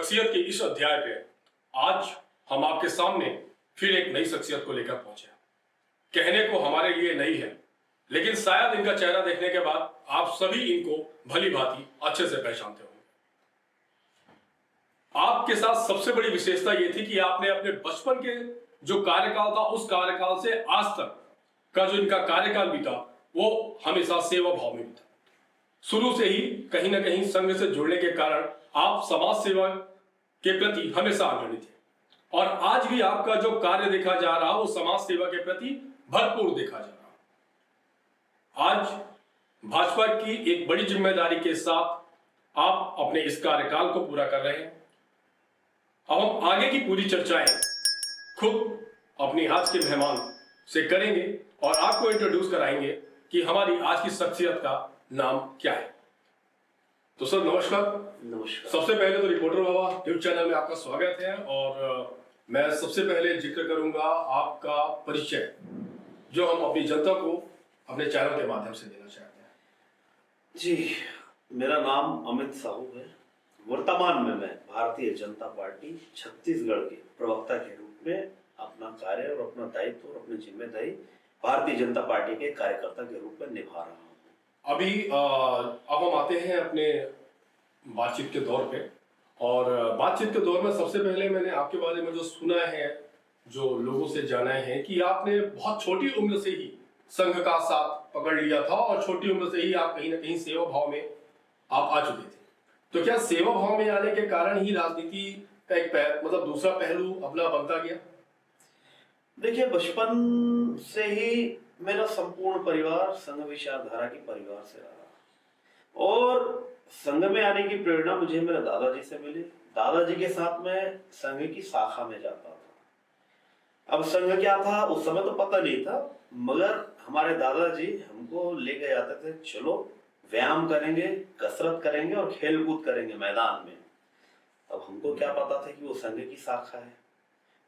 शख्सियत के इस अध्याय पे आज हम आपके सामने फिर एक नई शख्सियत को लेकर पहुंचे। कहने को हमारे लिए नई है, लेकिन शायद इनका चेहरा देखने के बाद आप सभी इनको भली भांति अच्छे से पहचानते होंगे। आपके साथ सबसे बड़ी विशेषता यह थी कि आपने अपने बचपन के जो कार्यकाल था, उस कार्यकाल से आज तक का जो इनका कार्यकाल बीता, वो हमेशा सेवा भाव में बीता। शुरू से ही कहीं ना कहीं संघ से जुड़ने के कारण आप समाज सेवा के प्रति हमेशा अग्रणी थे, और आज भी आपका जो कार्य देखा जा रहा वो समाज सेवा के प्रति भरपूर देखा जा रहा। आज भाजपा की एक बड़ी जिम्मेदारी के साथ आप अपने इस कार्यकाल को पूरा कर रहे हैं। अब हम आगे की पूरी चर्चाएं खुद अपनी आज के मेहमान से करेंगे और आपको इंट्रोड्यूस कराएंगे कि हमारी आज की शख्सियत का नाम क्या है। तो सर नमस्कार। नमस्कार। सबसे पहले तो रिपोर्टर बाबा न्यूज चैनल में आपका स्वागत है, और मैं सबसे पहले जिक्र करूंगा आपका परिचय, जो हम अपनी जनता को अपने चैनल के माध्यम से देना चाहते हैं। जी, मेरा नाम अमित साहू है। वर्तमान में मैं भारतीय जनता पार्टी छत्तीसगढ़ के प्रवक्ता के रूप में अपना कार्य और अपना दायित्व और अपनी जिम्मेदारी भारतीय जनता पार्टी के कार्यकर्ता के रूप में निभा रहा हूँ। अभी अब हम आते हैं अपने बातचीत के दौर पे, और बातचीत के दौर में सबसे पहले मैंने आपके बारे में जो सुना है, जो लोगों से जाना है कि आपने बहुत छोटी उम्र से ही संघ का साथ पकड़ लिया था, और छोटी उम्र से ही आप कहीं ना कहीं सेवा भाव में आप आ चुके थे। तो क्या सेवा भाव में आने के कारण ही राजनीति का एक मतलब दूसरा पहलू अपना बनता गया? देखिए, बचपन से ही मेरा संपूर्ण परिवार संघ विचारधारा के परिवार से रहा, और संघ में आने की प्रेरणा मुझे मेरे दादाजी से मिली। दादाजी के साथ मैं संघ की शाखा में जाता था। अब संघ क्या था उस समय तो पता नहीं था, मगर हमारे दादाजी हमको लेके जाते थे, चलो व्यायाम करेंगे, कसरत करेंगे और खेल कूद करेंगे मैदान में। अब हमको क्या पता था कि वो संघ की शाखा है,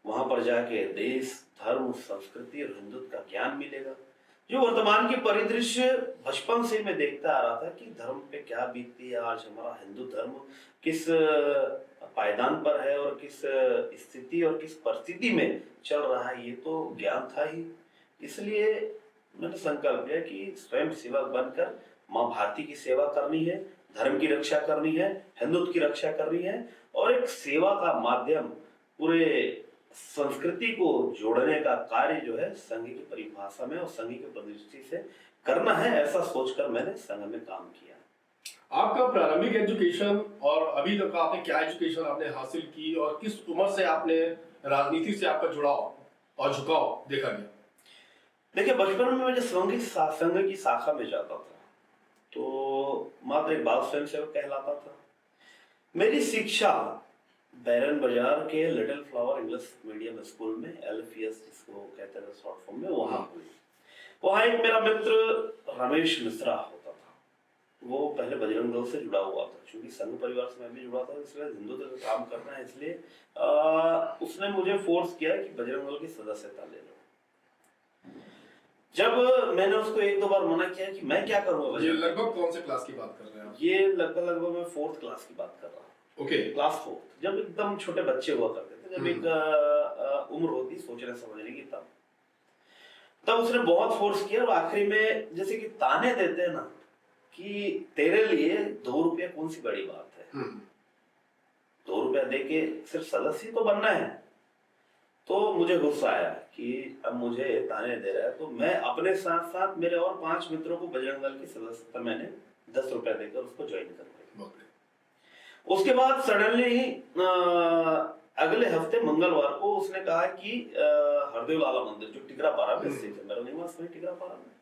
वहां पर जाके देश, धर्म, संस्कृति और हिंदुत्व का ज्ञान मिलेगा। जो वर्तमान की परिदृश्य बचपन से मैं देखता आ रहा था कि धर्म पे क्या बीतती है, आज हमारा हिंदू धर्म किस पायदान पर है और किस स्थिति और किस परिस्थिति में चल रहा है, ये तो ज्ञान था ही। इसलिए मैंने संकल्प लिया कि स्वयं सेवक बनकर माँ भारती की सेवा करनी है, धर्म की रक्षा करनी है, हिंदुत्व की रक्षा करनी है, और एक सेवा का माध्यम पूरे संस्कृति को जोड़ने का कार्य जो है संघ की परिभाषा में और संघ की परिदृष्टि से करना है, ऐसा सोचकर मैंने संघ में काम किया। आपका प्रारंभिक एजुकेशन और अभी तक आपने क्या एजुकेशन आपने हासिल की, और किस उम्र से आपने राजनीति से आपका जुड़ाव और झुकाव देखा गया? देखिए, बचपन में मैं जब संघ की शाखा में जाता था तो मात्र एक बाल स्वयं सेवक कहलाता था। मेरी शिक्षा बैरन बाजार के little flower English medium school में, LFS जिसको कहते हैं शॉर्ट फॉर्म में, वहां हुई। वहां एक मेरा मित्र रमेश मिश्रा होता था। वो पहले बजरंग दल से जुड़ा हुआ था, क्योंकि संघ परिवार से मैं भी जुड़ा था, इसलिए हिंदुत्व का काम करना है, इसलिए उसने मुझे फोर्स किया कि बजरंग दल की सदस्यता ले लो। जब मैंने उसको एक दो बार मना किया कि मैं क्या करूंगा। ये लगभग कौन से क्लास की बात कर रहे हैं आप? ये लगभग मैं 4th क्लास की बात कर रहा हूँ। ओके, क्लास 4, जब एकदम छोटे बच्चे हुआ करते थे, जब एक उम्र होती सोचने समझने की, तब उसने बहुत फोर्स किया। और आखिरी में जैसे कि ताने देते हैं ना कि तेरे लिए 2 रुपया कौन सी बड़ी बात है, 2 रुपया देके सिर्फ सदस्य तो बनना है। तो मुझे गुस्सा आया कि अब मुझे ताने दे रहा है, तो मैं अपने साथ साथ मेरे और 5 मित्रों को बजरंग दल की सदस्यता मैंने 10 रुपया देकर उसको ज्वाइन कर दिया। उसके बाद सडनली ही अगले हफ्ते मंगलवार को उसने कहा कि हरदेव लाला मंदिर जो टिकरापारा में स्थित है, मेरा निवास वही टिकरापारा में,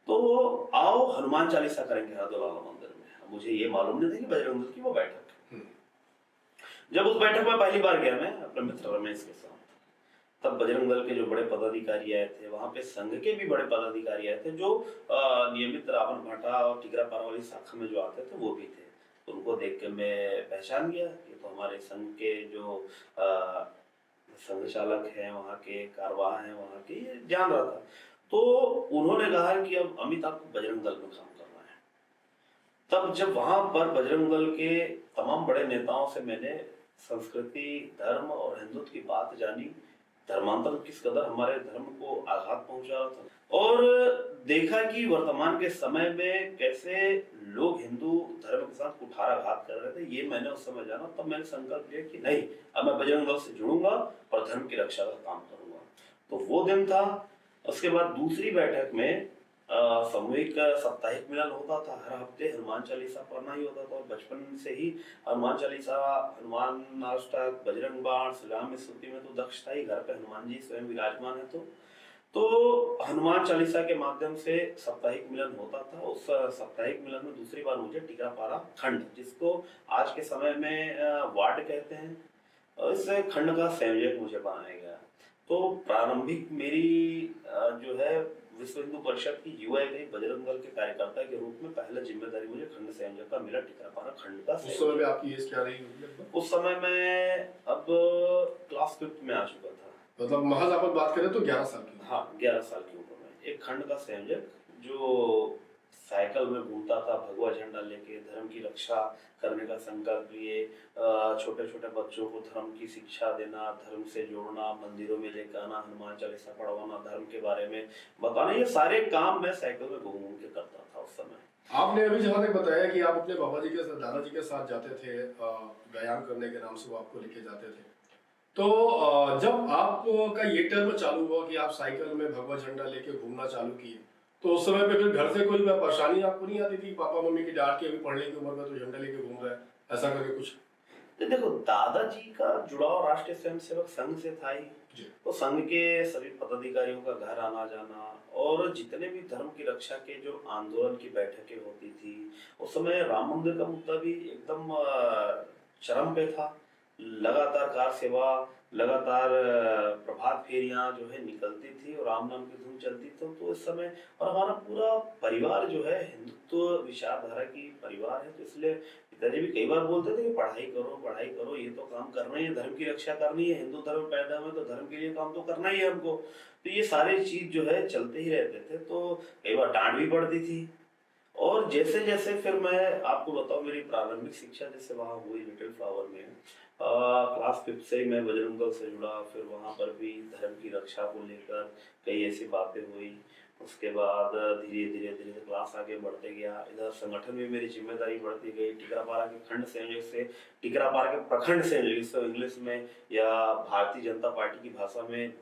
तो आओ हनुमान चालीसा करेंगे हरदेव लाला मंदिर में। मुझे ये मालूम नहीं था कि बजरंग दल की वो बैठक। जब उस बैठक में पहली बार गया मैं अपने मित्र रमेश के साथ, तब बजरंग दल के जो बड़े पदाधिकारी आए थे, वहां पे संघ के भी बड़े पदाधिकारी आए थे, जो नियमित रावण भाटा और टिकरापारा वाली शाखा में जो आते थे वो भी थे। उनको देख के मैं पहचान गया, ये तो हमारे संघ के जो संघ चालक हैं, वहाँ के कारवाह हैं, वहाँ के, ये जान रहा था। तो उन्होंने कहा कि अब अमित आपको बजरंग दल में काम करना है। तब जब वहां पर बजरंग दल के तमाम बड़े नेताओं से मैंने संस्कृति, धर्म और हिंदुत्व की बात जानी, धर्मांतर किस कदर हमारे धर्म को आघात पहुंचा रहा था, और देखा कि वर्तमान के समय में कैसे लोग हिंदू धर्म के साथ कुठाराघात कर रहे थे। ये मैंने उस समय जाना, तब मैंने संकल्प लिया कि नहीं, अब मैं बजरंग दल से जुड़ूंगा और धर्म की रक्षा का काम करूंगा। तो वो दिन था। उसके बाद दूसरी बैठक में सामूहिक साप्ताहिक मिलन होता था। हर हफ्ते हनुमान चालीसा पढ़ना ही होता था, और बचपन से ही हनुमान चालीसा, हनुमान अष्टक, बजरंग बाण, श्री राम स्तुति में तो दक्ष था ही। घर पे हनुमान जी स्वयं विराजमान है, तो हनुमान चालीसा के माध्यम से साप्ताहिक मिलन होता था। उस साप्ताहिक मिलन में दूसरी बार मुझे टीकापारा खंड, जिसको आज के समय में वार्ड कहते हैं, इस खंड का संयोजक मुझे बनाया गया। तो प्रारंभिक मेरी जो है विश्व हिंदू परिषद की युवा गई बजरंग दल के कार्यकर्ता के रूप में पहला जिम्मेदारी मुझे खंड संयोजक का मिला, टीकापारा खंड का। उस समय में आपकी एज क्या रही होगी? उस समय मैं अब क्लास 5 में आ चुका था। मतलब महज अपन बात करें तो 11 साल की। हाँ, 11 साल की उम्र में एक खंड का संयोजक जो साइकिल में घूमता था भगवा झंडा लेके, धर्म की रक्षा करने का संकल्प लिए, छोटे छोटे बच्चों को धर्म की शिक्षा देना, धर्म से जोड़ना, मंदिरों में लेकर आना, हनुमान चालीसा पढ़वाना, धर्म के बारे में बताना, ये सारे काम मैं साइकिल में घूम घूम के करता था उस समय। आपने अभी जहाँ तक बताया कि आप अपने बाबा जी के साथ, दादाजी के साथ जाते थे, व्यायाम करने के नाम से वो आपको लेके जाते थे। तो जब आपका ये टर्म चालू हुआ कि आप साइकिल में भगवा झंडा लेके घूमना चालू किए, तो उस समय पे फिर घर से कोई परेशानी आपको नहीं आती थी? पापा मम्मी की डांट के अभी पढ़ने की उम्र में तो झंडा लेके घूम रहा है, ऐसा करके कुछ? तो देखो, दादाजी का जुड़ाव राष्ट्रीय स्वयंसेवक संघ से था ही। तो संघ के सभी पदाधिकारियों का घर आना जाना, और जितने भी धर्म की रक्षा के जो आंदोलन की बैठकें होती थी, उस समय राम मंदिर का मुद्दा भी एकदम चरम पे था। लगातार कार सेवा, लगातार प्रभात फेरियां जो है निकलती थी और राम नाम की धुन चलती थी। तो इस समय, और हमारा पूरा परिवार जो है हिंदुत्व विचारधारा की परिवार है, तो इसलिए पिताजी भी कई बार बोलते थे कि पढ़ाई करो, ये तो काम करना ही है, धर्म की रक्षा करनी है, हिंदू धर्म पैदा हुए तो धर्म के लिए काम तो करना ही है हमको। तो ये सारे चीज जो है चलते ही रहते थे। तो कई बार डांट भी पड़ती थी। और जैसे जैसे फिर मैं आपको बताऊं, मेरी प्रारंभिक शिक्षा जैसे वहाँ हुई लिटिल फ्लावर में, क्लास 5 से ही मैं बजरंग दल से जुड़ा। फिर वहाँ पर भी धर्म की रक्षा को लेकर कई ऐसी बातें हुई। उसके बाद धीरे धीरे धीरे क्लास आगे बढ़ते गया, इधर संगठन में मेरी जिम्मेदारी बढ़ती गई। टिकरापारा के खंड संयोजक से टिकरापारा के प्रखंड संयोजक, जिसको इंग्लिश में या भारतीय जनता पार्टी की भाषा में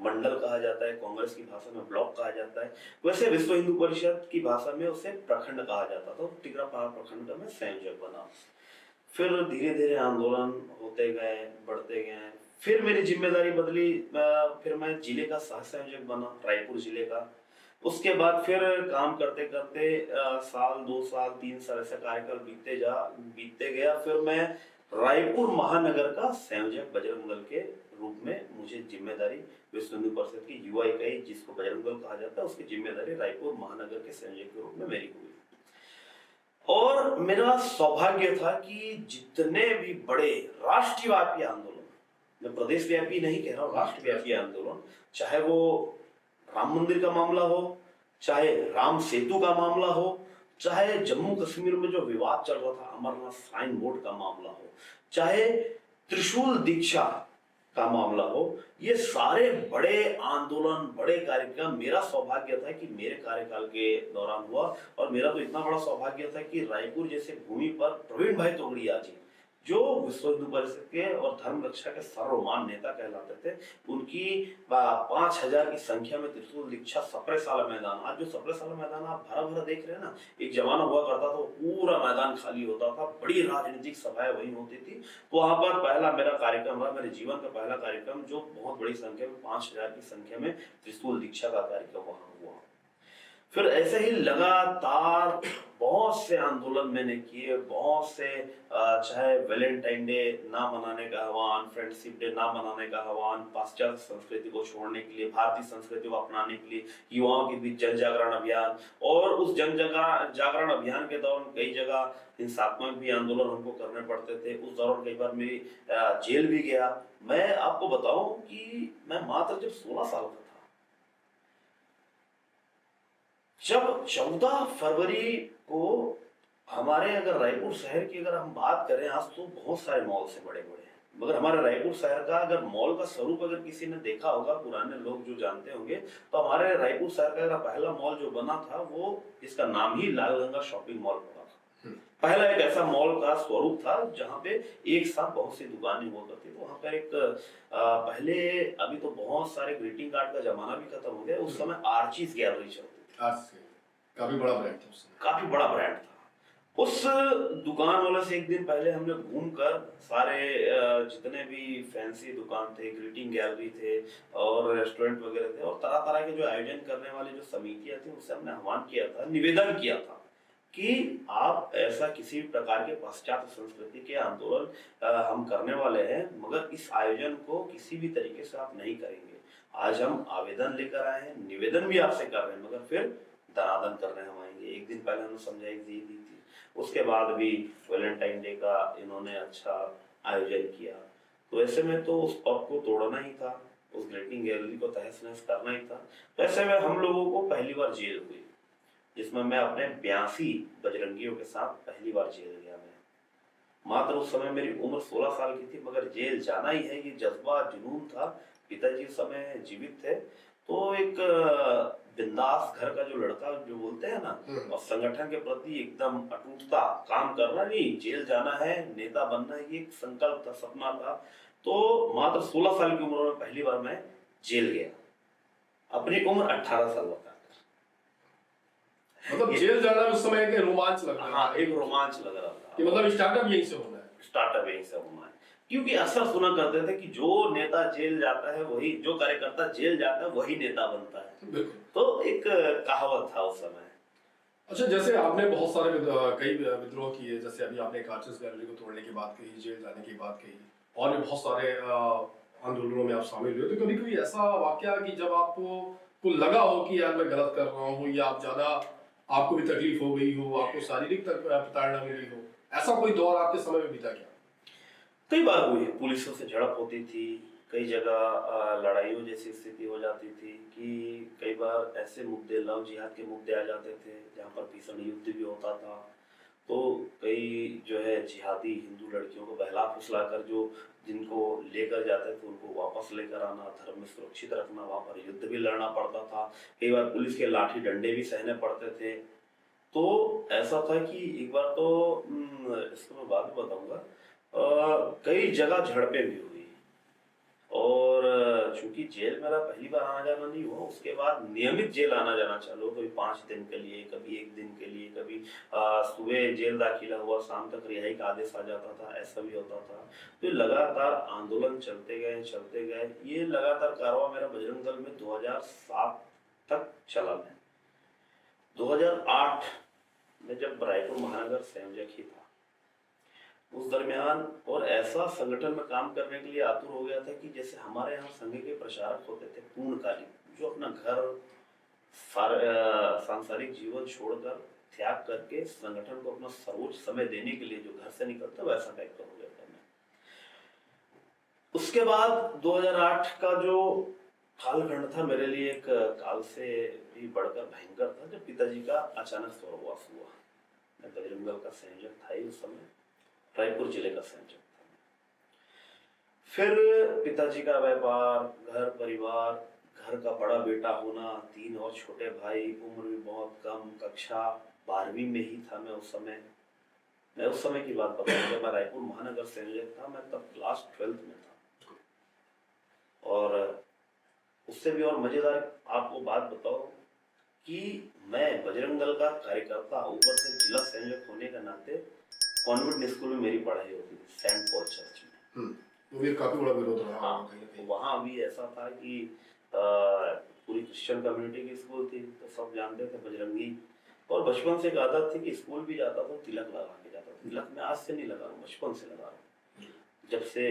मंडल कहा जाता है, कांग्रेस की भाषा में ब्लॉक कहा जाता है, वैसे विश्व हिंदू परिषद की भाषा में उसे प्रखंड कहा जाता था। टिकरापारा प्रखंड का मैं संयोजक बना। फिर धीरे धीरे आंदोलन होते गए, बढ़ते गए। फिर मेरी जिम्मेदारी बदली, फिर मैं जिले का सह संयोजक बना, रायपुर जिले का। उसके बाद फिर काम करते करते साल, 2 साल, 3 साल ऐसा कार्यकाल बीतते गया। फिर मैं रायपुर महानगर का संयोजक बजरंग दल के रूप में, मुझे जिम्मेदारी विश्व हिंदू परिषद की युवा इकाई, जिसको बजरंग दल कहा जाता है, उसकी जिम्मेदारी रायपुर महानगर के संयोजक के रूप में मेरी हुई। और मेरा सौभाग्य था कि जितने भी बड़े राष्ट्रव्यापी आंदोलन, मैं प्रदेश व्यापी नहीं कह रहा हूँ, राष्ट्रव्यापी आंदोलन, चाहे वो राम मंदिर का मामला हो, चाहे राम सेतु का मामला हो, चाहे जम्मू कश्मीर में जो विवाद चल रहा था अमरनाथ श्राइन बोर्ड का मामला हो, चाहे त्रिशूल दीक्षा का मामला हो, ये सारे बड़े आंदोलन, बड़े कार्यक्रम मेरा सौभाग्य था कि मेरे कार्यकाल के दौरान हुआ। और मेरा तो इतना बड़ा सौभाग्य था कि रायपुर जैसे भूमि पर प्रवीण भाई तोगड़िया जी, जो विश्व हिंदू परिषद के और धर्म रक्षा के सर्वमान्य नेता कहलाते थे, उनकी 5000 की संख्या में त्रिशूल दीक्षा सप्रेसाला मैदान, आज जो सप्रेसाला मैदान आप भरा भरा देख रहे हैं ना, एक जमाना हुआ करता था पूरा मैदान खाली होता था, बड़ी राजनीतिक सभाएं वहीं होती थी। तो वहां पर पहला मेरा कार्यक्रम रहा, मेरे जीवन का पहला कार्यक्रम, जो बहुत बड़ी संख्या में 5000 की संख्या में त्रिशूल दीक्षा का कार्यक्रम वहां हुआ। फिर ऐसे ही लगातार बहुत से आंदोलन मैंने किए, बहुत से, चाहे वैलेंटाइन डे ना मनाने का आह्वान, फ्रेंडशिप डे ना मनाने का आह्वान, पाश्चात्य संस्कृति को छोड़ने के लिए, भारतीय संस्कृति को अपनाने के लिए युवाओं के बीच जन जागरण अभियान। और उस जन जागरण अभियान के दौरान कई जगह हिंसात्मक भी आंदोलन हमको करने पड़ते थे। उस दौरान कई बार मेरी जेल भी गया। मैं आपको बताऊं कि मैं मात्र जब 16 साल का था, जब 14 फरवरी को हमारे अगर रायपुर शहर की अगर हम बात करें, आज तो बहुत सारे मॉल से बड़े बड़े हैं, मगर हमारे रायपुर शहर का अगर मॉल का स्वरूप अगर किसी ने देखा होगा, पुराने लोग जो जानते होंगे, तो हमारे रायपुर शहर का अगर पहला मॉल जो बना था वो, इसका नाम ही लालगंगा शॉपिंग मॉल पड़ा था। पहला एक ऐसा मॉल का स्वरूप था जहाँ पे एक साथ बहुत सी दुकानें हुआ करती थी। वहाँ पर एक पहले, अभी तो बहुत सारे ग्रीटिंग कार्ड का जमाना भी खत्म हो गया, उस समय आर्चीज गैलरी चलती थी। काफी बड़ा ब्रांड था उस समय। काफी बड़ा ब्रांड था। उस दुकान वाले से एक दिन पहले हमने घूमकर सारे जितने भी फैंसी दुकान थे, ग्रीटिंग गैलरी थे और रेस्टोरेंट वगैरह थे और तरह तरह के जो आयोजन करने वाली जो समितियां थी, उससे हमने आह्वान किया था, निवेदन किया था कि आप ऐसा किसी भी प्रकार के पाश्चात्य संस्कृति के आंदोलन हम करने वाले हैं, मगर इस आयोजन को किसी भी तरीके से आप नहीं करेंगे। आज हम आवेदन लेकर आए हैं, निवेदन भी आपसे कर रहे हैं, मगर फिर दनादन करने हम आएंगे। एक दिन पहले हमने समझाइश दी थी, उसके बाद भी वैलेंटाइन डे का इन्होंने अच्छा आयोजन किया। तो ऐसे में तो उस पब को तोड़ना ही था, उस ग्रीटिंग गैलरी को तहस नहस करना ही था। तो ऐसे में हम लोगों को पहली बार जेल हुई, जिसमें मैं अपने 82 बजरंगियों के साथ पहली बार जेल गया। मैं मात्र उस समय मेरी उम्र 16 साल की थी, मगर जेल जाना ही है, ये जज्बा जुनून था। पिताजी उस समय जीवित थे, तो एक बिंदास घर का जो लड़का जो बोलते हैं ना, और संगठन के प्रति एकदम अटूटता, काम करना नहीं, जेल जाना है, नेता बनना है, ये एक संकल्प था, सपना था। तो मात्र 16 साल की उम्र में पहली बार मैं जेल गया, अपनी उम्र 18 साल बताकर। मतलब जेल जाना उस समय एक रोमांच लग रहा था। हाँ, एक रोमांच लग रहा था कि मतलब स्टार्टअप यहीं से होना है। स्टार्टअप यहीं से होना है, क्योंकि अक्सर सुना करते थे कि जो नेता जेल जाता है वही, जो कार्यकर्ता जेल जाता है वही नेता बनता है। तो एक कहावत था उस समय। अच्छा, जैसे आपने बहुत सारे कई विद्रोह किए, जैसे अभी आपने आर्चीज गैलरी को तोड़ने की बात कही, जेल जाने की बात कही, और भी बहुत सारे आंदोलनों में आप शामिल हुए, तो कभी कभी ऐसा वाकया कि जब आपको लगा हो कि यार मैं गलत कर रहा हूँ, या आप ज्यादा, आपको भी तकलीफ हो गई हो, आपको शारीरिक तक प्रताड़ना मिली हो, ऐसा कोई दौर आपके समय में बीता क्या? कई बार हुई है, पुलिसों से झड़प होती थी, कई जगह लड़ाइयों जैसी स्थिति हो जाती थी कि कई बार ऐसे मुद्दे, लव जिहाद के मुद्दे आ जाते थे जहाँ पर भीषण युद्ध भी होता था। तो कई जो है जिहादी हिंदू लड़कियों को बहला फुसला कर जो जिनको लेकर जाते थे उनको वापस लेकर आना, धर्म में सुरक्षित रखना, वहाँ पर युद्ध भी लड़ना पड़ता था। कई बार पुलिस के लाठी डंडे भी सहने पड़ते थे। तो ऐसा था कि एक बार तो इसको मैं बाद में बताऊंगा, कई जगह झड़पें भी हुई, और चूंकि जेल मेरा पहली बार आना जाना नहीं हुआ, उसके बाद नियमित जेल आना जाना चालू, कभी 5 दिन के लिए, कभी 1 दिन के लिए, कभी सुबह जेल दाखिला हुआ, शाम तक रिहाई का आदेश आ जाता था, ऐसा भी होता था। तो लगातार आंदोलन चलते गए। ये लगातार कारवां मेरा बजरंग दल में 2007 तक चला। मैं 2008 में जब रायपुर महानगर संयोजक ही था, उस दरमियान और ऐसा संगठन में काम करने के लिए आतुर हो गया था कि जैसे हमारे यहाँ संघ के प्रचारक होते थे पूर्णकालिक, जो अपना घर, सांसारिक जीवन छोड़कर, त्याग करके संगठन को अपना सर्वोच्च समय देने के लिए जो घर से निकलता, वैसा टाइप का हो गया था मैं। उसके बाद 2008 का जो कालखंड था मेरे लिए एक काल से भी बढ़कर भयंकर था, जब पिताजी का अचानक स्वर्गवास हुआ। मैं बजरंग दल का संयोजक था ही उस समय, रायपुर जिले का संयोजक था। फिर पिताजी का व्यापार, घर परिवार, घर का बड़ा बेटा होना, 3 और छोटे भाई, उम्र भी बहुत कम, कक्षा 12वीं में ही था मैं उस समय। मैं उस समय की बात बताऊं, जब मैं रायपुर महानगर संयोजक था, मैं तब क्लास 12th में था। और उससे भी और मजेदार आपको बात बताओ कि मैं बजरंग दल का कार्यकर्ता, ऊपर से जिला संयोजक होने के नाते कॉन्वेंट स्कूल में मेरी पढ़ाई होती थी, सेंट पॉल चर्च में। वो भी काफी बड़ा विरोध रहा। हाँ, वहाँ भी ऐसा था कि पूरी क्रिश्चियन कम्युनिटी की स्कूल थी, तो सब जानते थे बजरंगी। और बचपन से एक आदत थी कि स्कूल भी जाता था, तिलक लगा के जाता था। तिलक मैं आज से नहीं लगा रहा हूँ, बचपन से लगा रहा हूँ। जब से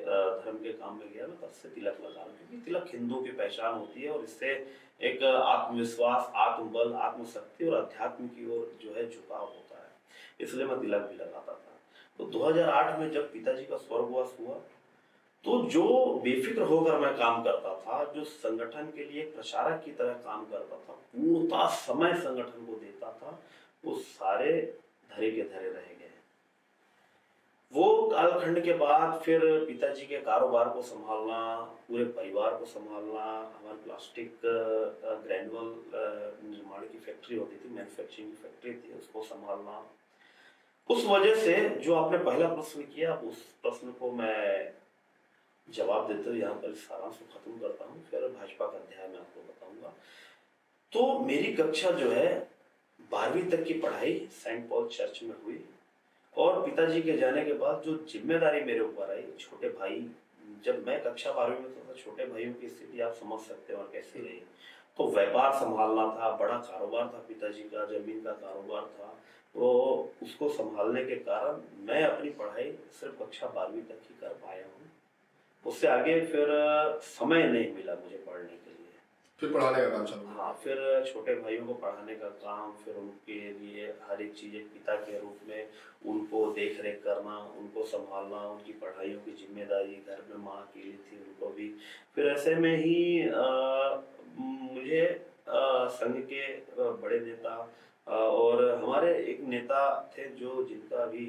धर्म के काम में गया मैं, तब से तिलक लगा रहा हूँ, क्योंकि तिलक हिंदू की पहचान होती है, और इससे एक आत्मविश्वास, आत्मबल, आत्मशक्ति और अध्यात्म की ओर जो है झुकाव होता है, इसलिए मैं तिलक भी लगाता था। तो 2008 में जब पिताजी का स्वर्गवास हुआ, तो जो बेफिक्र होकर मैं काम करता था, जो संगठन के लिए प्रचारक की तरह काम करता था, पूर्णतः समय संगठन को देता था, वो सारे धरे के धरे रह गए। वो कालखंड के बाद फिर पिताजी के कारोबार को संभालना, पूरे परिवार को संभालना, हमारी प्लास्टिक ग्रैनुअल निर्माण की फैक्ट्री होती थी, मैन्युफैक्चरिंग की फैक्ट्री थी, उसको संभालना। उस वजह से जो आपने पहला प्रश्न किया, उस प्रश्न को मैं जवाब देते हुए यहाँ पर सारांश को खत्म करता हूँ, फिर भाजपा का अध्याय मैं आपको बताऊंगा। तो मेरी कक्षा जो है 12वीं तक की पढ़ाई सेंट पॉल चर्च में हुई, और पिताजी के जाने के बाद जो जिम्मेदारी मेरे ऊपर आई, छोटे भाई, जब मैं कक्षा 12वीं में था, छोटे भाइयों की स्थिति आप समझ सकते हो और कैसी रही। तो व्यापार संभालना था, बड़ा कारोबार था पिताजी का, जमीन का कारोबार था, तो उसको संभालने के कारण मैं अपनी पढ़ाई सिर्फ कक्षा 12वीं तक ही कर पाया हूँ। उससे आगे फिर समय नहीं मिला मुझे पढ़ने के लिए। फिर पढ़ाने का काम चालू। हाँ, फिर छोटे भाइयों को पढ़ाने का काम, फिर उनके लिए हर एक चीज़ एक पिता के रूप में उनको देख रेख करना, उनको संभालना, उनकी पढ़ाइयों की जिम्मेदारी, घर में माँ अकेली थी, उनको भी। फिर ऐसे में ही मुझे संघ के बड़े नेता और हमारे एक नेता थे जो जिनका भी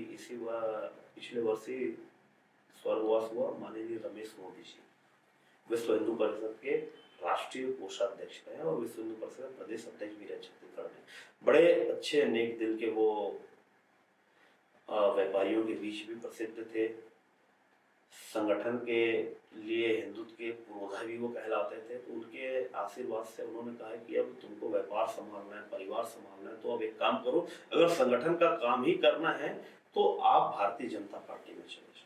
पिछले वर्ष ही स्वर्गवास हुआ, माननीय रमेश मोदी जी, विश्व हिंदू परिषद के राष्ट्रीय कोषाध्यक्ष रहे और विश्व हिंदू परिषद प्रदेश अध्यक्ष भी रहे छत्तीसगढ़ में। बड़े अच्छे नेक दिल के वो व्यापारियों के बीच भी प्रसिद्ध थे। संगठन के लिए हिंदुत्व के पुरोधा भी वो कहलाते थे। तो उनके आशीर्वाद से उन्होंने कहा कि अब तुमको व्यापार संभालना है, परिवार संभालना है, तो अब एक काम करो, अगर संगठन का काम ही करना है तो आप भारतीय जनता पार्टी में चले जाओ।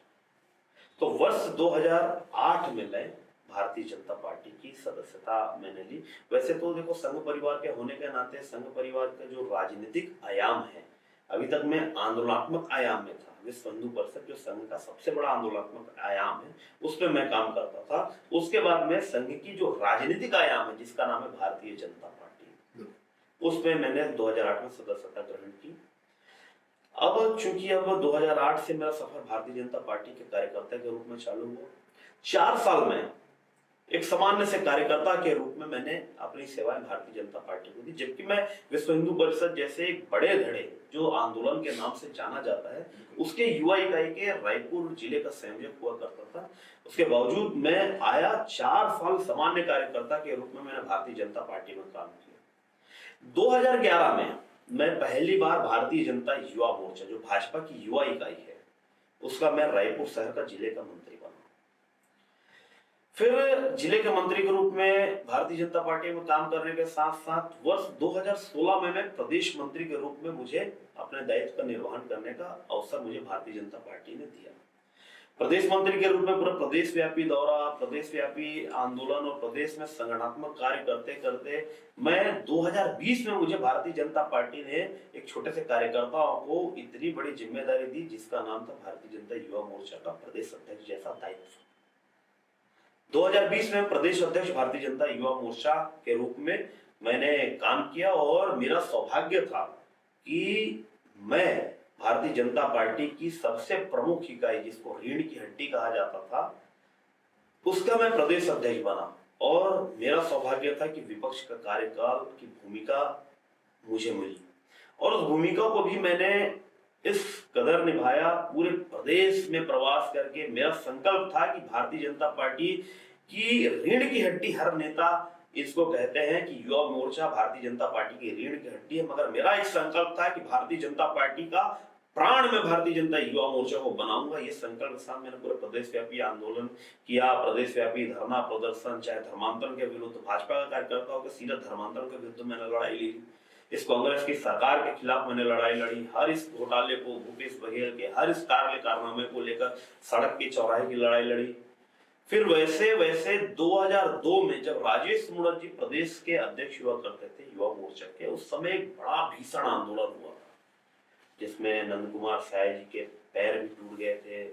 तो वर्ष 2008 में मैं भारतीय जनता पार्टी की सदस्यता मैंने ली। वैसे तो देखो, संघ परिवार के होने के नाते संघ परिवार का जो राजनीतिक आयाम है, अभी तक मैं आंदोलनात्मक आयाम में था। विश्व हिंदू परिषद जो संघ का सबसे बड़ा आंदोलनात्मक आयाम है, उसमें मैं काम करता था। उसके बाद में संघ की जो राजनीतिक आयाम है, जिसका नाम है भारतीय जनता पार्टी, उसमें मैंने 2008 में सदस्यता ग्रहण की। अब चूंकि अब 2008 से मेरा सफर भारतीय जनता पार्टी के कार्यकर्ता के रूप में चालू हुआ। 4 साल में एक सामान्य से कार्यकर्ता के रूप में मैंने अपनी सेवाएं भारतीय जनता पार्टी को दी, जबकि मैं विश्व हिंदू परिषद जैसे एक बड़े धड़े जो आंदोलन के नाम से जाना जाता है, उसके युवा इकाई के रायपुर जिले का संयोजक हुआ करता था। उसके बावजूद मैं आया 4 साल सामान्य कार्यकर्ता के रूप में मैंने भारतीय जनता पार्टी में काम किया। 2011 में मैं पहली बार भारतीय जनता युवा मोर्चा, जो भाजपा की युवा इकाई है, उसका मैं रायपुर शहर का जिले का मंत्री बना। फिर जिले के मंत्री के रूप में भारतीय जनता पार्टी में काम करने के साथ साथ वर्ष 2016 में मैं प्रदेश मंत्री के रूप में मुझे अपने दायित्व का निर्वहन करने का अवसर मुझे भारतीय जनता पार्टी ने दिया। प्रदेश मंत्री के रूप में पूरा प्रदेश व्यापी दौरा, प्रदेश व्यापी आंदोलन और प्रदेश में संगठनात्मक कार्य करते करते मैं 2020 में मुझे भारतीय जनता पार्टी ने एक छोटे से कार्यकर्ताओं को इतनी बड़ी जिम्मेदारी दी, जिसका नाम था भारतीय जनता युवा मोर्चा का प्रदेश अध्यक्ष जैसा दायित्व। 2020 में प्रदेश अध्यक्ष भारतीय जनता युवा मोर्चा के रूप में मैंने काम किया और मेरा सौभाग्य था कि मैं भारतीय जनता पार्टी की सबसे प्रमुख इकाई, जिसको रीढ़ की हड्डी कहा जाता था, उसका मैं प्रदेश अध्यक्ष बना। और मेरा सौभाग्य था कि विपक्ष का कार्यकाल की भूमिका मुझे मिली और उस भूमिका को भी मैंने इस कदर निभाया। पूरे प्रदेश में प्रवास करके मेरा संकल्प था कि भारतीय जनता पार्टी की रीढ़ की हड्डी, हर नेता इसको कहते हैं कि युवा मोर्चा भारतीय जनता पार्टी की रीढ़ की हड्डी है, मगर मेरा एक संकल्प था कि भारतीय जनता पार्टी का प्राण में भारतीय जनता युवा मोर्चा को बनाऊंगा। ये संकल्प के साथ मैंने पूरे प्रदेश व्यापी आंदोलन किया, प्रदेश व्यापी धरना प्रदर्शन, चाहे धर्मांतरण के विरुद्ध, भाजपा का कार्यकर्ताओं के सीधा धर्मांतरण के विरुद्ध मैंने लड़ाई ली, इस कांग्रेस की सरकार के खिलाफ मैंने लड़ाई लड़ी, हर इस घोटाले को, भूपेश बघेल के हर इस कारनामे को लेकर सड़क के चौराहे की लड़ाई लड़ी। फिर वैसे वैसे 2002 में जब राजेश मूणत जी प्रदेश के अध्यक्ष हुआ करते थे युवा मोर्चा के, उस समय एक बड़ा भीषण आंदोलन हुआ था, जिसमें नंद कुमार साय जी के पैर भी टूट गए थे,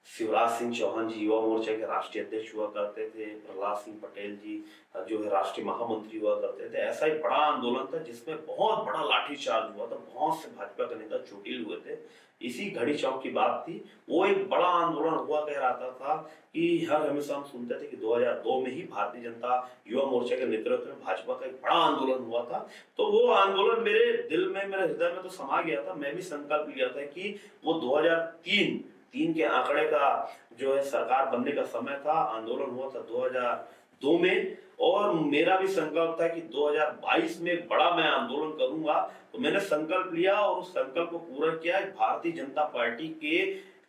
शिवराज सिंह चौहान जी युवा मोर्चा के राष्ट्रीय अध्यक्ष हुआ करते थे, प्रहलाद सिंह पटेल जी जो है राष्ट्रीय महामंत्री हुआ करते थे। ऐसा एक बड़ा आंदोलन था जिसमें बहुत बड़ा लाठीचार्ज हुआ था, बहुत से भाजपा के नेता चोटिल हुए थे। इसी घड़ी चौक की बात थी, वो एक बड़ा आंदोलन हुआ कह रहा था कि हर हमेशा हम सुनते थे कि 2002 में ही भारतीय जनता युवा मोर्चा के नेतृत्व में भाजपा का एक बड़ा आंदोलन हुआ था। तो वो आंदोलन मेरे दिल में, मेरे हृदय में तो समा गया था। मैं भी संकल्प लिया था कि वो 2003 के आंकड़े का जो है सरकार बनने का समय था, आंदोलन हुआ था 2002 में, और मेरा भी संकल्प था कि 2022 में एक बड़ा मैं आंदोलन करूंगा। तो मैंने संकल्प लिया और उस संकल्प को पूरा किया। भारतीय जनता पार्टी के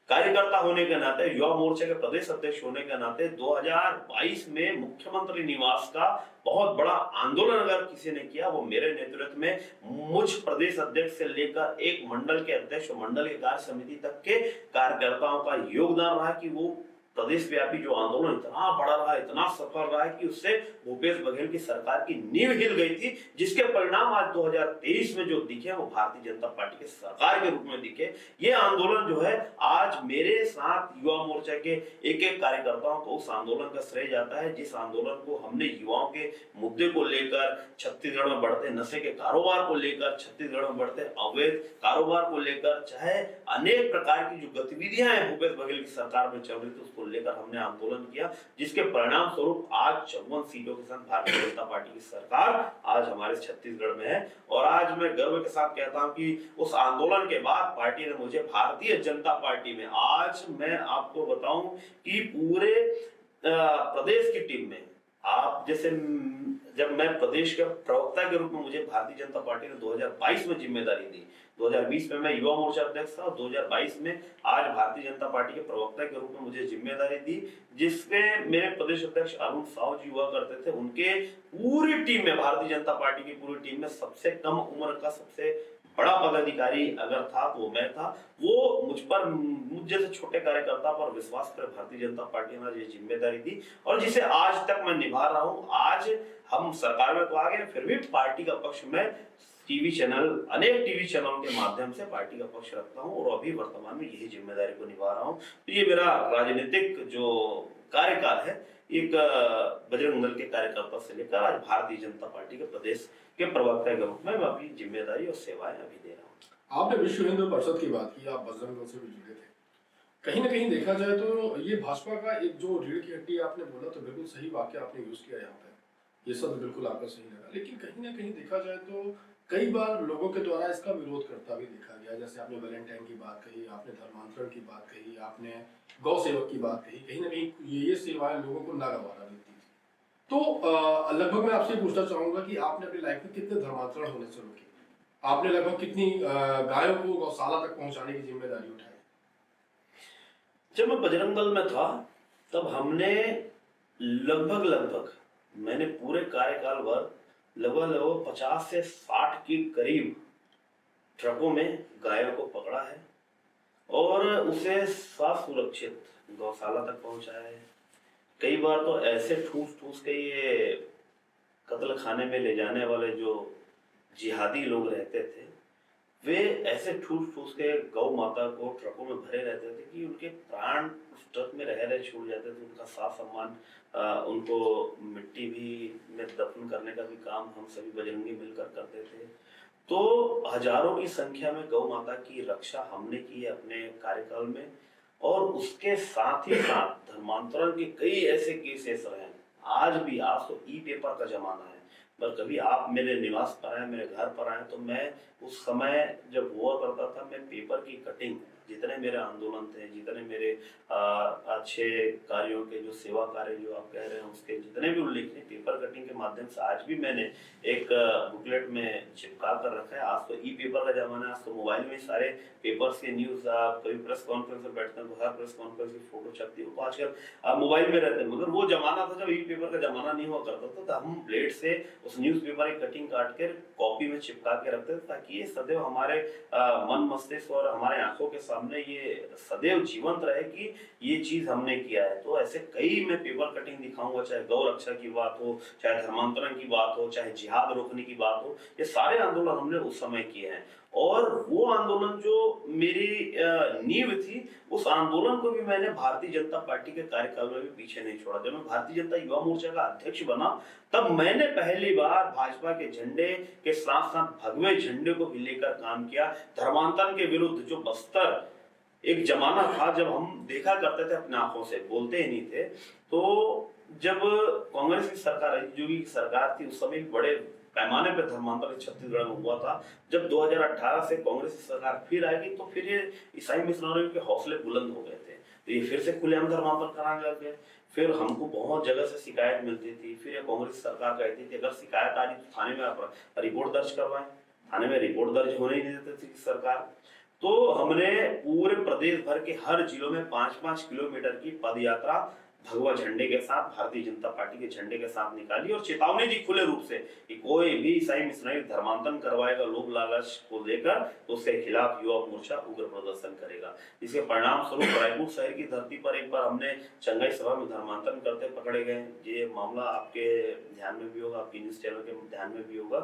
कार्यकर्ता होने के नाते, युवा मोर्चा के प्रदेश अध्यक्ष होने के नाते 2022 में मुख्यमंत्री निवास का बहुत बड़ा आंदोलन अगर किसी ने किया, वो मेरे नेतृत्व में मुझ प्रदेश अध्यक्ष से लेकर एक मंडल के अध्यक्ष और मंडल के कार्य समिति तक के कार्यकर्ताओं का योगदान रहा कि वो प्रदेश व्यापी जो आंदोलन इतना बड़ा रहा, इतना सफल रहा कि उससे भूपेश बघेल की सरकार की नींव हिल गई थी, जिसके परिणाम आज 2023 में जो दिखे वो भारतीय जनता पार्टी के सरकार के रूप में दिखे। ये आंदोलन जो है आज मेरे साथ युवा मोर्चा के एक एक कार्यकर्ताओं को उस आंदोलन का श्रेय जाता है, जिस आंदोलन को हमने युवाओं के मुद्दे को लेकर, छत्तीसगढ़ में बढ़ते नशे के कारोबार को लेकर, छत्तीसगढ़ में बढ़ते अवैध कारोबार को लेकर, चाहे अनेक प्रकार की जो गतिविधियां हैं भूपेश बघेल की सरकार में चल रही थी, उसको लेकर हमने आंदोलन किया, जिसके परिणाम स्वरूप आज 54 सीटों के साथ भारतीय जनता पार्टी की सरकार आज हमारे छत्तीसगढ़ में है। और आज मैं गर्व के साथ कहता हूं कि उस आंदोलन के बाद पार्टी ने मुझे भारतीय जनता पार्टी में, आज मैं आपको बताऊं कि पूरे प्रदेश की टीम में, आप जैसे जब मैं प्रदेश के प्रवक्ता के रूप में मुझे भारतीय जनता पार्टी ने 2022 में जिम्मेदारी दी, 2020 में मैं युवा मोर्चा अध्यक्ष था और 2022 में आज भारतीय जनता पार्टी के प्रवक्ता के रूप में मुझे जिम्मेदारी दी, जिसमें मेरे प्रदेश अध्यक्ष अरुण साहू जी हुआ करते थे। उनके पूरी टीम में, भारतीय जनता पार्टी की पूरी टीम में सबसे कम उम्र का सबसे बड़ा पदाधिकारी अगर था तो मैं था। वो मुझ जैसे छोटे कार्यकर्ता पर विश्वास कर भारतीय जनता पार्टी ने ये जिम्मेदारी दी और जिसे आज तक मैं निभा रहा हूँ। आज हम सरकार में तो आ गए, फिर भी पार्टी का पक्ष में टीवी चैनल, अनेक टीवी चैनलों के माध्यम से पार्टी का पक्ष रखता हूं और अभी वर्तमान में यही जिम्मेदारी को निभा रहा हूं। तो ये मेरा राजनीतिक जो कार्यकाल है, एक बजरंग दल के कार्यकर्ता से लेकर आज भारतीय जनता पार्टी के प्रदेश के प्रवक्ता के रूप में मैं अपनी जिम्मेदारी और सेवाएं अभी दे रहा हूँ। आपने विश्व हिंदू परिषद की बात की, आप बजरंग दल से भी जुड़े थे। कहीं ना कहीं देखा जाए तो ये भाजपा का एक जो रीढ़ की हड्डी आपने बोला, तो बिल्कुल सही वाक्य आपने यूज किया यहाँ पे, ये सब बिल्कुल आपका सही लगा। लेकिन कहीं ना कहीं देखा जाए तो कई बार लोगों के द्वारा इसका विरोध करता भी देखा गया। जैसे आपने वैलेंटाइन की बात कही, आपने धर्मांतरण की बात कही, आपने गौ सेवक की बात कही ना कहीं ये सेवाएं लोगों को नागवारा देती थी। तो लगभग मैं आपसे पूछना चाहूंगा कि आपने अपनी लाइफ में कितने धर्मांतरण होने से रोके, आपने लगभग कितनी गायों को गौशाला तक पहुंचाने की जिम्मेदारी उठाई? जब मैं बजरंग दल में था तब हमने लगभग मैंने पूरे कार्यकाल भर लगभग 50 से 60 के करीब ट्रकों में गायों को पकड़ा है और उसे सुरक्षित गौशाला तक पहुंचाया है। कई बार तो ऐसे ठूस के ये कत्ल खाने में ले जाने वाले जो जिहादी लोग रहते थे, वे ऐसे ठूस के गौ माता को ट्रकों में भरे रहते थे कि उनके प्राण उस ट्रक में रह छूट जाते थे। उनका साफ सम्मान, उनको मिट्टी भी में दफन करने का भी काम हम सभी बजरंगी मिलकर करते थे। तो हजारों की संख्या में गौ माता की रक्षा हमने की है अपने कार्यकाल में, और उसके साथ ही साथ धर्मांतरण के कई ऐसे केसेस रहे। आज भी, आज तो ई पेपर का जमाना है, पर कभी आप मेरे निवास पर आए, मेरे घर पर आए, तो मैं उस समय जब हुआ करता था, मैं पेपर की कटिंग, जितने मेरे आंदोलन थे, जितने मेरे अच्छे कार्यों के जो सेवा कार्य जो आप कह रहे हैं उसके जितने भी उल्लेख हैं, पेपर कटिंग के माध्यम से आज भी मैंने एक बुकलेट में चिपका कर रखा है। आज तो ई पेपर का जमाना है, आज तो मोबाइल में सारे पेपर्स के न्यूज, आप कभी प्रेस कॉन्फ्रेंस में बैठते हैं तो हर प्रेस कॉन्फ्रेंस की फोटो छपती है, तो आजकल मोबाइल में रहते हैं। मगर वो जमाना था जब ई पेपर का जमाना नहीं हुआ करता था, तो हम ब्लेड से उस न्यूज पेपर की कटिंग काट कर कॉपी में चिपका के रखते थे, ताकि ये सदैव हमारे मन मस्तिष्क और हमारे आंखों के सामने ये सदैव जीवंत रहे कि ये चीज हमने किया है। तो ऐसे कई मैं पेपर कटिंग दिखाऊंगा, चाहे गौ रक्षा की बात हो, हो, चाहे धर्मांतरण की बात हो, चाहे जिहाद रोकने की बात हो, ये सारे आंदोलन हमने उस समय किए हैं। और वो आंदोलन जो मेरी नींव थी, उस आंदोलन को भी मैंने भारतीय जनता पार्टी के कार्यकाल में भी पीछे नहीं छोड़ा। जब मैं भारतीय जनता युवा मोर्चा का अध्यक्ष बना, तब मैंने पहली बार भाजपा के झंडे के साथ साथ भगवे झंडे को भी लेकर काम किया। धर्मांतरण के विरुद्ध जो बस्तर एक जमाना था जब हम देखा करते थे अपने आंखों से, बोलते ही नहीं थे, तो जब कांग्रेस की सरकार, जो की सरकार थी, उस समय बड़े पैमाने पर धर्मांतरण छत्तीसगढ़ में हुआ था। जब 2018 से कांग्रेस की सरकार फिर आएगी, तो फिर ये ईसाई मिशनरियों के हौसले बुलंद हो गए थे, तो ये फिर से खुलेआम धर्मांतरण कराने लग गए। फिर हमको बहुत जगह से शिकायत मिलती थी, फिर ये कांग्रेस सरकार कहती थी अगर शिकायत आ रही तो थाने में रिपोर्ट दर्ज करवाएं। थाने में रिपोर्ट दर्ज होने ही नहीं देती थी सरकार। तो हमने पूरे प्रदेश भर के हर जिलों में 5-5 किलोमीटर की पद यात्रा भगवा झंडे के साथ, भारतीय जनता पार्टी के झंडे के साथ निकाली और चेतावनी दी खुले रूप से कि कोई भी ईसाई मिशनरी धर्मांतरण करवाएगा लोभ लालच को लेकर, तो उसके खिलाफ युवा मोर्चा उग्र प्रदर्शन करेगा। इसके परिणाम स्वरूप रायपुर शहर की धरती पर एक बार हमने चंगाई सभा में धर्मांतरण करते पकड़े गए। ये मामला आपके ध्यान में भी होगा, आपकी न्यूज चैनल के ध्यान में भी होगा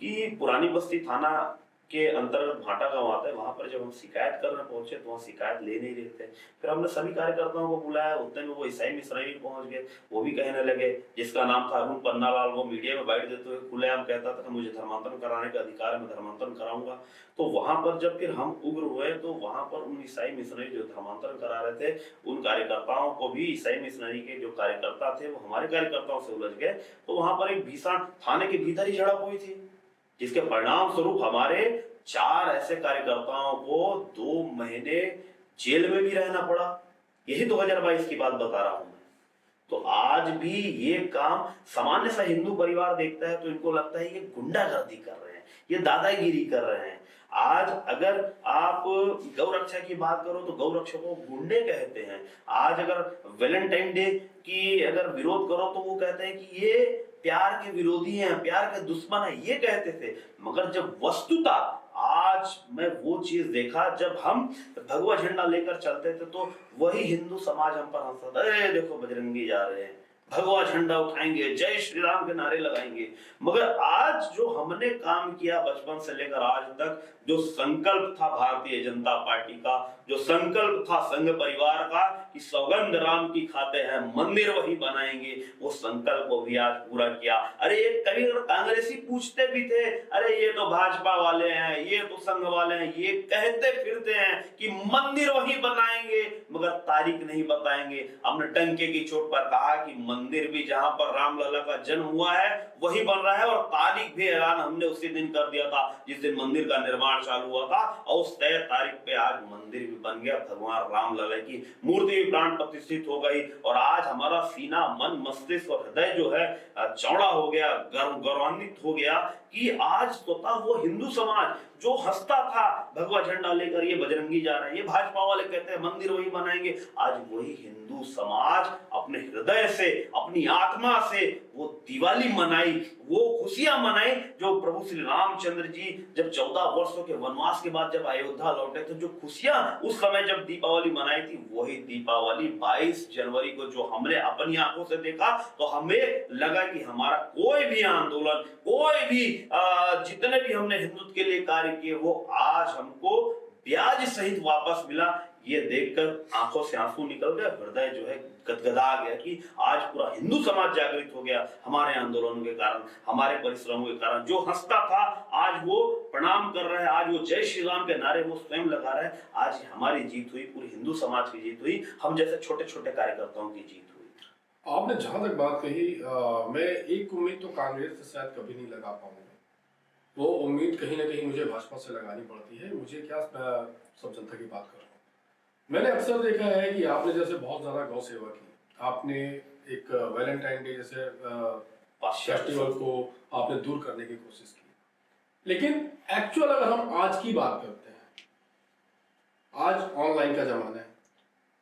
कि पुरानी बस्ती थाना के अंतर्गत भाटा गांव आता है, वहां पर जब हम शिकायत करने पहुंचे तो वहां शिकायत ले नहीं रहे थे। फिर हमने सभी कार्यकर्ताओं को बुलाया, उतने में वो ईसाई मिशनरी पहुंच गए। वो भी कहने लगे, जिसका नाम था अरुण पन्नालाल, वो मीडिया में बाइट देते हुए खुलेआम कहता था कि मुझे धर्मांतरण कराने का अधिकार है, मैं धर्मांतरण कराऊंगा। तो वहां पर जब फिर हम उग्र हुए, तो वहां पर उन ईसाई मिशनरी जो धर्मांतरण करा रहे थे, उन कार्यकर्ताओं को भी, ईसाई मिशनरी के जो कार्यकर्ता थे वो हमारे कार्यकर्ताओं से उलझ गए। तो वहां पर एक भीषण थाने के भीतर ही झड़प हुई थी, जिसके परिणाम स्वरूप हमारे 4 ऐसे कार्यकर्ताओं को 2 महीने जेल में भी रहना पड़ा। यही 2022 की बात बता रहा हूं मैं। तो आज भी ये काम सामान्य सा हिंदू परिवार देखता है तो इनको लगता है ये गुंडागर्दी कर रहे हैं, ये दादागिरी कर रहे हैं। आज अगर आप गौ रक्षा की बात करो तो गौ रक्षकों को गुंडे कहते हैं। आज अगर वैलेंटाइन डे की अगर विरोध करो तो वो कहते हैं कि ये प्यार के विरोधी हैं, प्यार के दुश्मन हैं, ये कहते थे। मगर जब वस्तुतः आज मैं वो चीज देखा, जब हम भगवा झंडा लेकर चलते थे तो वही हिंदू समाज हम पर हंसता था, अरे देखो बजरंगी जा रहे हैं, भगवा झंडा उठाएंगे, जय श्री राम के नारे लगाएंगे। मगर आज जो हमने काम किया बचपन से लेकर आज तक, जो संकल्प था भारतीय जनता पार्टी का, जो संकल्प था संघ परिवार का कि सौगंध राम की खाते हैं, मंदिर वही बनाएंगे, वो संकल्प को भी आज पूरा किया। अरे ये कभी कांग्रेसी पूछते भी थे, अरे ये तो भाजपा वाले हैं, ये तो संघ वाले हैं, ये कहते फिरते हैं कि मंदिर वही बनाएंगे, मगर तारीख नहीं बताएंगे। हमने टंके की चोट पर कहा कि मंदिर भी जहां पर रामलला का जन्म हुआ है वही बन रहा है, और तारीख भी ऐलान हमने उसी दिन कर दिया था जिस दिन मंदिर का निर्माण चालू हुआ था, और उस तय तारीख पे आज मंदिर भी बन गया, भगवान रामलला की मूर्ति भी प्राण प्रतिष्ठित हो गई। और आज हमारा सीना, मन, मस्तिष्क और हृदय जो है चौड़ा हो गया, गौरवान्वित हो गया कि आज स्वतः वो हिंदू समाज जो हंसता था भगवा झंडा लेकर, ये बजरंगी जा रहे हैं, ये भाजपा वाले कहते हैं मंदिर वही बनाएंगे, आज वही हिंदू समाज अपने हृदय से, अपनी आत्मा से वो दिवाली मनाई, वो खुशियां मनाई जो प्रभु श्री रामचंद्र जी जब 14 वर्षों के वनवास के बाद जब अयोध्या लौटे थे, जो खुशियां उस समय जब दीपावली मनाई थी, वही दीपावली 22 जनवरी को जो हमने अपनी आंखों से देखा, तो हमें लगा कि हमारा कोई भी आंदोलन, कोई भी जितने भी हमने हिंदुत्व के लिए कार्य किए, वो आज हमको ब्याज सहित वापस मिला। ये देखकर आंखों से आंसू निकल गए, हृदय जो है गदगदा गया कि आज पूरा हिंदू समाज जागृत हो गया हमारे आंदोलनों के कारण, हमारे परिश्रमों के कारण। जो हंसता था आज वो प्रणाम कर रहा है, आज वो जय श्री राम के नारे वो स्वयं लगा रहा है। आज हमारी जीत हुई, पूरी हिंदू समाज की जीत हुई, हम जैसे छोटे छोटे कार्यकर्ताओं की जीत हुई। आपने जहां तक बात कही, मैं एक उम्मीद तो कांग्रेस से शायद कभी नहीं लगा पाऊंगा, वो उम्मीद कहीं ना कहीं मुझे भाजपा से लगानी पड़ती है। मुझे क्या, सब जनता की बात कर रहा हूँ। मैंने अक्सर देखा है कि आपने जैसे बहुत ज्यादा गौ सेवा की, आपने एक वैलेंटाइन डे जैसे फेस्टिवल को आपने दूर करने की कोशिश की, लेकिन एक्चुअल अगर हम आज की बात करते हैं, आज ऑनलाइन का जमाना है।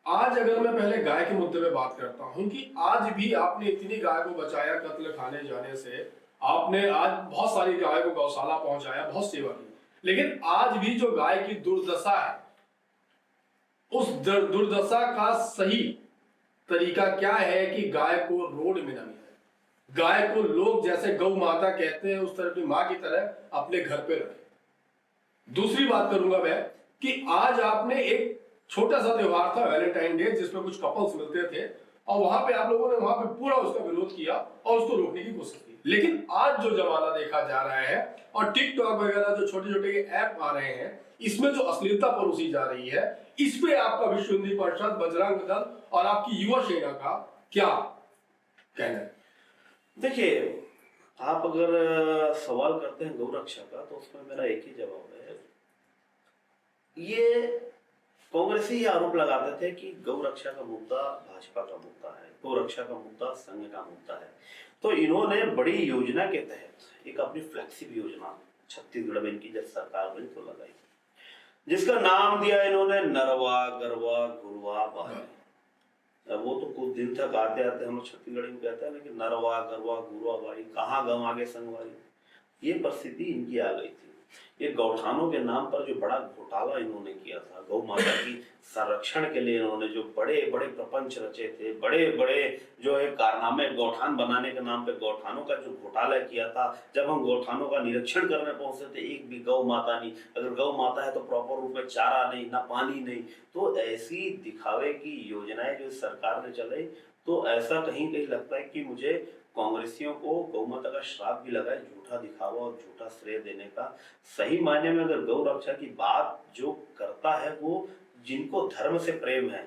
आज अगर मैं पहले गाय के मुद्दे पे बात करता हूं कि आज भी आपने इतनी गाय को बचाया कत्ल खाने जाने से, आपने आज बहुत सारी गाय को गौशाला पहुंचाया, बहुत सेवा की, लेकिन आज भी जो गाय की दुर्दशा है, उस दुर्दशा का सही तरीका क्या है कि गाय को रोड में न मिले, गाय को लोग जैसे गौ माता कहते हैं उस तरह अपनी माँ की तरह अपने घर पे रखें। दूसरी बात करूंगा मैं कि आज आपने एक छोटा सा त्योहार था वैलेंटाइन डे, जिसमें कुछ कपल्स मिलते थे और वहां पे आप लोगों ने वहां पे पूरा उसका विरोध किया और उसको रोकने की कोशिश की। लेकिन आज जो जमाना देखा जा रहा है और टिकटॉक वगैरह जो छोटे छोटे ऐप आ रहे हैं, इसमें जो अश्लीलता परोसी जा रही है, इस पे आपका विश्व हिंदी परिषद, बजरंग दल और आपकी युवा सेना का क्या कहना है? देखिए, आप अगर सवाल करते हैं गौ रक्षा का, तो उसमें मेरा एक ही जवाब है। ये कांग्रेस ही आरोप लगाते थे कि गौ रक्षा का मुद्दा भाजपा का मुद्दा है, गौ रक्षा का मुद्दा संघ का मुद्दा है। तो इन्होंने बड़ी योजना के तहत एक अपनी फ्लैगशिप योजना छत्तीसगढ़ में इनकी जब सरकार बनी तो लगाई, जिसका नाम दिया इन्होंने नरवा गरवा गुरवा बाई। वो तो कुछ दिन तक आते आते हम लोग छत्तीसगढ़ी में कहते हैं, लेकिन नरवा गरवा गुरवा बाई, कहाँ गम आगे संगवारी, ये परिस्थिति इनकी आ गई थी। ये गौठानों के नाम पर जो बड़ा घोटाला इन्होंने किया था, गौ माता की संरक्षण के लिए इन्होंने जो बड़े बड़े प्रपंच रचे थे, बड़े बड़े जो है कारनामे, गौठान बनाने के नाम पे गौठानों का जो घोटाला किया था। जब हम गौठानों का निरीक्षण करने पहुंचते थे, एक भी गौ माता नहीं, अगर गौ माता है तो प्रॉपर रूप में चारा नहीं, ना पानी नहीं। तो ऐसी दिखावे की योजनाएं जो सरकार ने चलाई, तो ऐसा कहीं कहीं लगता है कि मुझे कांग्रेसियों को गौ माता का श्राप भी लगा है, झूठा दिखावा और झूठा श्रेय देने का। सही मायने में अगर गौ रक्षा की बात जो करता है, वो जिनको धर्म से प्रेम है,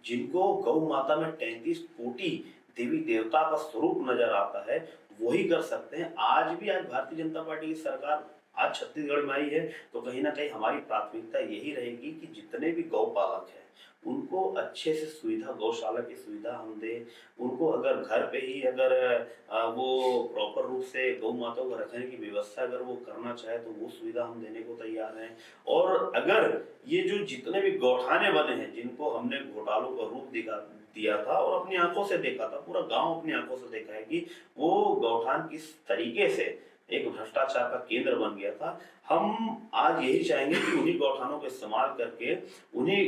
जिनको गौ माता में 33 कोटि देवी देवता का स्वरूप नजर आता है, वही कर सकते हैं। आज भारतीय जनता पार्टी की सरकार आज छत्तीसगढ़ में आई है, तो कहीं ना कहीं हमारी प्राथमिकता यही रहेगी कि जितने भी गौ पालक हैं उनको अच्छे से सुविधा, गौशाला की सुविधा हम दे। उनको अगर घर पे ही अगर वो प्रॉपर रूप से गौ माता को रखने की व्यवस्था अगर वो करना चाहे, तो वो सुविधा हम देने को तैयार हैं। और अगर ये जो जितने भी गौठाने बने हैं, जिनको हमने घोटालों का रूप दिया था और अपनी आंखों से देखा था, पूरा गांव अपनी आंखों से देखा है कि वो गौठान किस तरीके से एक भ्रष्टाचार का केंद्र बन गया था। हम आज यही चाहेंगे कि उन्हीं गौठानों का इस्तेमाल करके उन्हीं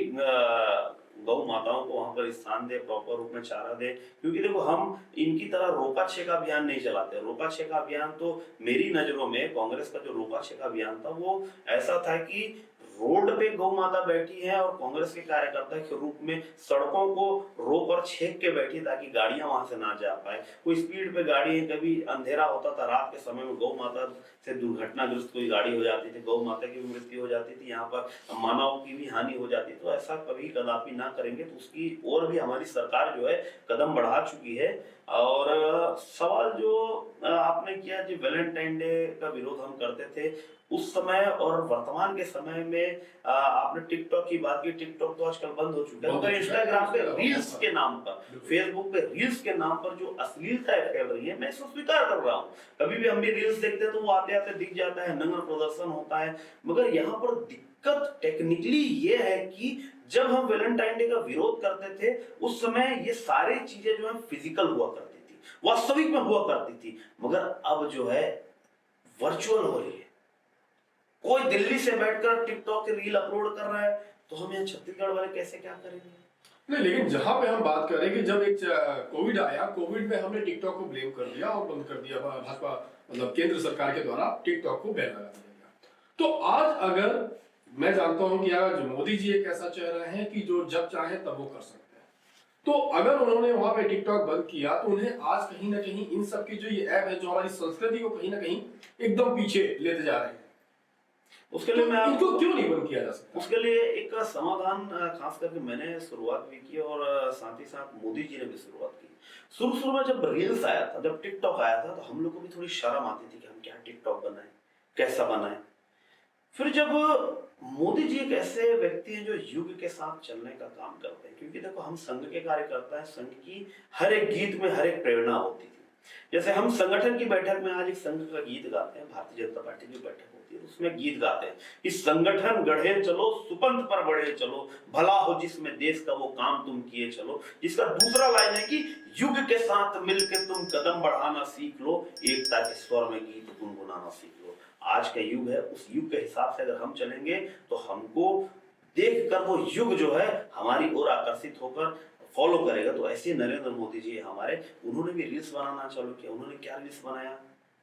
गौ माताओं को वहां पर स्थान दे, प्रॉपर रूप में चारा दे। क्योंकि देखो, हम इनकी तरह रोका छेका अभियान नहीं चलाते। रोका छेका अभियान तो मेरी नजरों में कांग्रेस का जो रोका छेका अभियान था, वो ऐसा था कि रोड पे गौ माता बैठी है और कांग्रेस के कार्यकर्ता के रूप में सड़कों को रोक और छेक के बैठी, ताकि गाड़ियां वहां से ना जा पाए। कोई स्पीड पे गाड़ी है, कभी अंधेरा होता था, रात के समय में गौ माता से दुर्घटनाग्रस्त कोई गाड़ी हो जाती थी, गौ माता की भी मृत्यु हो जाती थी, यहाँ पर मानव की भी हानि हो जाती। तो ऐसा कभी कदापि ना करेंगे। तो उसकी और भी हमारी सरकार जो है कदम बढ़ा चुकी है। और सवाल जो आपने किया, जो वैलेंटाइन डे का विरोध हम करते थे उस समय और वर्तमान के समय में, आपने टिकटॉक की बात की। टिकटॉक तो आजकल बंद हो चुका है, मगर इंस्टाग्राम पे रील्स के नाम पर, फेसबुक पे रील्स के नाम पर जो अश्लीलताएं फैल रही है, मैं इसको स्वीकार कर रहा हूँ। कभी भी हम भी रील्स देखते हैं तो वो आते आते दिख जाता है, नंगा प्रदर्शन होता है। मगर यहाँ पर दिक्कत टेक्निकली ये है कि जब हम वैलेंटाइन डे का विरोध करते थे, उस समय ये सारी चीजें जो है फिजिकल हुआ करती थी, वास्तविक में हुआ करती थी। मगर अब जो है वर्चुअल हो रही है। कोई दिल्ली से बैठकर टिकटॉक के रील अपलोड कर रहा है, तो हम यहाँ छत्तीसगढ़ वाले कैसे क्या करेंगे? नहीं, लेकिन जहां पे हम बात करें कि जब एक कोविड आया, कोविड में हमने टिकटॉक को ब्लेम कर दिया और बंद कर दिया, भाजपा मतलब केंद्र सरकार के द्वारा टिकटॉक को बैन लगा दिया गया। तो आज अगर मैं जानता हूं कि आज मोदी जी एक ऐसा चेहरा है कि जो जब चाहे तब वो कर सकते हैं, तो अगर उन्होंने वहां पे टिकटॉक बंद किया, तो उन्हें आज कहीं ना कहीं इन सब की जो ये ऐप है, जो हमारी संस्कृति को कहीं ना कहीं एकदम पीछे लेते जा रहे हैं, उसके लिए मैं इनको क्यों नहीं बंद किया जा सकता? उसके लिए एक समाधान खास करके मैंने शुरुआत भी की और साथ ही साथ मोदी जी ने भी शुरुआत की। शुरू में जब रील्स आया था, जब टिकटॉक आया था, तो हम लोग को भी थोड़ी शर्म आती थी कि हम क्या टिकटॉक बनाए, कैसा बनाए। फिर जब मोदी जी एक ऐसे व्यक्ति हैं जो युग के साथ चलने का काम करते हैं, क्योंकि देखो, हम संघ के कार्यकर्ता हैं, संघ की हर एक गीत में हर एक प्रेरणा होती थी। जैसे हम संगठन की बैठक में आज एक संघ का गीत गाते हैं, भारतीय जनता पार्टी की बैठक होती है, उसमें गीत गाते हैं कि संगठन गढ़े चलो, सुपंथ पर बढ़े चलो, भला हो जिसमें देश का वो काम तुम किए चलो। जिसका दूसरा लाइन है कि युग के साथ मिलकर तुम कदम बढ़ाना सीख लो, एकता के स्वर में गीत गुनगुनाना सीख लो। आज का युग है, उस युग के हिसाब से अगर हम चलेंगे तो हमको देखकर वो युग जो है हमारी ओर आकर्षित होकर फॉलो करेगा। तो ऐसे नरेंद्र मोदी जी हमारे, उन्होंने भी रील्स बनाना चालू किया। उन्होंने क्या रील्स बनाया,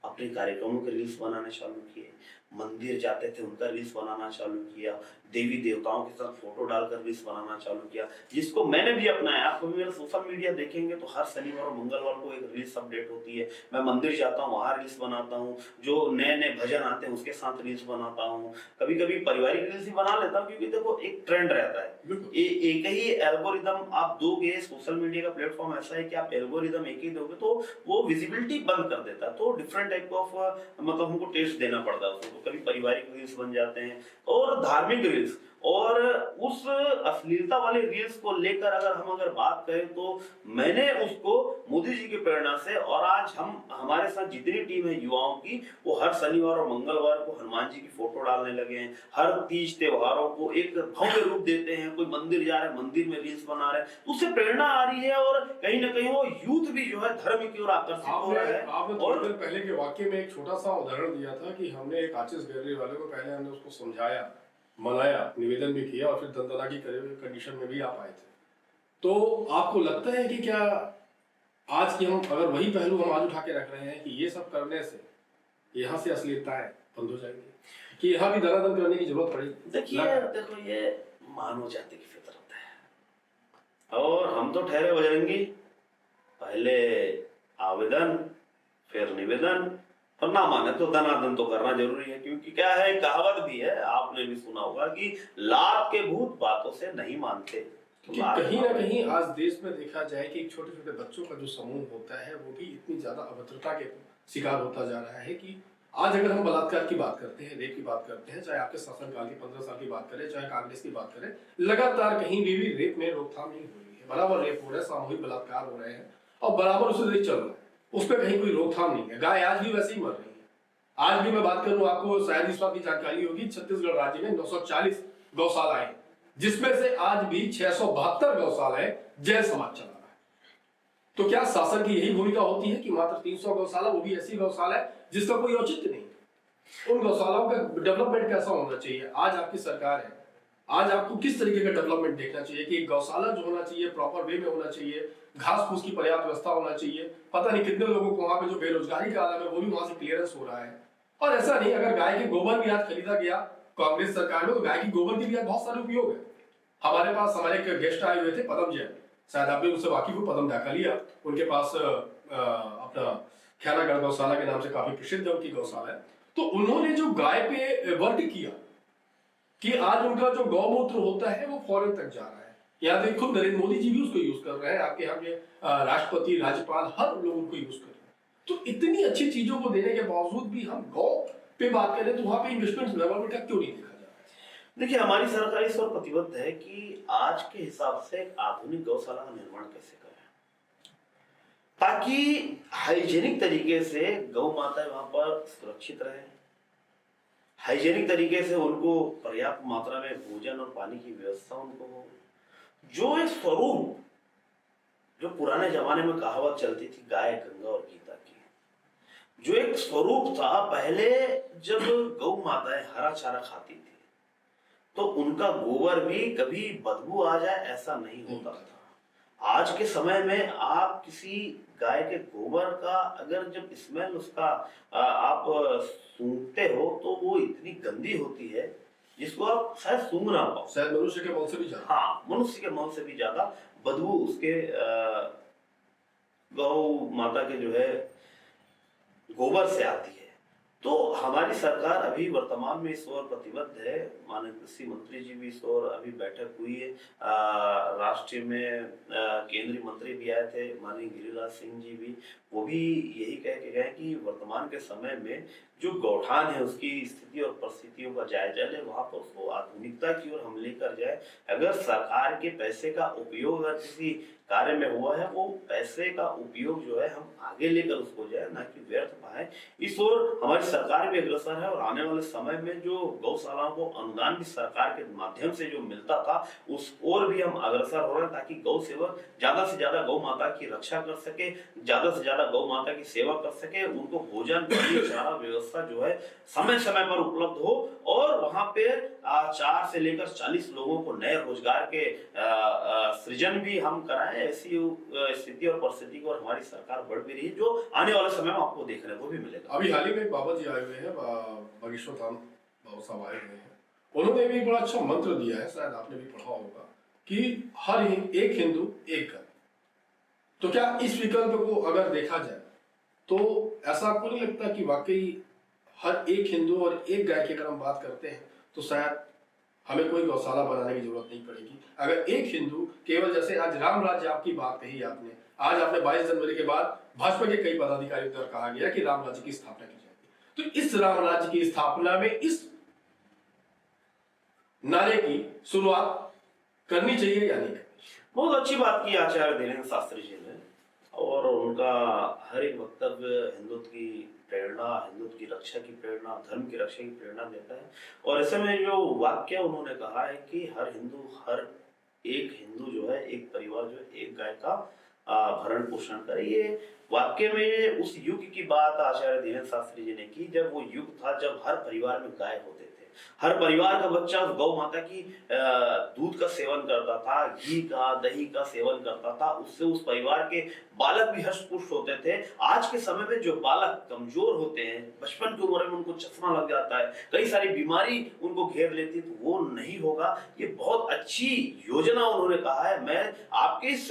अपने कार्यक्रमों के रील्स बनाने चालू किए, मंदिर जाते थे उनका रील्स बनाना चालू किया, देवी देवताओं के साथ फोटो डालकर रील्स बनाना चालू किया, जिसको मैंने भी अपनाया। आप कभी मेरा सोशल मीडिया देखेंगे तो हर शनिवार और मंगलवार को एक रील्स अपडेट होती है। मैं मंदिर जाता हूँ, वहाँ रील्स बनाता हूँ, जो नए नए भजन आते हैं उसके साथ रील्स बनाता हूँ, कभी कभी पारिवारिक रील्स ही बना लेता हूँ, क्योंकि देखो एक ट्रेंड रहता है। एक ही एल्गोरिदम आप दोगे, सोशल मीडिया का प्लेटफॉर्म ऐसा है कि आप एल्गोरिदम एक ही दोगे तो वो विजिबिलिटी बंद कर देता है। तो डिफरेंट टाइप ऑफ मतलब हमको टेस्ट देना पड़ता है उसको। तो कभी पारिवारिक रील्स बन जाते हैं और धार्मिक रील्स, और उस अश्लीलता वाले रील्स को लेकर अगर बात करें तो मैंने उसको मोदी जी की प्रेरणा से, और आज हम हमारे साथ जितनी टीम है युवाओं की, वो हर शनिवार और मंगलवार को हनुमान जी की फोटो डालने लगे हैं। हर तीज त्योहारों को एक भव्य रूप देते हैं। कोई मंदिर जा रहे हैं, मंदिर में रील्स बना रहे हैं, उससे प्रेरणा आ रही है और कहीं ना कहीं वो यूथ भी जो है धर्म की ओर आकर्षित हो रहा है। आपने थोड़ी देर पहले के वाक्य में एक छोटा सा उदाहरण दिया था कि हमने एक आर्टिस्ट गैलरी वाले को पहले हमने उसको समझाया, मनाया, निवेदन भी किया और फिर दंदना की कंडीशन में भी आप आए थे। तो आपको लगता है कि क्या आज की हम अगर वही पहलू हम आज उठा के रख रहे हैं कि ये सब करने से यहाँ से अश्लीलताएं बंद हो जाएंगी, कि यहाँ भी दनादन करने की जरूरत पड़ेगी? देखो ये मानव जाति की फितरत है, और हम तो ठहरे बजरंगी, पहले आवेदन फिर निवेदन, और ना माने तो दनादन तो करना जरूरी है। क्योंकि क्या है, कहावत भी है, आपने भी सुना होगा कि लात के भूत बातों से नहीं मानते। कि कहीं ना कहीं आज देश में देखा जाए कि छोटे छोटे बच्चों का जो समूह होता है वो भी इतनी ज्यादा अभद्रता के शिकार होता जा रहा है कि आज अगर हम बलात्कार की बात करते हैं, रेप की बात करते हैं, चाहे आपके शासनकाल की 15 साल की बात करें, चाहे कांग्रेस की बात करें, लगातार कहीं भी रेप में रोकथाम नहीं हो रही है। बराबर रेप हो रहा है, सामूहिक बलात्कार हो रहे हैं और बराबर उसे चल रहा है, उस पर कहीं कोई रोकथाम नहीं है। गाय आज भी वैसे ही मर रही है। आज भी मैं बात करूं, आपको शायद इस बात की जानकारी होगी, छत्तीसगढ़ राज्य में 940 गौशाला है, जिसमें से आज भी 672 गौशालाएं जैन समाज चला रहा है। तो क्या शासन की यही भूमिका होती है कि मात्र 300 गौशाला, वो भी ऐसी गौशाला है जिसका कोई औचित्य नहीं? उन गौशालाओं का डेवलपमेंट कैसा होना चाहिए? आज आपकी सरकार है, आज आपको किस तरीके का डेवलपमेंट देखना चाहिए कि एक गौशाला जो होना चाहिए प्रॉपर वे में होना चाहिए, घास फूस की पर्याप्त व्यवस्था होना चाहिए। पता नहीं कितने लोगों को वहां पे जो बेरोजगारी का आलम है वो भी वहां से क्लियरेंस हो रहा है। और ऐसा नहीं, अगर गाय के गोबर भी आज खरीदा गया कांग्रेस सरकार में, तो गाय की गोबर के भी बहुत सारे उपयोग है। हमारे पास हमारे एक गेस्ट आए हुए थे, पदम जैन, शायद आप भी उनसे वाकिफ हो, पदम ढाकालिया, उनके पास अपना खैरागढ़ गौशाला के नाम से काफी प्रसिद्ध है उनकी गौशाला है। तो उन्होंने जो गाय पे वर्क किया कि आज उनका जो गौमूत्र होता है वो फॉरेन तक जा रहा है। यहाँ तक खुद नरेंद्र मोदी जी भी उसको यूज कर रहे हैं, आपके यहाँ के राष्ट्रपति, राज्यपाल, हर लोग उनको यूज कर रहे हैं। तो इतनी अच्छी चीजों को देने के बावजूद भी हम गौ पे बात करें तो वहां पे इन्वेस्टमेंट डेवलपमेंट का क्यों नहीं देखा जा रहा? देखिए, हमारी सरकार इस पर प्रतिबद्ध है कि आज के हिसाब से एक आधुनिक गौशाला का निर्माण कैसे करें, ताकि हाइजेनिक तरीके से गौ माता वहां पर सुरक्षित रहे, हाइजेनिक तरीके से उनको पर्याप्त मात्रा में भोजन और पानी की व्यवस्था उनको हो। जो एक स्वरूप, जो पुराने जमाने में कहावत चलती थी गाय, गंगा और गीता की, जो एक स्वरूप था पहले, जब गौ माताएं हरा चारा खाती थी तो उनका गोबर भी कभी बदबू आ जाए ऐसा नहीं होता था। आज के समय में आप किसी गाय के गोबर का अगर जब स्मेल उसका आप सूंघते हो तो वो इतनी गंदी होती है जिसको आप शायद सूंघ ना पाओ। शायद मनुष्य के मौत से भी ज्यादा, हाँ, मनुष्य के मौत से भी ज्यादा बदबू उसके गौ माता के जो है गोबर से आती है। तो हमारी सरकार अभी वर्तमान में इस ओर प्रतिबद्ध है। माननीय कृषि मंत्री जी भी इस ओर अभी बैठक हुई है। राष्ट्रीय में केंद्रीय मंत्री भी आए थे, माननीय गिरिराज सिंह जी भी, वो भी यही कह के गए कि वर्तमान के समय में जो गौठान है उसकी स्थिति और परिस्थितियों का जायजा ले, वहां पर उसको आधुनिकता की ओर हम लेकर जाए। अगर सरकार के पैसे का उपयोग अगर किसी कार्य में हुआ है, वो पैसे का उपयोग जो है हम आगे लेकर उसको जाए, ना कि व्यर्थ पाए। इस ओर हमारी सरकार भी अग्रसर है और आने वाले समय में जो गौशालाओं को अनुदान भी सरकार के माध्यम से जो मिलता था उस ओर भी हम अग्रसर हो रहे हैं, ताकि गौ सेवक ज्यादा से ज्यादा गौ माता की रक्षा कर सके, ज्यादा से ज्यादा गौ माता की सेवा कर सके, उनको भोजन, पानी, चारा व्यवस्था व्यवस्था जो है समय समय पर उपलब्ध हो और वहां पे 4 से लेकर 40 लोगों को नए रोजगार के सृजन भी हम कराएं। ऐसी स्थिति और परिस्थिति को हमारी सरकार बढ़ भी रही है, जो आने वाले समय में आपको देखने को भी मिलेगा। अभी हाल ही में बाबा जी आए हुए हैं, बागेश्वर धाम बाबा साहब आए हुए हैं। उन्होंने भी बड़ा अच्छा मंत्र दिया है, शायद आपने भी पढ़ा होगा, कि हर एक हिंदू एक घर। तो क्या इस विकल्प को अगर देखा जाए तो ऐसा आपको नहीं लगता कि वाकई हर एक हिंदू और एक गाय की अगर हम बात करते हैं तो शायद हमें कोई गौशाला बनाने की जरूरत नहीं पड़ेगी। अगर एक हिंदू केवल, जैसे आज राम राज्य आपकी बात कही आपने, आज आपने 22 जनवरी के बाद भाजपा के कई पदाधिकारियों द्वारा कहा गया कि राम राज्य की स्थापना की जाएगी, तो इस राम राज्य की स्थापना में इस नारे की शुरुआत करनी चाहिए या नहीं करनी? बहुत अच्छी बात की आचार्य धीरेन्द्र शास्त्री जी ने, और उनका हर एक वक्तव्य हिंदुत्व की प्रेरणा, हिंदुत्व की रक्षा की प्रेरणा, धर्म की रक्षा की प्रेरणा देता है। और ऐसे में जो वाक्य उन्होंने कहा है कि हर एक हिंदू जो है, एक परिवार जो है, एक गाय का भरण पोषण करे, ये वाक्य में उस युग की बात आचार्य धीरेन्द्र शास्त्री जी ने की, जब वो युग था जब हर परिवार में गाय होते थे। हर परिवार का बच्चा गौ माता की दूध का सेवन करता था, घी का, दही का सेवन करता था, उससे उस परिवार के बालक भी हष्ट पुष्ट होते थे। आज के समय में जो बालक कमजोर होते हैं, बचपन की उम्र में उनको चश्मा लग जाता है, कई सारी बीमारी उनको घेर लेती है, तो वो नहीं होगा। ये बहुत अच्छी योजना उन्होंने कहा है। मैं आपके इस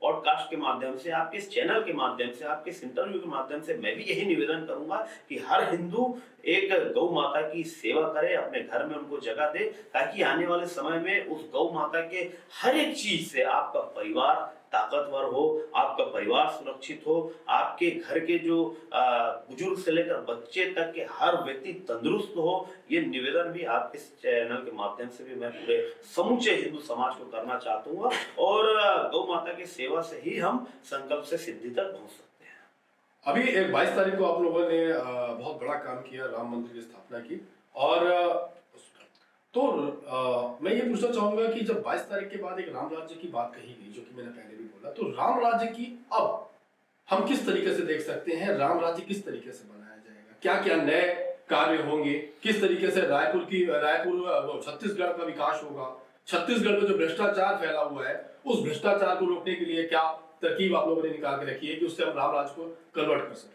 पॉडकास्ट के माध्यम से, आपके इस चैनल के माध्यम से, आपके इस इंटरव्यू के माध्यम से मैं भी यही निवेदन करूंगा कि हर हिंदू एक गौ माता की सेवा करे, अपने घर में उनको जगह दे, ताकि आने वाले समय में उस गौ माता के हर एक चीज से आपका परिवार ताकतवर हो, आपका परिवार सुरक्षित हो, आपके घर के जो बुजुर्ग से लेकर बच्चे तक के हर व्यक्ति तंदुरुस्त हो। ये निवेदन भी आपके चैनल के माध्यम से भी मैं पूरे समूचे हिंदू समाज को करना चाहता हूँ, और गौ माता की सेवा से ही हम संकल्प से सिद्धि तक पहुंच सकते हैं। अभी 22 तारीख को आप लोगों ने बहुत बड़ा काम किया, राम मंदिर की स्थापना की, और तो मैं ये पूछना चाहूंगा कि जब 22 तारीख के बाद एक राम राज्य की बात कही गई, जो कि मैंने पहले भी बोला, तो राम राज्य की अब हम किस तरीके से देख सकते हैं? राम राज्य किस तरीके से बनाया जाएगा? क्या क्या नए कार्य होंगे? किस तरीके से रायपुर छत्तीसगढ़ का विकास होगा? छत्तीसगढ़ में जो भ्रष्टाचार फैला हुआ है, उस भ्रष्टाचार को रोकने के लिए क्या तरकीब आप लोगों ने निकाल के रखी है कि उससे हम राम राज्य को कन्वर्ट कर सकें?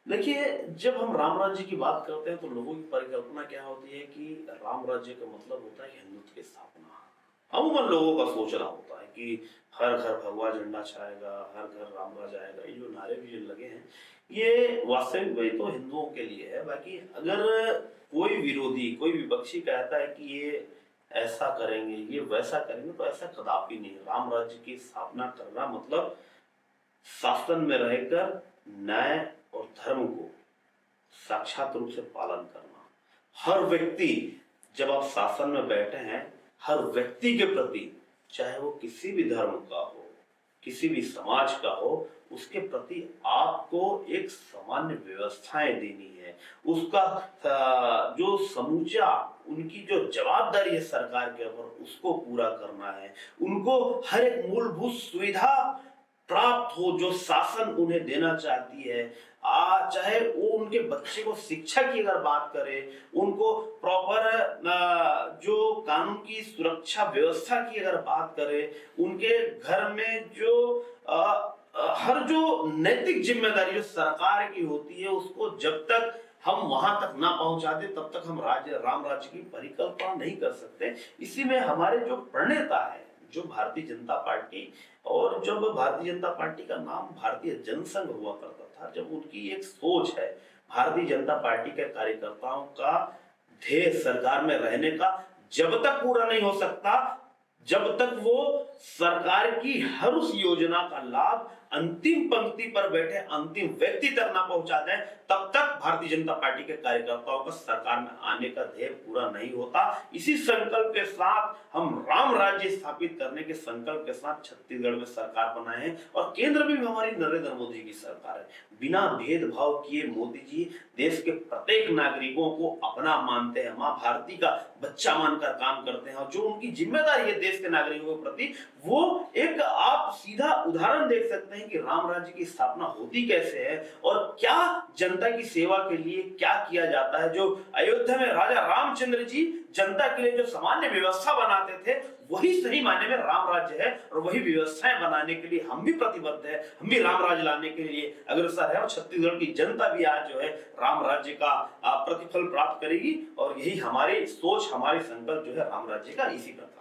देखिए, जब हम राम राज्य की बात करते हैं तो लोगों की परिकल्पना क्या होती है कि राम राज्य का मतलब होता है हिंदुत्व की स्थापना। अमूमन लोगों का सोचना होता है कि हर घर भगवा झंडा छाएगा, हर घर राम राज आएगा। ये जो नारे भी लगे हैं, ये वास्तविक में तो हिंदुओं के लिए है। बाकी अगर कोई विरोधी, कोई विपक्षी कहता है कि ये ऐसा करेंगे, ये वैसा करेंगे, तो ऐसा कदापि नहीं। राम राज्य की स्थापना करना मतलब शासन में रहकर न्याय और धर्म को साक्षात रूप से पालन करना। हर व्यक्ति, जब आप शासन में बैठे हैं, हर व्यक्ति के प्रति, चाहे वो किसी भी धर्म का हो, किसी भी समाज का हो, उसके प्रति आपको एक सामान्य व्यवस्थाएं देनी है। उसका जो समूचा उनकी जो जवाबदारी है सरकार के ऊपर, उसको पूरा करना है। उनको हर एक मूलभूत सुविधा प्राप्त हो जो शासन उन्हें देना चाहती है। चाहे वो उनके बच्चे को शिक्षा की अगर बात करें, उनको प्रॉपर जो कानून की सुरक्षा व्यवस्था की अगर बात करें, उनके घर में जो हर जो नैतिक जिम्मेदारी जो सरकार की होती है, उसको जब तक हम वहां तक ना पहुंचाते, तब तक हम राम राज्य की परिकल्पना नहीं कर सकते। इसी में हमारे जो प्रणेता है, जो भारतीय जनता पार्टी, और जब भारतीय जनता पार्टी का नाम भारतीय जनसंघ हुआ करता था, जब उनकी एक सोच है भारतीय जनता पार्टी के कार्यकर्ताओं का ध्येय सरकार में रहने का, जब तक पूरा नहीं हो सकता, जब तक वो सरकार की हर उस योजना का लाभ अंतिम पंक्ति पर बैठे अंतिम व्यक्ति तक ना पहुंचा दें, तब तक भारतीय जनता पार्टी के कार्यकर्ताओं का सरकार में आने का ध्येय पूरा नहीं होता। इसी संकल्प के साथ हम राम राज्य स्थापित करने के संकल्प के साथ छत्तीसगढ़ में सरकार बनाए हैं, और केंद्र में भी हमारी नरेंद्र मोदी जी की सरकार है। बिना भेदभाव किए मोदी जी देश के प्रत्येक नागरिकों को अपना मानते हैं, मां भारती का बच्चा मानकर काम करते हैं, और जो उनकी जिम्मेदारी है देश के नागरिकों के प्रति, वो एक आप सीधा उदाहरण देख सकते हैं कि राम राज्य की स्थापना होती कैसे है और क्या जनता की सेवा के लिए क्या किया जाता है। जो अयोध्या में राजा रामचंद्र जी जनता के लिए जो सामान्य व्यवस्था बनाते थे वही सही मायने में राम राज्य है और वही व्यवस्थाएं बनाने के लिए हम भी प्रतिबद्ध है। हम भी राम राज्य लाने के लिए अग्रसर है और छत्तीसगढ़ की जनता भी आज जो है राम राज्य का प्रतिफल प्राप्त करेगी और यही हमारी सोच हमारी संकल्प जो है राम राज्य का इसी प्रकार है।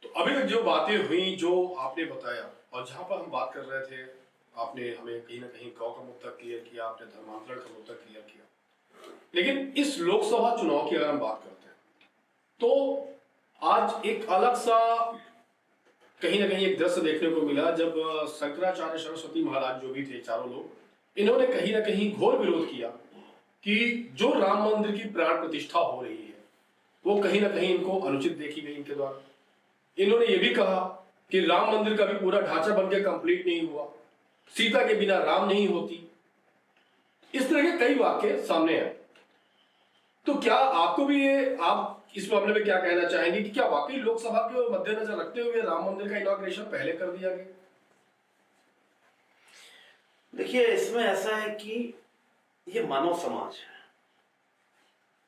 तो अभी तक जो बातें हुई जो आपने बताया और जहां पर हम बात कर रहे थे, आपने हमें कहीं ना कहीं गौ का मुद्दा क्लियर किया, आपने धर्मांतरण का मुद्दा क्लियर किया, लेकिन इस लोकसभा चुनाव की अगर हम बात करते हैं तो आज एक अलग सा कहीं ना कहीं एक दृश्य देखने को मिला जब शंकराचार्य सरस्वती महाराज जो भी थे चारों लोग, इन्होंने कहीं ना कहीं घोर विरोध किया कि जो राम मंदिर की प्राण प्रतिष्ठा हो रही है वो कहीं ना कहीं इनको अनुचित देखी गई इनके द्वारा। इन्होंने ये भी कहा कि राम मंदिर का भी पूरा ढांचा बनकर कंप्लीट नहीं हुआ, सीता के बिना राम नहीं होती। इस तरह के कई वाक्य सामने आए। तो क्या आपको भी ये, आप इस मामले में क्या कहना चाहेंगे कि क्या वाकई लोकसभा के मद्देनजर रखते हुए राम मंदिर का इनॉग्रेशन पहले कर दिया गया? देखिए, इसमें ऐसा है कि ये मानव समाज है,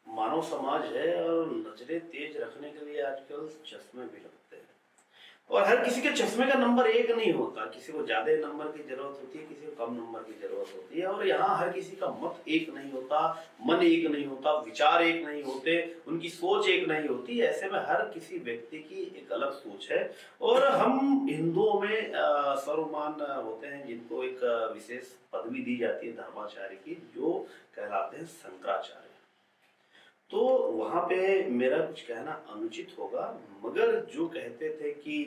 मानव समाज है और नजरें तेज रखने के लिए आजकल चश्मे भी लगते हैं और हर किसी के चश्मे का नंबर एक नहीं होता। किसी को ज्यादा नंबर की जरूरत होती है, किसी को कम नंबर की जरूरत होती है और यहाँ हर किसी का मत एक नहीं होता, मन एक नहीं होता, विचार एक नहीं होते, उनकी सोच एक नहीं होती। ऐसे में हर किसी व्यक्ति की एक अलग सोच है और हम हिंदुओं में सर्वमान होते हैं जिनको एक विशेष पदवी दी जाती है धर्माचार्य की, जो कहलाते हैं शंकराचार्य। तो वहां पे मेरा कुछ कहना अनुचित होगा, मगर जो कहते थे कि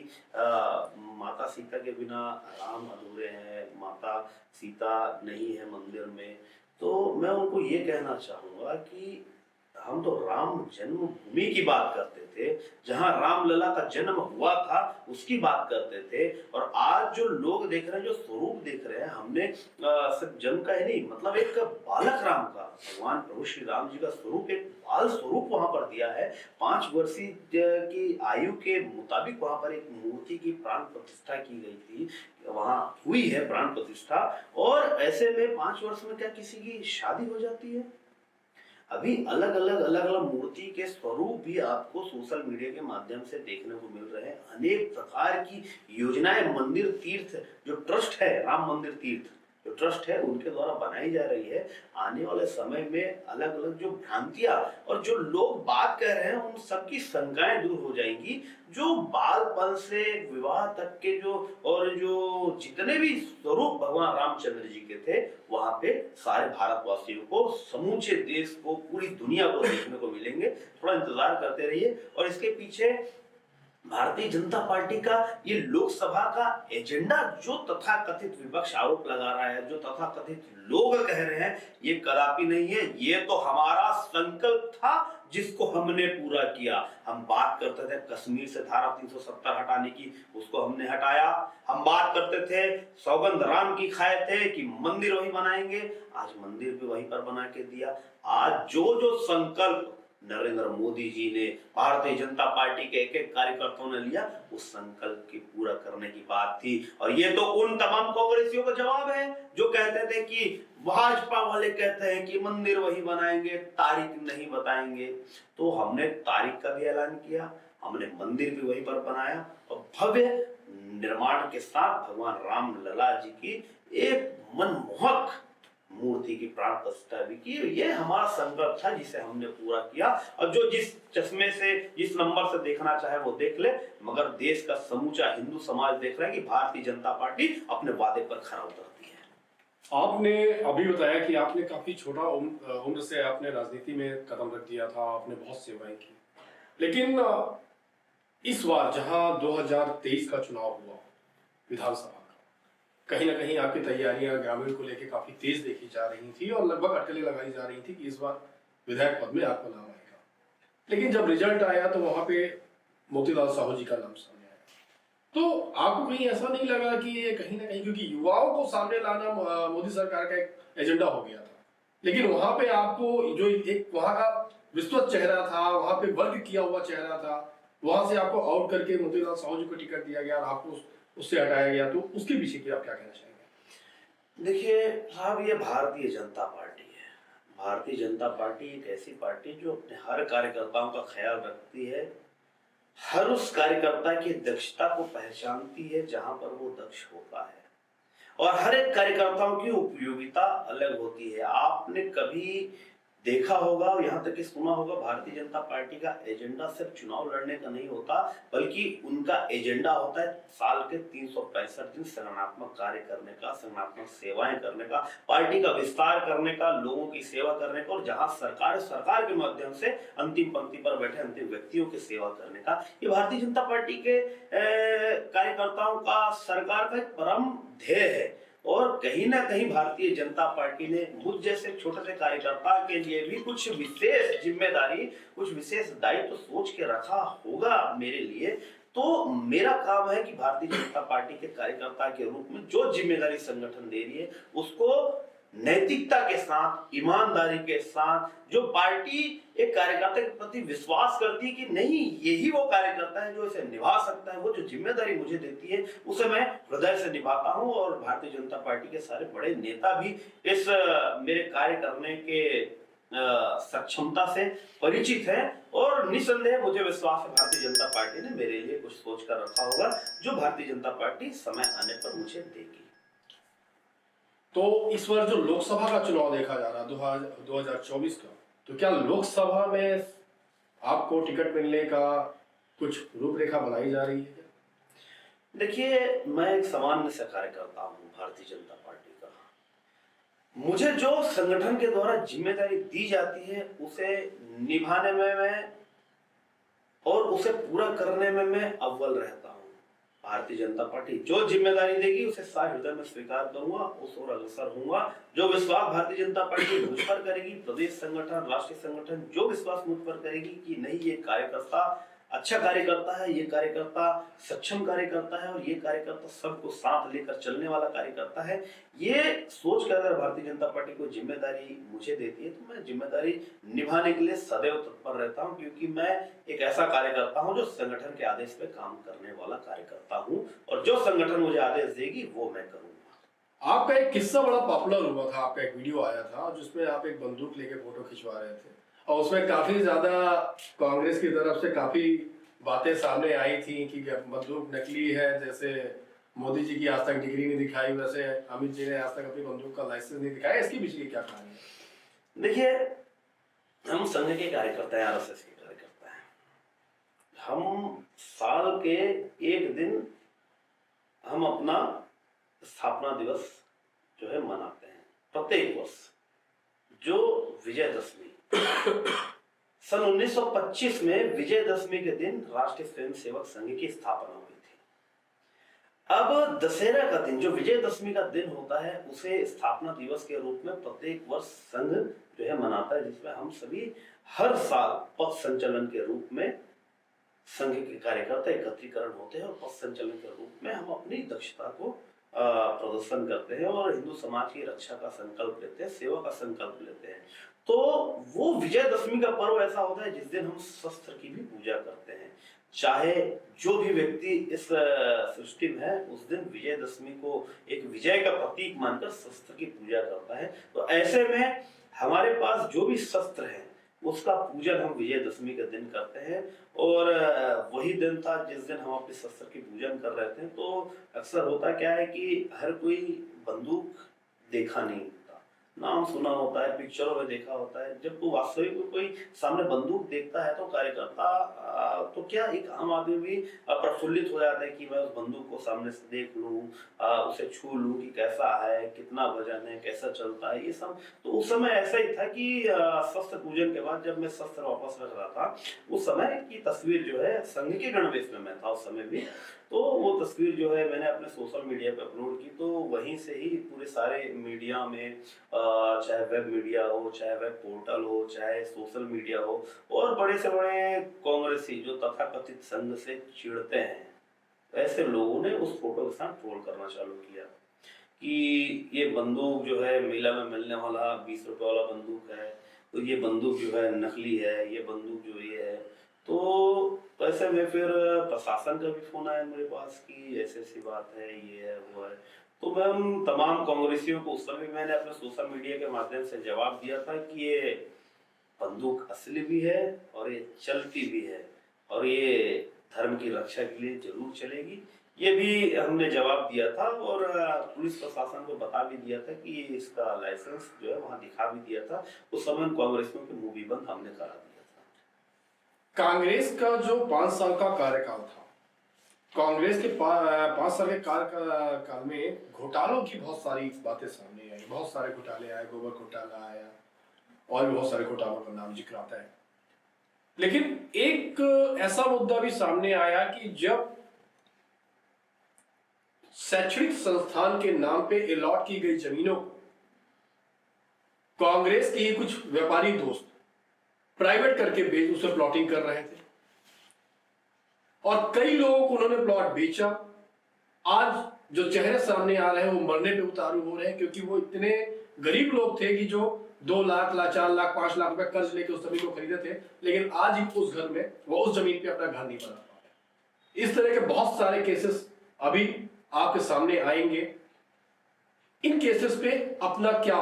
माता सीता के बिना राम अधूरे हैं, माता सीता नहीं है मंदिर में, तो मैं उनको ये कहना चाहूंगा कि हम तो राम जन्मभूमि की बात करते थे, जहां रामलला का जन्म हुआ था उसकी बात करते थे। और आज जो लोग देख रहे हैं, जो स्वरूप देख रहे हैं, हमने सिर्फ जन्म का ही नहीं, मतलब एक बालक राम का, भगवान प्रभु श्री राम जी का स्वरूप, एक बाल स्वरूप वहां पर दिया है। 5 वर्षीय की आयु के मुताबिक वहां पर एक मूर्ति की प्राण प्रतिष्ठा की गई थी, वहां हुई है प्राण प्रतिष्ठा। और ऐसे में 5 वर्ष में क्या किसी की शादी हो जाती है? अभी अलग अलग मूर्ति के स्वरूप भी आपको सोशल मीडिया के माध्यम से देखने को मिल रहे हैं। अनेक प्रकार की योजनाएं मंदिर तीर्थ जो ट्रस्ट है, राम मंदिर तीर्थ जो ट्रस्ट है, उनके द्वारा बनाई जा रही है। आने वाले समय में अलग अलग जो भ्रांतियां और जो लोग बात कह रहे हैं उन सबकी शंकाएं दूर हो जाएंगी। जो बालपन से विवाह तक के जो और जो जितने भी स्वरूप भगवान रामचंद्र जी के थे, वहां पे सारे भारतवासियों को, समूचे देश को, पूरी दुनिया को देखने को मिलेंगे। थोड़ा इंतजार करते रहिए। और इसके पीछे भारतीय जनता पार्टी का ये लोकसभा का एजेंडा जो तथाकथित विपक्ष आरोप लगा रहा है, जो तथाकथित लोग कह रहे हैं, ये कदापि नहीं है। ये तो हमारा संकल्प था जिसको हमने पूरा किया। हम बात करते थे कश्मीर से धारा 370 हटाने की, उसको हमने हटाया। हम बात करते थे, सौगंध राम की खाए थे कि मंदिर वही बनाएंगे, आज मंदिर भी वहीं पर बना के दिया। आज जो संकल्प नरेंद्र मोदी जी ने, भारतीय जनता पार्टी के एक एक कार्यकर्ताओं ने लिया, उस संकल्प की पूरा करने की बात थी। और ये तो उन तमाम कांग्रेसियों का जवाब है जो कहते थे कि भाजपा वाले कहते हैं कि मंदिर वही बनाएंगे, तारीख नहीं बताएंगे। तो हमने तारीख का भी ऐलान किया, हमने मंदिर भी वहीं पर बनाया और भव्य निर्माण के साथ भगवान राम लला जी की एक मनमोहक मूर्ति की प्राण प्रतिष्ठा भी की। ये हमारा संकल्प था जिसे हमने पूरा किया। और जो जिस चश्मे से, जिस नंबर से देखना चाहे वो देख ले, मगर देश का समूचा हिंदू समाज देख रहा है कि भारतीय जनता पार्टी अपने वादे पर खरा उतरती है। आपने अभी बताया कि आपने काफी छोटा उम्र से आपने राजनीति में कदम रख दिया था, आपने बहुत सेवाएं की, लेकिन इस बार जहां 2023 का चुनाव हुआ विधानसभा, कहीं ना कहीं आपकी तैयारियां ग्रामीण को लेकर काफी तेज देखी जा रही थी और लगभग अटकलें लगाई जा रही थी कि इस बार विधायक पद में आपका नाम आएगा। लेकिन जब रिजल्ट आया तो वहां पे मोतीलाल साहू जी का नाम सामने आया। तो आपको कहीं ऐसा नहीं लगा कि ये कहीं ना कहीं, क्योंकि युवाओं को सामने लाना मोदी सरकार का एक एजेंडा हो गया था, लेकिन वहां पे आपको जो एक वहां का विस्तृत चेहरा था, वहां पे वर्ग किया हुआ चेहरा था, वहां से आपको आउट करके मोतीलाल साहू जी को टिकट दिया गया और आपको उससे हटाया गया, तो उसके पीछे की आप क्या कहना चाहेंगे? देखिए साहब, ये भारतीय जनता पार्टी है। भारतीय जनता पार्टी एक ऐसी पार्टी जो अपने हर कार्यकर्ताओं का ख्याल रखती है, हर उस कार्यकर्ता की दक्षता को पहचानती है जहां पर वो दक्ष होता है, और हर एक कार्यकर्ताओं की उपयोगिता अलग होती है। आपने कभी देखा होगा, यहाँ तक कि सुना होगा, भारतीय जनता पार्टी का एजेंडा सिर्फ चुनाव लड़ने का नहीं होता, बल्कि उनका एजेंडा होता है साल के 365 दिन संगठनात्मक कार्य करने का, संगठनात्मक सेवाएं करने का, पार्टी का विस्तार करने का, लोगों की सेवा करने का, और जहां सरकार के माध्यम से अंतिम पंक्ति पर बैठे अंतिम व्यक्तियों की सेवा करने का। ये भारतीय जनता पार्टी के कार्यकर्ताओं का, सरकार का एक परम ध्येय है। और कहीं ना कहीं भारतीय जनता पार्टी ने मुझ जैसे छोटे से कार्यकर्ता के लिए भी कुछ विशेष जिम्मेदारी, कुछ विशेष दायित्व तो सोच के रखा होगा मेरे लिए। तो मेरा काम है कि भारतीय जनता पार्टी के कार्यकर्ता के रूप में जो जिम्मेदारी संगठन दे रही है उसको नैतिकता के साथ, ईमानदारी के साथ, जो पार्टी एक कार्यकर्ता के प्रति विश्वास करती है कि नहीं यही वो कार्यकर्ता है जो इसे निभा सकता है, वो जो जिम्मेदारी मुझे देती है उसे मैं हृदय से निभाता हूं। और भारतीय जनता पार्टी के सारे बड़े नेता भी इस मेरे कार्य करने के सक्षमता से परिचित है, और निसंदेह मुझे विश्वास है भारतीय जनता पार्टी ने मेरे लिए कुछ सोच कर रखा होगा जो भारतीय जनता पार्टी समय आने पर मुझे देगी। तो इस बार जो लोकसभा का चुनाव देखा जा रहा है 2024 का, तो क्या लोकसभा में आपको टिकट मिलने का कुछ रूपरेखा बनाई जा रही है? देखिए, मैं एक सामान्य से कार्यकर्ता हूँ भारतीय जनता पार्टी का। मुझे जो संगठन के द्वारा जिम्मेदारी दी जाती है उसे निभाने में मैं और उसे पूरा करने में मैं अव्वल रहता हूँ। भारतीय जनता पार्टी जो जिम्मेदारी देगी उसे सारे हृदय में स्वीकार करूंगा, उस ओर अग्रसर होऊंगा। जो विश्वास भारतीय जनता पार्टी मुझ पर करेगी, प्रदेश संगठन, राष्ट्रीय संगठन जो विश्वास मुझ पर करेगी कि नहीं ये कार्यकर्ता अच्छा कार्यकर्ता है, ये कार्यकर्ता सक्षम कार्यकर्ता है, और ये कार्यकर्ता सबको साथ लेकर चलने वाला कार्यकर्ता है, ये सोच कर अगर भारतीय जनता पार्टी को जिम्मेदारी मुझे देती है तो मैं जिम्मेदारी निभाने के लिए सदैव तत्पर रहता हूं, क्योंकि मैं एक ऐसा कार्यकर्ता हूं जो संगठन के आदेश पे काम करने वाला कार्यकर्ता हूं, और जो संगठन मुझे आदेश देगी वो मैं करूंगा। आपका एक किस्सा बड़ा पॉपुलर हुआ था, आपका एक वीडियो आया था जिसमें आप एक बंदूक लेके फोटो खिंचवा रहे थे, और उसमें काफी ज्यादा कांग्रेस की तरफ से काफी बातें सामने आई थी कि बंदूक नकली है, जैसे मोदी जी की आज तक डिग्री नहीं दिखाई, वैसे अमित जी ने आज तक अपनी बंदूक का लाइसेंस नहीं दिखाया। इसके पीछे क्या कहानी है? देखिए, हम संघ के कार्यकर्ता हैं, आरएसएस के कार्यकर्ता हैं। हम साल के एक दिन हम अपना स्थापना दिवस जो है मनाते हैं प्रत्येक वर्ष, जो विजयदशमी। सन 1925 में विजयदशमी के दिन राष्ट्रीय स्वयंसेवक संघ की स्थापना हुई थी। अब दशहरा का दिन, जो विजयदशमी का दिन होता है, उसे स्थापना दिवस के रूप में प्रत्येक वर्ष संघ जो है मनाता है, जिसमें हम सभी हर साल पथ संचलन के रूप में संघ के कार्यकर्ता एकत्रीकरण होते हैं, और पथ संचलन के रूप में हम अपनी दक्षता को प्रदर्शन करते हैं और हिंदू समाज की रक्षा का संकल्प लेते हैं, सेवा का संकल्प लेते हैं। तो वो विजयदशमी का पर्व ऐसा होता है जिस दिन हम शस्त्र की भी पूजा करते हैं। चाहे जो भी व्यक्ति इस सृष्टि में है उस दिन विजयदशमी को एक विजय का प्रतीक मानकर शस्त्र की पूजा करता है। तो ऐसे में हमारे पास जो भी शस्त्र है उसका पूजन हम विजयदशमी के दिन करते हैं, और वही दिन था जिस दिन हम अपने शस्त्र की पूजन कर रहे थे। तो अक्सर होता क्या है कि हर कोई बंदूक देखा नहीं होता, नाम सुना होता है, पिक्चरों में देखा होता है। जब वो वास्तविक में कोई सामने बंदूक देखता है तो कार्यकर्ता तो क्या एक आम आदमी भी प्रफुल्लित हो जाता है कि मैं उस बंदूक को सामने से देख लूं, उसे छू लूं कि कैसा है, कितना वजन है, कैसा चलता है, ये सब। तो उस समय ऐसा ही था कि शस्त्र पूजन के बाद जब मैं शस्त्र वापस रख रहा था, उस समय की तस्वीर जो है संघ के गणवेश में मैं था उस समय भी, तो वो तस्वीर जो है मैंने अपने सोशल मीडिया पे अपलोड की। तो वहीं से ही पूरे सारे मीडिया में, चाहे वेब मीडिया हो, चाहे वेब पोर्टल हो, चाहे सोशल मीडिया हो, और बड़े से बड़े कांग्रेसी जो तथाकथित संघ से चिढ़ते हैं, ऐसे लोगों ने उस फोटो के साथ ट्रोल करना चालू किया कि ये बंदूक जो है मेला में मिलने वाला 20 रुपए वाला बंदूक है, तो ये बंदूक जो है नकली है, ये बंदूक जो ये है। तो वैसे में फिर प्रशासन का भी फोन आया मेरे पास कि ऐसी ऐसी बात है, ये है वो है। तो मैं उन तमाम कांग्रेसियों को उस समय मैंने अपने सोशल मीडिया के माध्यम से जवाब दिया था कि ये बंदूक असली भी है और ये चलती भी है और ये धर्म की रक्षा के लिए जरूर चलेगी। ये भी हमने जवाब दिया था और पुलिस प्रशासन को बता भी दिया था कि इसका लाइसेंस जो है वहां दिखा भी दिया था। उस समय कांग्रेसियों के मुंह भी बंद हमने करा दिया था। कांग्रेस का जो 5 साल का कार्यकाल था, कांग्रेस के 5 साल के कार्यकाल में घोटालों की बहुत सारी बातें सामने आई, बहुत सारे घोटाले आए, गोबर घोटाला आया और भी बहुत सारे घोटालों का नाम जिक्र आता है। लेकिन एक ऐसा मुद्दा भी सामने आया कि जब शैक्षणिक संस्थान के नाम पे अलॉट की गई जमीनों को कांग्रेस के ही कुछ व्यापारी दोस्त प्राइवेट करके बेच उसमें प्लॉटिंग कर रहे थे और कई लोगों को उन्होंने प्लॉट बेचा। आज जो चेहरे सामने आ रहे हैं वो मरने पे उतारू हो रहे हैं, क्योंकि वो इतने गरीब लोग थे कि जो 2 लाख 4 लाख 5 लाख रुपए कर्ज लेके उस जमीन को खरीदे थे, लेकिन आज ही उस घर में वो उस जमीन पे अपना घर नहीं बना पा रहे। इस तरह के बहुत सारे केसेस अभी आपके सामने आएंगे। इन केसेस पे अपना क्या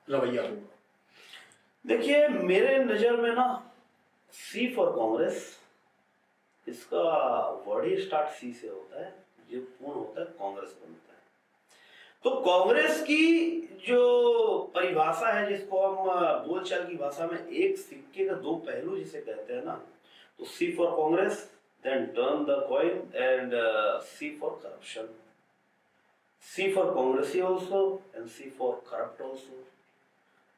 रवैया होगा? देखिए, मेरे नजर में ना सी फॉर कांग्रेस, इसका वर्ड ही स्टार्ट सी से होता है, जो पूर्ण होता है कांग्रेस बनता है। तो कांग्रेस की जो परिभाषा है, जिसको हम बोलचाल की भाषा में एक सिक्के का 2 पहलू जिसे कहते हैं ना, तो C for Congress, then turn the coin and C for corruption, C for कांग्रेसी also and C for corrupt also.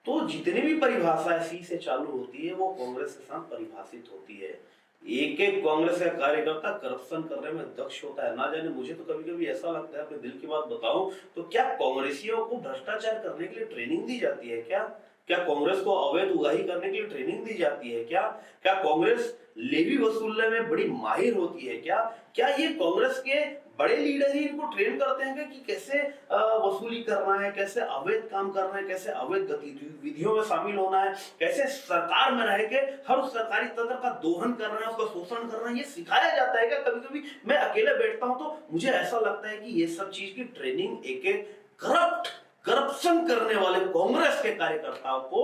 तो जितनी भी परिभाषा सी से चालू होती है वो कांग्रेस के साथ परिभाषित होती है। एक एक कांग्रेस का कार्यकर्ता करप्शन करने में दक्ष होता है। ना जाने, मुझे तो कभी कभी ऐसा लगता है, अपने दिल की बात बताऊं तो, क्या कांग्रेसियों को भ्रष्टाचार करने के लिए ट्रेनिंग दी जाती है क्या? क्या कांग्रेस को अवैध उगाही करने के लिए ट्रेनिंग दी जाती है क्या? क्या कांग्रेस लेवी वसूलने में बड़ी माहिर होती है क्या? क्या ये कांग्रेस के बड़े लीडर ही इनको ट्रेन करते हैं कि कैसे वसूली करना है, कैसे अवैध काम करना है, कैसे अवैध गतिविधियों में शामिल होना है, कैसे सरकार में रह के हर उस सरकारी तंत्र का दोहन करना है, उसका शोषण करना है, ये सिखाया जाता है क्या? कभी कभी मैं अकेले बैठता हूं तो मुझे ऐसा लगता है कि ये सब चीज की ट्रेनिंग एक एक करप्शन करने वाले कांग्रेस के कार्यकर्ताओं को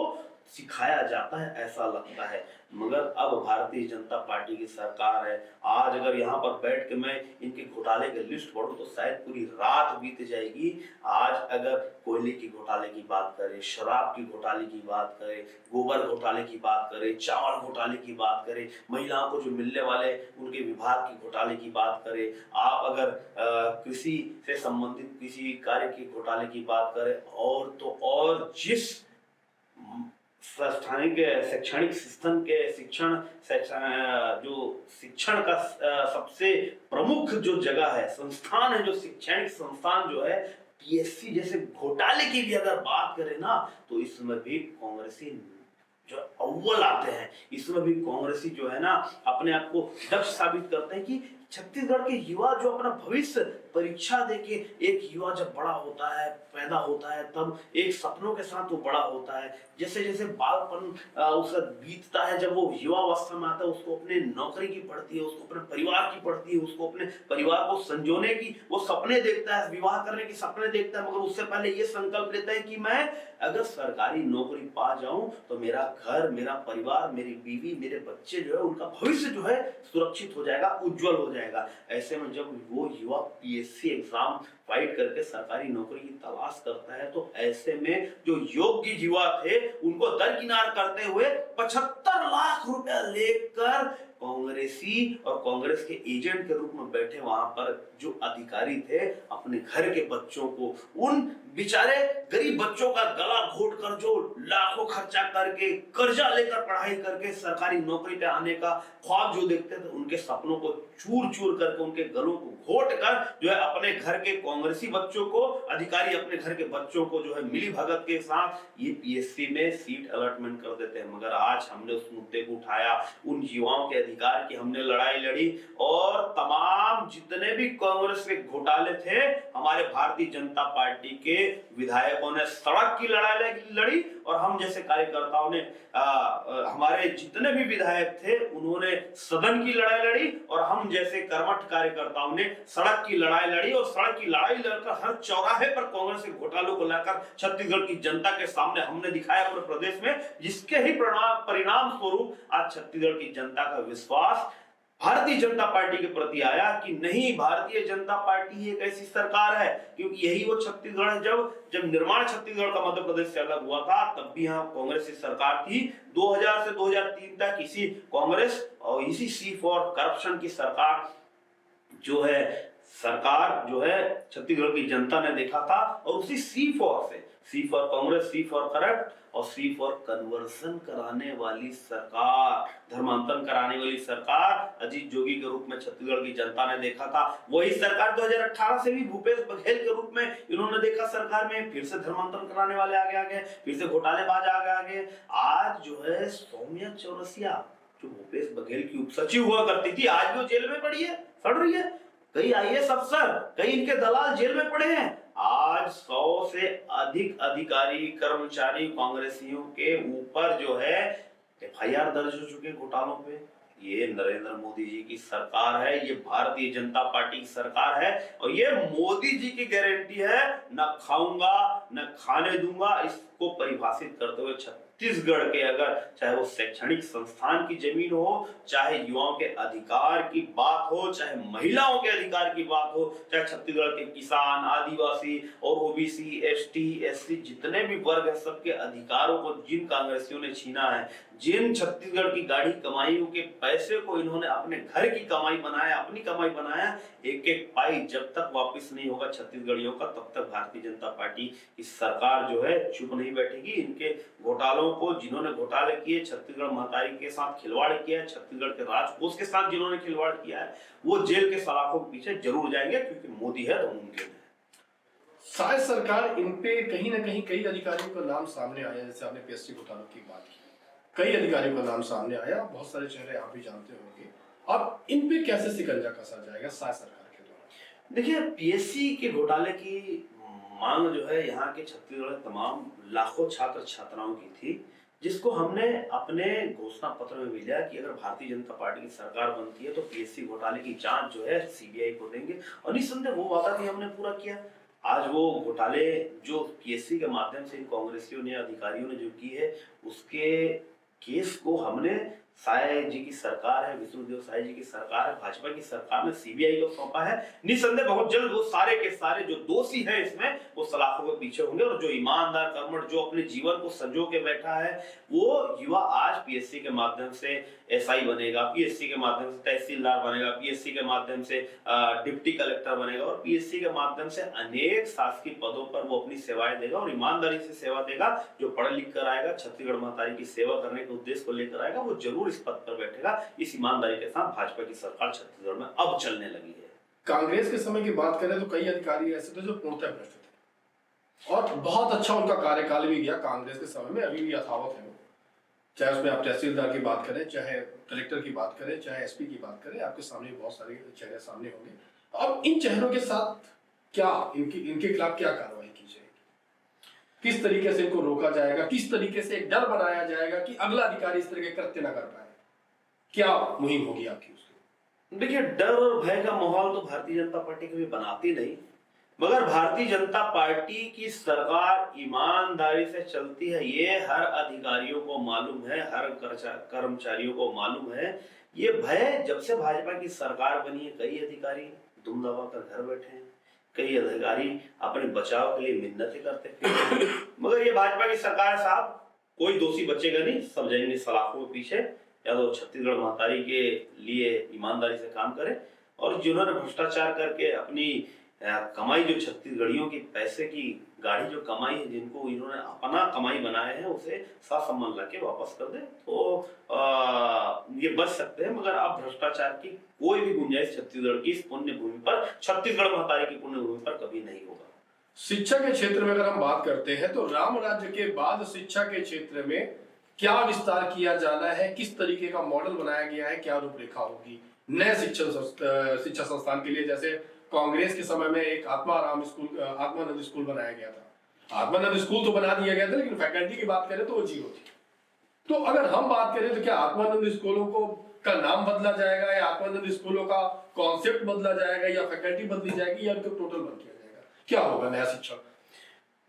सिखाया जाता है, ऐसा लगता है। मगर अब भारतीय जनता पार्टी की सरकार है। आज अगर यहाँ पर बैठ के मैं इनके घोटाले की लिस्ट पढ़ूं तो शायद पूरी रात बीत जाएगी। आज अगर कोयले की घोटाले की बात करें, शराब की घोटाले की बात करें, गोबर घोटाले की बात करें, चावल घोटाले की बात करें, महिलाओं को जो मिलने वाले उनके विभाग की घोटाले की बात करें, आप अगर कृषि से संबंधित किसी कार्य की घोटाले की बात करें, और तो और जिस स्थानिक शैक्षणिक सिस्टम के शिक्षण का सबसे प्रमुख जो जगह है, संस्थान है, जो शैक्षणिक संस्थान जो है, पीएससी जैसे घोटाले की भी अगर बात करें ना, तो इसमें भी कांग्रेसी जो अव्वल आते हैं। इसमें भी कांग्रेसी जो है ना अपने आप को दक्ष साबित करते हैं कि छत्तीसगढ़ के युवा जो अपना भविष्य परीक्षा देके, एक युवा जब बड़ा होता है, पैदा होता है, तब एक सपनों के साथ वो बड़ा होता है। जैसे जैसे बालपन उसका बीतता है, जब वो युवा अवस्था में आता है, उसको अपने नौकरी की पड़ती है, उसको अपने परिवार की पड़ती है, उसको अपने परिवार को संजोने की वो सपने देखता है, विवाह करने की सपने देखता है। मगर उससे पहले ये संकल्प लेता है कि मैं अगर सरकारी नौकरी पा जाऊं तो मेरा घर, मेरा परिवार, मेरी बीवी, मेरे बच्चे जो है, उनका भविष्य जो है सुरक्षित हो जाएगा, उज्जवल हो जाएगा। ऐसे में जब वो युवा पीएससी एग्जाम फाइट करके सरकारी नौकरी की तलाश करता है, तो ऐसे में जो योग्य युवा थे उनको दरकिनार करते हुए 75 लाख रुपया लेकर कांग्रेसी और कांग्रेस के एजेंट के रूप में बैठे वहां पर जो अधिकारी थे, अपने घर के बच्चों को, उन बेचारे गरीब बच्चों का गला घोट कर, जो लाखों खर्चा करके, कर्जा लेकर पढ़ाई करके सरकारी नौकरी पे आने का ख्वाब जो देखते थे, उनके सपनों को चूर चूर करके, उनके गलों को घोट कर जो है अपने घर के कांग्रेसी बच्चों को, अधिकारी अपने घर के बच्चों को जो है मिली भगत के साथ ये पीएससी में सीट अलॉटमेंट कर देते हैं। मगर आज हमने उस मुद्दे को उठाया, उन युवाओं के अधिकार की हमने लड़ाई लड़ी, और तमाम जितने भी कांग्रेस के घोटाले थे, हमारे भारतीय जनता पार्टी के के विधायकों ने सड़क की लड़ाई लड़ी और हम जैसे कार्यकर्ताओं ने हमारे जितने भी विधायक थे उन्होंने सदन की लड़ाई लड़ी और हम जैसे कर्मठ कार्यकर्ताओं ने सड़क की लड़ाई लड़ी और सड़क की लड़ाई लड़कर हर चौराहे पर कांग्रेस के घोटालों को लाकर छत्तीसगढ़ की जनता के सामने हमने दिखाया पूरे प्रदेश में, जिसके ही परिणाम स्वरूप आज छत्तीसगढ़ की जनता का विश्वास भारतीय जनता पार्टी के प्रति आया कि नहीं, भारतीय जनता पार्टी एक ऐसी सरकार है, क्योंकि यही वो छत्तीसगढ़ है जब निर्माण छत्तीसगढ़ का मध्य प्रदेश से अलग हुआ था तब भी यहाँ कांग्रेस की सरकार थी। 2000 से 2003 तक इसी कांग्रेस और इसी सी फॉर करप्शन की सरकार जो है छत्तीसगढ़ की जनता ने देखा था और उसी C for Congress, C for corrupt और सी फॉर कन्वर्सन कराने वाली सरकार, धर्मांतरण कराने वाली सरकार अजीत जोगी के रूप में छत्तीसगढ़ की जनता ने देखा था। वही सरकार 2018 से भी भूपेश बघेल के रूप में इन्होंने देखा सरकार में, फिर से धर्मांतरण कराने वाले आगे आ गए, फिर से घोटालेबाज आगे आ गए। आज जो है सौम्या चौरसिया जो भूपेश बघेल की उपसचिव हुआ करती थी, आज वो जेल में पड़ी है, सड़ रही है। कई आईएएस अफसर, कई इनके दलाल जेल में पड़े हैं। आज 100 से अधिक अधिकारी कर्मचारी कांग्रेसियों के ऊपर जो है एफआईआर दर्ज हो चुके घोटालों पे। ये नरेंद्र मोदी जी की सरकार है, ये भारतीय जनता पार्टी की सरकार है और ये मोदी जी की गारंटी है, न खाऊंगा न खाने दूंगा। इसको परिभाषित करते हुए छत्तीसगढ़ के अगर चाहे वो शैक्षणिक संस्थान की जमीन हो, चाहे युवाओं के अधिकार की बात हो, चाहे महिलाओं के अधिकार की बात हो, चाहे छत्तीसगढ़ के किसान, आदिवासी और ओबीसी, एसटी, एससी जितने भी वर्ग है सबके अधिकारों को जिन कांग्रेसियों ने छीना है, जिन छत्तीसगढ़ की गाढ़ी कमाइयों के पैसे को इन्होंने अपने घर की कमाई बनाया, अपनी कमाई बनाया, एक एक पाई जब तक वापस नहीं होगा छत्तीसगढ़ियों का तब तक भारतीय जनता पार्टी की सरकार जो है चुप नहीं बैठेगी। इनके घोटालों को, जिन्होंने घोटाले किए, छत्तीसगढ़ महतारी के साथ खिलवाड़ किया है, छत्तीसगढ़ के राजकोष के साथ जिन्होंने खिलवाड़ किया है, वो जेल के सलाखों के पीछे जरूर जाएंगे, क्योंकि मोदी है तो मुमकिन है। शायद सरकार इन पे कहीं ना कहीं कई अधिकारियों का नाम सामने आया, जैसे आपने पीएससी घोटालों की बात की, कई अधिकारियों का नाम सामने आया, बहुत सारे चेहरे आप भी जानते होंगे। अब इन पे कैसे शिकंजा कसा जाएगा शायद सरकार के द्वारा? देखिए, पीएससी के घोटाले की मांग जो है यहाँ के छत्तीसगढ़ तमाम लाखों छात्र छात्राओं की थी, जिसको हमने अपने घोषणा पत्र में भी लिया कि अगर भारतीय जनता पार्टी की सरकार बनती है तो पीएससी घोटाले की जांच जो है सीबीआई को देंगे, और निस्संदेह वो वादा भी हमने पूरा किया। आज वो घोटाले जो पीएससी के माध्यम से इन कांग्रेसियों ने, अधिकारियों ने जो की है, उसके केस को हमने साय जी की सरकार है, विष्णुदेव साय जी की सरकार है, भाजपा की सरकार ने सीबीआई को सौंपा है। निसंदेह बहुत जल्द वो सारे के सारे जो दोषी हैं इसमें वो सलाखों के पीछे होंगे, और जो ईमानदार कर्मठ जो अपने जीवन को संजो के बैठा है वो युवा आज पीएससी के माध्यम से एसआई बनेगा, पीएससी के माध्यम से तहसीलदार बनेगा, पीएससी के माध्यम से डिप्टी कलेक्टर बनेगा, और पीएससी के माध्यम से अनेक शासकीय पदों पर वो अपनी सेवाएं देगा और ईमानदारी से सेवा देगा। जो पढ़ लिख कर आएगा, छत्तीसगढ़ महतारी की सेवा करने के उद्देश्य को लेकर आएगा, वो जरूर इस पद पर बैठेगा। इस ईमानदारी के साथ भाजपा की सरकार छत्तीसगढ़ में अब चलने लगी है। कांग्रेस के समय की बात करें तो कई अधिकारी ऐसे थे जो पूर्णतः भ्रष्ट थे और बहुत अच्छा उनका कार्यकाल भी गया कांग्रेस के समय में, अभी भी यथावत है वो। चाहे उसमें आप तहसीलदार की बात करें, चाहे कलेक्टर की बात करें, चाहे एसपी की बात करें, आपके सामने बहुत सारे चेहरे सामने होंगे। अब इन चेहरों के साथ क्या इनके खिलाफ क्या कार्रवाई की जाएगी, किस तरीके से इनको रोका जाएगा, किस तरीके से एक डर बनाया जाएगा कि अगला अधिकारी इस तरह के कृत्य न कर पाए, क्या मुहिम होगी आपकी उसकी? देखिए, डर और भय का माहौल तो भारतीय जनता पार्टी कभी बनाती नहीं, मगर भारतीय जनता पार्टी की सरकार ईमानदारी से चलती है, ये हर अधिकारियों को मालूम है, हर कर्मचारियों को मालूम है। ये भय जब से भाजपा की सरकार बनी है, कई अधिकारी दुम दबा कर घर बैठे हैं, कई अधिकारी अपने बचाव के लिए मिन्नतें करते थे, मगर ये भाजपा की सरकार साहब कोई दोषी बचेगा नहीं, सब जाएंगे सलाखों के पीछे। या तो छत्तीसगढ़ महतारी के लिए ईमानदारी से काम करें, और जिन्होंने भ्रष्टाचार करके अपनी कमाई, जो छत्तीसगढ़ियों की पैसे की गाड़ी जो कमाई है, जिनको इन्होंने अपना कमाई बनाए हैं, उसे सासम्मान लाके वापस कर दे तो ये बच सकते हैं। मगर अब भ्रष्टाचार की कोई भी गुंजाइश छत्तीसगढ़ की इस पुण्य भूमि पर, छत्तीसगढ़ महतारी की पुण्य भूमि पर कभी नहीं होगा। शिक्षा के क्षेत्र में अगर हम बात करते हैं तो राम राज्य के बाद शिक्षा के क्षेत्र में क्या विस्तार किया जाना है, किस तरीके का मॉडल बनाया गया है, क्या रूपरेखा होगी नए शिक्षा संस्थान के लिए? जैसे कांग्रेस के समय में एक आत्मानंद स्कूल बनाया गया था, आत्मानंद स्कूल तो बना दिया गया था, लेकिन फैकल्टी की बात करें तो वो 0 थी। तो अगर हम बात करें तो क्या आत्मानंद स्कूलों को का नाम बदला जाएगा, या आत्मानंद स्कूलों का कॉन्सेप्ट बदला जाएगा, या फैकल्टी बदली जाएगी, या उनको टोटल बंद किया जाएगा? क्या होगा नया शिक्षक?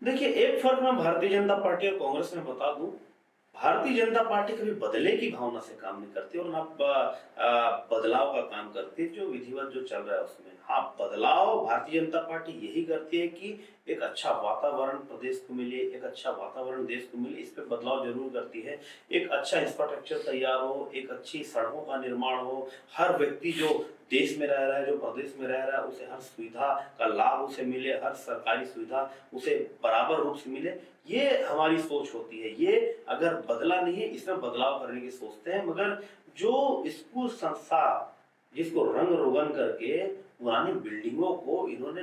देखिए, एक फर्क मैं भारतीय जनता पार्टी और कांग्रेस में बता दूं। भारतीय जनता पार्टी कभी बदले की भावना से काम नहीं करती और ना बदलाव का काम करती है, जो विधिवत जो चल रहा है उसमें। हाँ, बदलाव भारतीय जनता पार्टी यही करती है कि एक अच्छा वातावरण प्रदेश को मिले, एक अच्छा वातावरण देश को मिले, इस पे बदलाव जरूर करती है। एक अच्छा इंफ्रास्ट्रक्चर तैयार हो, एक अच्छी सड़कों का निर्माण हो, हर व्यक्ति जो देश में रह रहा है, जो प्रदेश में रह रहा है, उसे हर सुविधा का लाभ उसे मिले, हर सरकारी सुविधा उसे बराबर रूप से मिले, ये हमारी सोच होती है। ये अगर बदला नहीं है, इसमें बदलाव करने की सोचते हैं। मगर जो स्कूल संस्था जिसको रंग रोगन करके पुरानी बिल्डिंगों को इन्होंने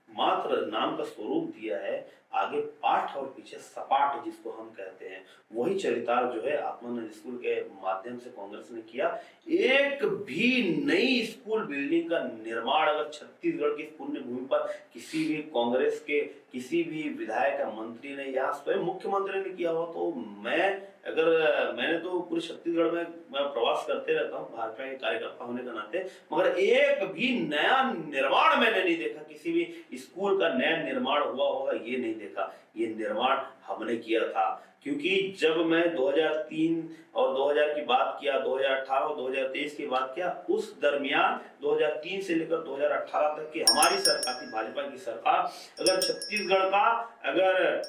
मात्र नाम का स्वरूप दिया है, आगे पाठ और पीछे सपाट जिसको हम कहते हैं, वही चरितार्थ जो है आत्मानंद स्कूल के माध्यम से कांग्रेस ने किया। एक भी नई स्कूल बिल्डिंग का निर्माण अगर छत्तीसगढ़ की पुण्य भूमि पर किसी भी कांग्रेस के किसी भी विधायक या मंत्री ने या स्वयं मुख्यमंत्री ने किया हो, तो मैंने तो पूरे छत्तीसगढ़ में मैं प्रवास करते रहता हूँ भाजपा के कार्यकर्ता होने के नाते, मगर एक भी नया निर्माण मैंने नहीं देखा। किसी भी स्कूल का नया निर्माण हुआ होगा ये नहीं देखा। ये निर्माण हमने किया था, क्योंकि जब मैं 2003 और 2000 की बात किया, 2018 और 2023 की बात किया, उस दरमियान 2003 से लेकर 2018 तक की हमारी सरकार थी, भाजपा की सरकार। अगर छत्तीसगढ़ का अगर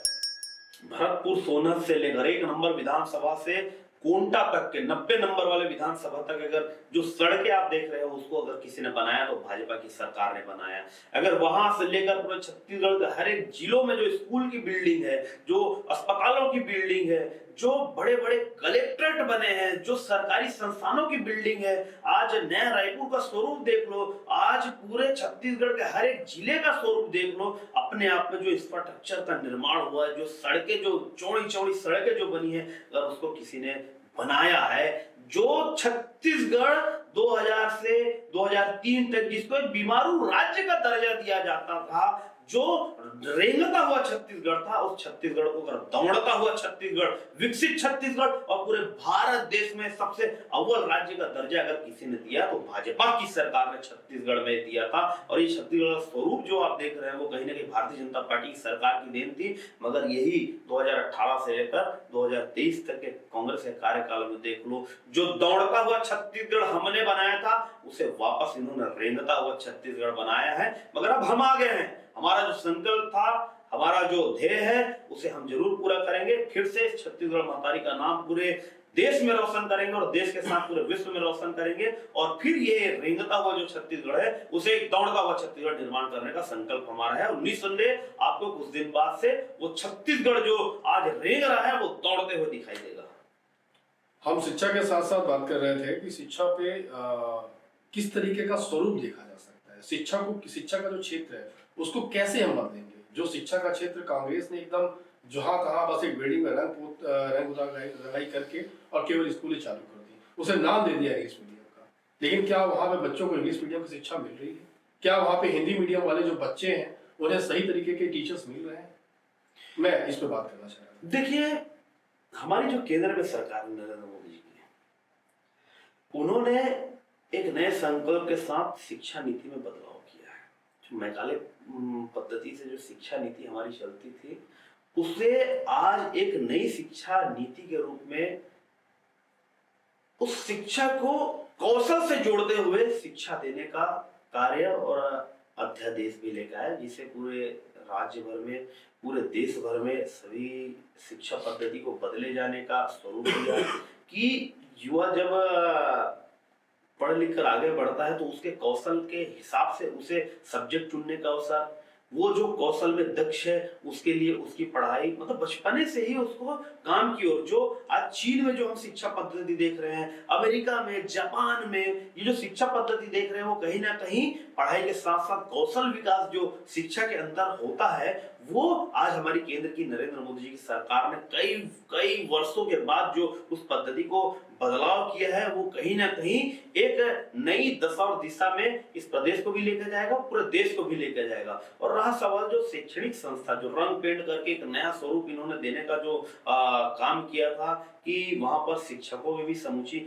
भरतपुर सोनहत से लेकर 1 नंबर विधानसभा से कोंटा तक के 90 नंबर वाले विधानसभा तक अगर जो सड़कें आप देख रहे हो उसको अगर किसी ने बनाया तो भाजपा की सरकार ने बनाया। अगर वहां से लेकर पूरे छत्तीसगढ़ के हर एक जिलों में जो स्कूल की बिल्डिंग है, जो अस्पतालों की बिल्डिंग है, जो बड़े बड़े कलेक्ट्रेट बने हैं, जो सरकारी संस्थानों की बिल्डिंग है, आज नया रायपुर का स्वरूप देख लो, आज पूरे छत्तीसगढ़ के हर एक जिले का स्वरूप देख लो। अपने आप में जो इंफ्रास्ट्रक्चर का निर्माण हुआ है, जो सड़कें जो चौड़ी चौड़ी सड़कें जो बनी है, अगर उसको किसी ने बनाया है, जो छत्तीसगढ़ 2000 से 2003 तक जिसको एक बीमारू राज्य का दर्जा दिया जाता था, जो रेंगता हुआ छत्तीसगढ़ था, उस छत्तीसगढ़ को अगर दौड़ता हुआ छत्तीसगढ़, विकसित छत्तीसगढ़ और पूरे भारत देश में सबसे अव्वल राज्य का दर्जा अगर किसी ने दिया तो भाजपा की सरकार ने छत्तीसगढ़ में दिया था। और ये छत्तीसगढ़ का स्वरूप जो आप देख रहे हैं वो कहीं ना कहीं भारतीय जनता पार्टी की सरकार की देन थी। मगर यही 2018 से लेकर 2023 तक के कांग्रेस के कार्यकाल में देख लो, जो दौड़ता हुआ छत्तीसगढ़ हमने बनाया था उसे वापस इन्होंने रेंगता हुआ छत्तीसगढ़ बनाया है। मगर अब हम आ गए हैं, हमारा जो संकल्प था, हमारा जो ध्येय है, उसे हम जरूर पूरा करेंगे। फिर से छत्तीसगढ़ महतारी का नाम पूरे देश में रोशन करेंगे और देश के साथ पूरे विश्व में रोशन करेंगे। और फिर ये रेंगता हुआ जो छत्तीसगढ़ है उसे एक दौड़ता हुआ छत्तीसगढ़ निर्माण करने का संकल्प हमारा है। और निस्संदेह आपको कुछ दिन बाद से वो छत्तीसगढ़ जो आज रेंग रहा है वो दौड़ते हुए दिखाई देगा। हम शिक्षा के साथ साथ बात कर रहे थे कि शिक्षा पे किस तरीके का स्वरूप देखा जा सकता है, शिक्षा का जो क्षेत्र है उसको कैसे हम बदलेंगे। जो शिक्षा का क्षेत्र कांग्रेस ने एकदम जहां कहा बस एक बिल्डिंग में रंग रंगाई करके और केवल स्कूलें चालू कर दी, उसे नाम दे दिया इंग्लिश मीडियम का, लेकिन क्या वहां पे बच्चों को इंग्लिश मीडियम की शिक्षा मिल रही है? क्या वहां पे हिंदी मीडियम वाले जो बच्चे हैं उन्हें सही तरीके के टीचर्स मिल रहे हैं? मैं इस पे बात करना चाह रहा हूँ। देखिए, हमारी जो केंद्र में सरकार नरेंद्र मोदी जी की, उन्होंने एक नए संकल्प के साथ शिक्षा नीति में बदलाव किया है। जो मैकाले पद्धति से जो शिक्षा नीति हमारी चलती थी उसे आज एक नई शिक्षा नीति के रूप में उस शिक्षा को कौशल से जोड़ते हुए शिक्षा देने का कार्य और अध्यादेश भी लेकर आया, जिसे पूरे राज्य भर में, पूरे देश भर में सभी शिक्षा पद्धति को बदले जाने का स्वरूप दिया कि युवा जब पढ़ लिख कर आगे बढ़ता है तो उसके कौशल के हिसाब से उसे सब्जेक्ट चुनने का अवसर, वो जो कौशल में दक्ष है उसके लिए उसकी पढ़ाई, मतलब बचपने से ही उसको काम की ओर। जो आज चीन में जो हम शिक्षा पद्धति देख रहे हैं, अमेरिका में, जापान में ये जो शिक्षा पद्धति देख रहे हैं, वो कहीं ना कहीं पढ़ाई के साथ साथ कौशल विकास जो शिक्षा के अंदर होता है वो आज हमारी केंद्र की नरेंद्र मोदी जी की सरकार ने कई कई वर्षों के बाद जो उस पद्धति को बदलाव किया है, वो कहीं ना कहीं एक नई दशा और दिशा में इस प्रदेश को भी लेकर जाएगा, पूरे देश को भी लेकर जाएगा। और रहा सवाल जो शैक्षणिक संस्था जो रंग पेंट करके एक नया स्वरूप इन्होंने देने का जो काम किया था कि वहां पर शिक्षकों में भी समुची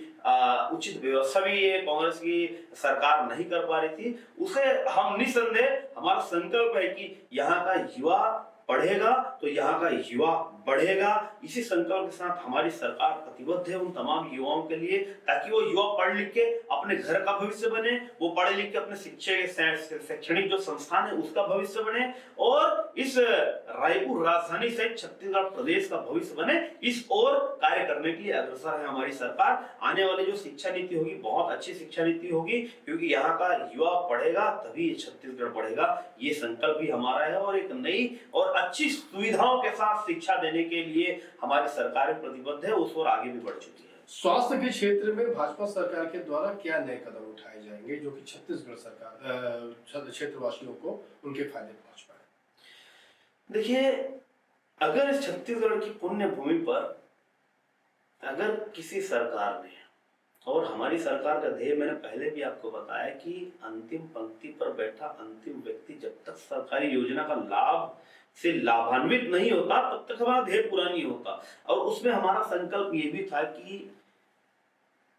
उचित व्यवस्था भी ये कांग्रेस की सरकार नहीं कर पा रही थी, उसे हम निसंदेह हमारा संकल्प है कि यहाँ का युवा पढ़ेगा तो यहाँ का युवा बढ़ेगा। इसी संकल्प के साथ हमारी सरकार प्रतिबद्ध है उन तमाम युवाओं के लिए, ताकि वो युवा पढ़ लिख के अपने घर का भविष्य बने, वो पढ़ लिख के अपने शैक्षणिक जो संस्थान है उसका भविष्य बने, और इस रायपुर राजधानी सहित छत्तीसगढ़ प्रदेश का भविष्य बने। इस ओर कार्य करने के लिए अग्रसर है हमारी सरकार। आने वाली जो शिक्षा नीति होगी बहुत अच्छी शिक्षा नीति होगी, क्योंकि यहाँ का युवा पढ़ेगा तभी छत्तीसगढ़ बढ़ेगा। ये संकल्प भी हमारा है और एक नई और अच्छी सुविधाओं के साथ शिक्षा देने के लिए हमारी सरकार प्रतिबद्ध है, उस ओर आगे भी बढ़ चुकी है। स्वास्थ्य के क्षेत्र में भाजपा सरकार के द्वारा क्या नए कदम उठाए जाएंगे जो कि छत्तीसगढ़ सरकार क्षेत्रवासियों को उनके फायदे पहुंच पाए? देखिए, अगर इस छत्तीसगढ़ की पुण्य भूमि पर अगर किसी सरकार ने, और हमारी सरकार का ध्येय मैंने पहले भी आपको बताया कि अंतिम पंक्ति पर बैठा अंतिम व्यक्ति जब तक सरकारी योजना का लाभ से लाभान्वित नहीं होता तब तक हमारा ध्येय पूरा नहीं होता। और उसमें हमारा संकल्प ये भी था कि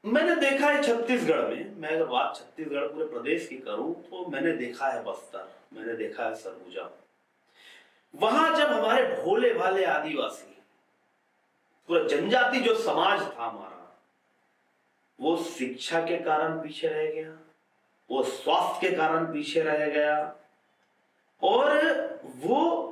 मैंने देखा है छत्तीसगढ़ में, मैं अगर बात छत्तीसगढ़ पूरे प्रदेश की करूं तो मैंने देखा है बस्तर, मैंने देखा है सरगुजा। वहां जब हमारे भोले भाले आदिवासी, पूरा जनजाति जो समाज था हमारा, वो शिक्षा के कारण पीछे रह गया, वो स्वास्थ्य के कारण पीछे रह गया, और वो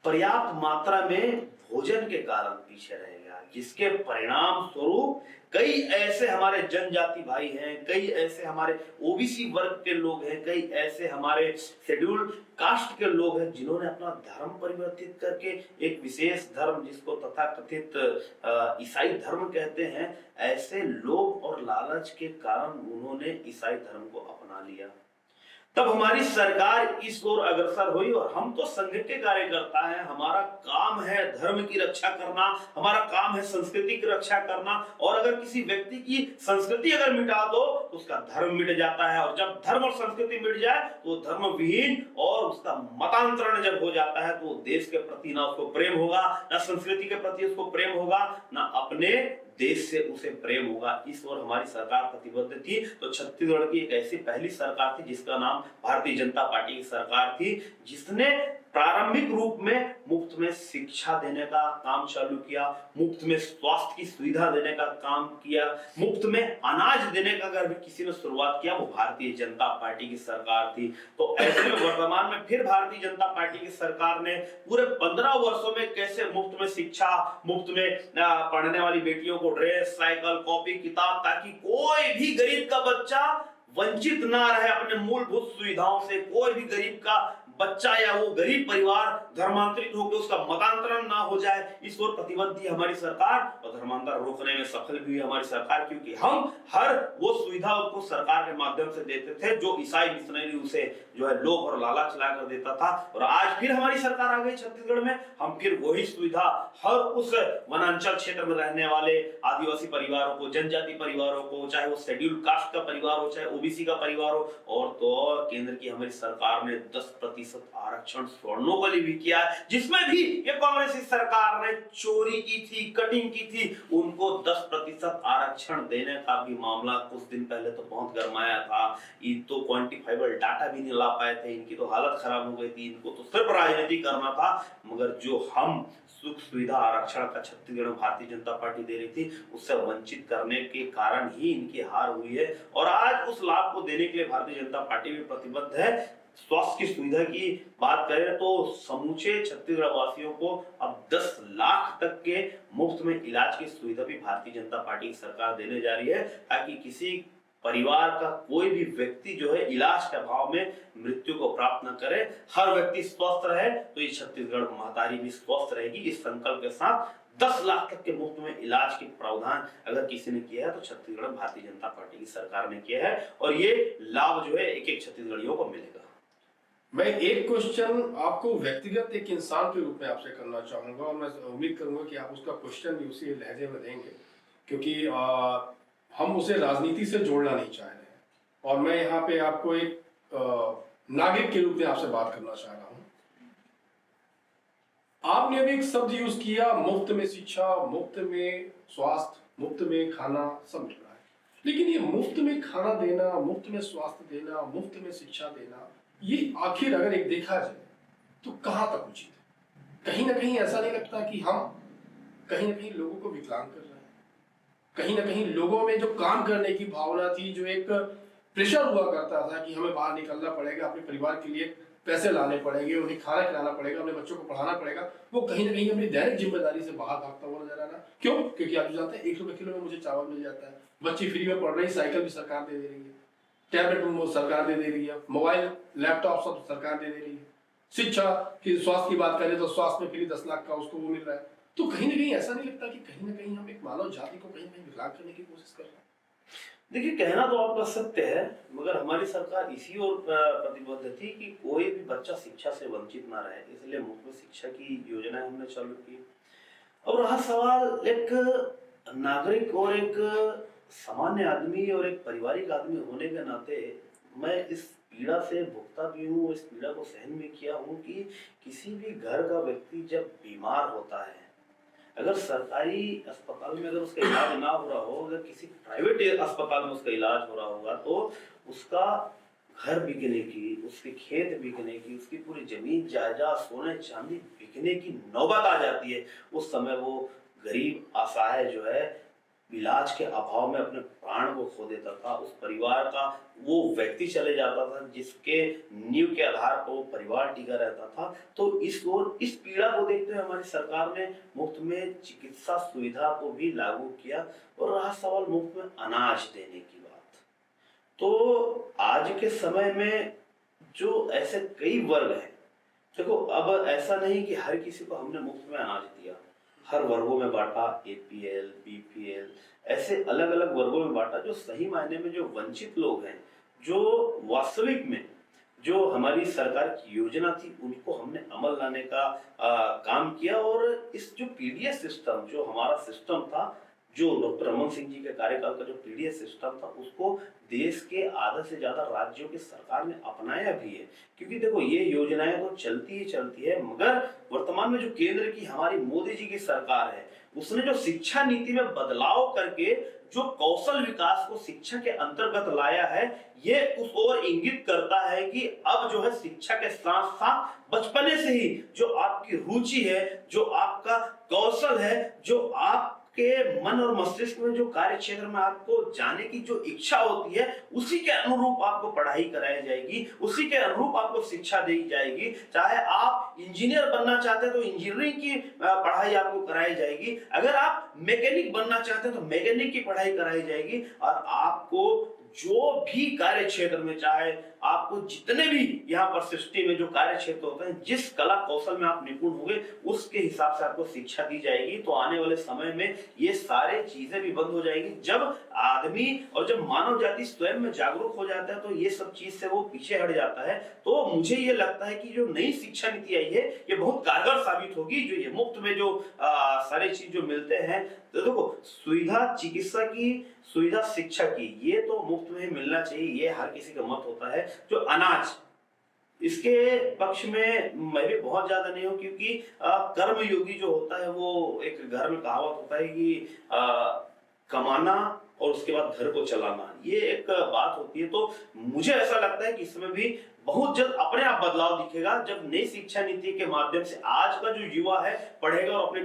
पर्याप्त मात्रा में भोजन के कारण पीछे रह गया, जिसके परिणाम स्वरूप कई ऐसे हमारे जनजाति भाई हैं, कई ऐसे हमारे ओबीसी वर्ग के लोग हैं, कई ऐसे हमारे शेड्यूल कास्ट के लोग हैं जिन्होंने अपना धर्म परिवर्तित करके एक विशेष धर्म, जिसको तथाकथित ईसाई धर्म कहते हैं, ऐसे लोभ और लालच के कारण उन्होंने ईसाई धर्म को अपना लिया। तब हमारी सरकार इस ओर अग्रसर हुई, और हम तो संघ के कार्यकर्ता हैं, हमारा काम है धर्म की रक्षा करना, हमारा काम है संस्कृति की रक्षा करना। और अगर किसी व्यक्ति की संस्कृति अगर मिटा दो तो उसका धर्म मिट जाता है, और जब धर्म और संस्कृति मिट जाए तो धर्म विहीन और उसका मतांतरण जब हो जाता है तो देश के प्रति ना उसको प्रेम होगा, ना संस्कृति के प्रति उसको प्रेम होगा, ना अपने देश से उसे प्रेम होगा। इस ओर हमारी सरकार प्रतिबद्ध थी। तो छत्तीसगढ़ की एक ऐसी पहली सरकार थी जिसका नाम भारतीय जनता पार्टी की सरकार थी, जिसने प्रारंभिक रूप में मुफ्त में शिक्षा देने का काम चालू किया, मुफ्त में स्वास्थ्य की सुविधा देने का काम किया, मुफ्त में अनाज देने का अगर भी किसी ने शुरुआत किया वो भारतीय जनता पार्टी की सरकार थी। तो ऐसे में वर्तमान में फिर भारतीय जनता पार्टी की सरकार ने पूरे 15 वर्षों में कैसे मुफ्त में शिक्षा, मुफ्त में पढ़ने वाली बेटियों को ड्रेस, साइकिल, कॉपी, किताब, ताकि कोई भी गरीब का बच्चा वंचित ना रहे अपने मूलभूत सुविधाओं से, कोई भी गरीब का बच्चा या वो गरीब परिवार धर्मांतरित होकर उसका मतांतरण ना हो जाए, इस ओर प्रतिबद्ध थी हमारी सरकार। और धर्मांतरण रोकने में सफल भी हुई हमारी सरकार, क्योंकि हम हर वो सुविधा उसको सरकार के माध्यम से देते थे जो ईसाई मिशनरी उसे जो है लोभ और लालच ला कर देता था। और आज फिर हमारी सरकार आ गई छत्तीसगढ़ में, हम फिर वही सुविधा हर उस वनांचल क्षेत्र में रहने वाले आदिवासी परिवारों को, जनजाति परिवारों को, चाहे वो शेड्यूल कास्ट का परिवार हो, चाहे ओबीसी का परिवार हो, और तो और केंद्र की हमारी सरकार ने 10% आरक्षण स्वर्णों के लिए भी किया है, जिसमें भी ये कांग्रेस सरकार ने चोरी की थी, कटिंग की थी। उनको 10% आरक्षण देने का भी मामला कुछ दिन पहले तो बहुत गरमाया था। ये तो क्वांटिफाइबल डाटा भी नहीं ला पाए थे, इनकी तो हालत खराब हो गई थी, इनको तो सिर्फ राजनीति करना था। मगर जो हम सुख सुविधा आरक्षण का छत्तीसगढ़ में भारतीय जनता पार्टी दे रही थी, उससे वंचित करने के कारण ही इनकी हार हुई है। और आज उस लाभ को देने के लिए भारतीय जनता पार्टी भी प्रतिबद्ध है। स्वास्थ्य की सुविधा की बात करें तो समूचे छत्तीसगढ़ वासियों को अब 10 लाख तक के मुफ्त में इलाज की सुविधा भी भारतीय जनता पार्टी की सरकार देने जा रही है, ताकि किसी परिवार का कोई भी व्यक्ति जो है इलाज के अभाव में मृत्यु को प्राप्त न करे, हर व्यक्ति स्वस्थ रहे। तो ये छत्तीसगढ़ महतारी भी स्वस्थ रहेगी। इस संकल्प के साथ 10 लाख तक के मुफ्त में इलाज की प्रावधान अगर किसी ने किया है तो छत्तीसगढ़ भारतीय जनता पार्टी की सरकार ने किया है, और ये लाभ जो है एक एक छत्तीसगढ़ियों को मिलेगा। मैं एक क्वेश्चन आपको व्यक्तिगत एक इंसान के रूप में आपसे करना चाहूंगा और मैं उम्मीद करूंगा कि आप उसका क्वेश्चन भी उसी लहजे में देंगे, क्योंकि हम उसे राजनीति से जोड़ना नहीं चाह रहे हैं और मैं यहाँ पे आपको एक नागरिक के रूप में आपसे बात करना चाह रहा हूँ। आपने अभी एक शब्द यूज किया, मुफ्त में शिक्षा, मुफ्त में स्वास्थ्य, मुफ्त में खाना, सब मिल रहा है, लेकिन ये मुफ्त में खाना देना, मुफ्त में स्वास्थ्य देना, मुफ्त में शिक्षा देना, ये आखिर अगर एक देखा जाए तो कहां तक उचित है? कहीं ना कहीं ऐसा नहीं लगता कि हम कहीं ना कहीं लोगों को विकलांग कर रहे हैं? कहीं ना कहीं लोगों में जो काम करने की भावना थी, जो एक प्रेशर हुआ करता था कि हमें बाहर निकलना पड़ेगा, अपने परिवार के लिए पैसे लाने पड़ेंगे, उन्हें खाना खिलाना पड़ेगा, अपने बच्चों को पढ़ाना पड़ेगा, वो कहीं ना कहीं अपनी दैनिक जिम्मेदारी से बाहर भागता हुआ नजर आ रहा है। क्यों? क्योंकि आप जानते हैं 1 रुपए किलो में मुझे चावल मिल जाता है, बच्ची फ्री में पढ़ रही, साइकिल भी सरकार दे रही है, टैबलेट सरकार दे रही है, मोबाइल लैपटॉप सब सरकार दे रही है, शिक्षा की स्वास्थ्य की बात करें तो स्वास्थ्य में फ्री 10 लाख का उसको वो मिल रहा है। तो कहीं ना कहीं ऐसा नहीं लगता कि कहीं ना कहीं हम एक मानव जाति को कहीं ना कहीं विकलांग करने की कोशिश कर रहे हैं? देखिए, कहना तो आपका सत्य है, मगर हमारी सरकार इसी ओर प्रतिबद्ध थी कि कोई भी बच्चा शिक्षा से वंचित ना रहे, इसलिए मुफ्त में शिक्षा की योजना हमने चालू की। और रहा सवाल एक नागरिक और एक सामान्य आदमी और एक पारिवारिक आदमी होने के नाते, मैं इस पीड़ा से भुगता भी हूँ, इस पीड़ा को सहन भी किया हूँ कि किसी भी घर का व्यक्ति जब बीमार होता है, अगर सरकारी अस्पताल में अगर उसका इलाज ना हो रहा हो, अगर किसी प्राइवेट अस्पताल में उसका इलाज हो रहा होगा, तो उसका घर बिकने की, उसके खेत बिकने की, उसकी पूरी जमीन जायदाद, सोने चांदी बिकने की नौबत आ जाती है। उस समय वो गरीब असहाय जो है, इलाज के अभाव में अपने प्राण को खो देता था। उस परिवार का वो व्यक्ति चले जाता था जिसके नींव के आधार पर वो परिवार टिका रहता था। तो इस पीड़ा को देखते हुए हमारी सरकार ने मुफ्त में चिकित्सा सुविधा को भी लागू किया। और रहा सवाल मुफ्त में अनाज देने की बात, तो आज के समय में जो ऐसे कई वर्ग हैं, देखो अब ऐसा नहीं कि हर किसी को हमने मुफ्त में अनाज दिया, हर वर्गों में बांटा, एपीएल, बीपीएल, ऐसे अलग अलग वर्गों में बांटा। जो सही मायने में जो वंचित लोग हैं, जो वास्तविक में जो हमारी सरकार की योजना थी, उनको हमने अमल लाने का काम किया। और इस जो पीडीएस सिस्टम, जो हमारा सिस्टम था, जो डॉक्टर रमन सिंह जी के कार्यकाल का जो पीडीएस सिस्टम था, उसको देश के आधे से ज्यादा राज्यों की सरकार ने अपनाया भी है। क्योंकि देखो, ये योजनाएं तो चलती ही चलती है, मगर वर्तमान में जो केंद्र की हमारी मोदी जी की सरकार है, उसने जो शिक्षा नीति में बदलाव करके जो कौशल विकास को शिक्षा के अंतर्गत लाया है, ये उस ओर इंगित करता है कि अब जो है शिक्षा के साथ साथ बचपने से ही जो आपकी रुचि है, जो आपका कौशल है, जो आपके मन और मस्तिष्क में जो कार्य क्षेत्र में आपको जाने की जो इच्छा होती है, उसी के अनुरूप आपको पढ़ाई कराई जाएगी, उसी के अनुरूप आपको शिक्षा दी जाएगी। चाहे आप इंजीनियर बनना चाहते हैं तो इंजीनियरिंग की पढ़ाई आपको कराई जाएगी, अगर आप मैकेनिक बनना चाहते हैं तो मैकेनिक की पढ़ाई कराई जाएगी। और आपको जो भी कार्य क्षेत्र में, चाहे आपको जितने भी यहाँ पर सृष्टि में जो कार्य क्षेत्र होते हैं, जिस कला कौशल में आप निपुण होंगे, उसके हिसाब से आपको शिक्षा दी जाएगी। तो आने वाले समय में ये सारे चीजें भी बंद हो जाएगी। जब आदमी और जब मानव जाति स्वयं में जागरूक हो जाता है, तो ये सब चीज से वो पीछे हट जाता है। तो मुझे ये लगता है कि जो नई शिक्षा नीति आई है, ये बहुत कारगर साबित होगी। जो ये मुफ्त में जो सारे चीज जो मिलते हैं, तो देखो, सुविधा चिकित्सा की, सुविधा शिक्षा की, ये तो मुफ्त में मिलना चाहिए, ये हर किसी का मत होता है। जो अनाज, इसके पक्ष में मैं भी बहुत ज्यादा नहीं हूं, क्योंकि कर्मयोगी जो होता है, वो एक घर में कहावत होता है कि कमाना और उसके बाद घर को चलाना, ये एक बात होती है। तो मुझे ऐसा लगता है कि इसमें भी बहुत जल्द अपने आप बदलाव दिखेगा, जब नई शिक्षा नीति के माध्यम से आज का जो युवा है पढ़ेगा और अपने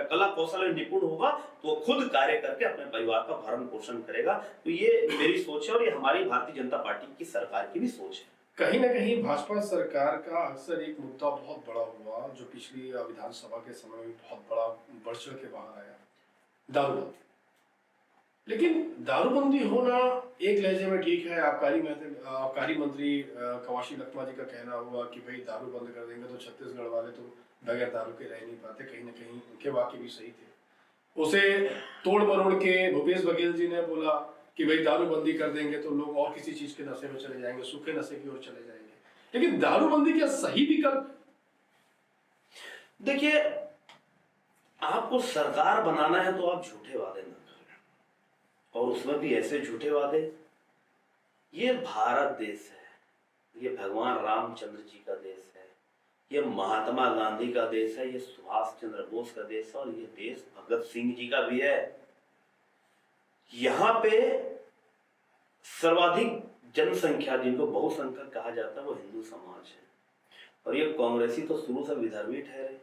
कला कौशल में निपुण होगा, तो खुद कार्य करके अपने परिवार का भरण पोषण करेगा। तो ये मेरी सोच है और ये हमारी भारतीय जनता पार्टी की सरकार की भी सोच है। कहीं ना कहीं भाजपा सरकार का अक्सर एक मुद्दा बहुत बड़ा हुआ, जो पिछली विधानसभा के समय में बहुत बड़ा बढ़ चढ़ के बाहर आया, दारूबंदी। लेकिन दारूबंदी होना एक लहजे में ठीक है, आबकारी मंत्री कवाशी लखमा जी का कहना हुआ कि भाई दारू बंद कर देंगे तो छत्तीसगढ़ वाले तो बगैर दारू के रह नहीं पाते। कहीं ना कहीं उनके वाक्य भी सही थे। उसे तोड़ मरोड़ के भूपेश बघेल जी ने बोला कि भाई दारूबंदी कर देंगे तो लोग और किसी चीज के नशे में चले जाएंगे, सूखे नशे की ओर चले जाएंगे। लेकिन दारूबंदी क्या सही विकल्प है? देखिए, आपको सरकार बनाना है तो आप झूठे वादे ना करें, और उसमें भी ऐसे झूठे वादे। ये भारत देश है, ये भगवान रामचंद्र जी का देश है, ये महात्मा गांधी का देश है, ये सुभाष चंद्र बोस का देश है, और ये देश भगत सिंह जी का भी है। यहाँ पे सर्वाधिक जनसंख्या, जिनको बहुसंख्यक कहा जाता है, वो हिंदू समाज है। और ये कांग्रेसी तो शुरू से विधर्मी ठहरे।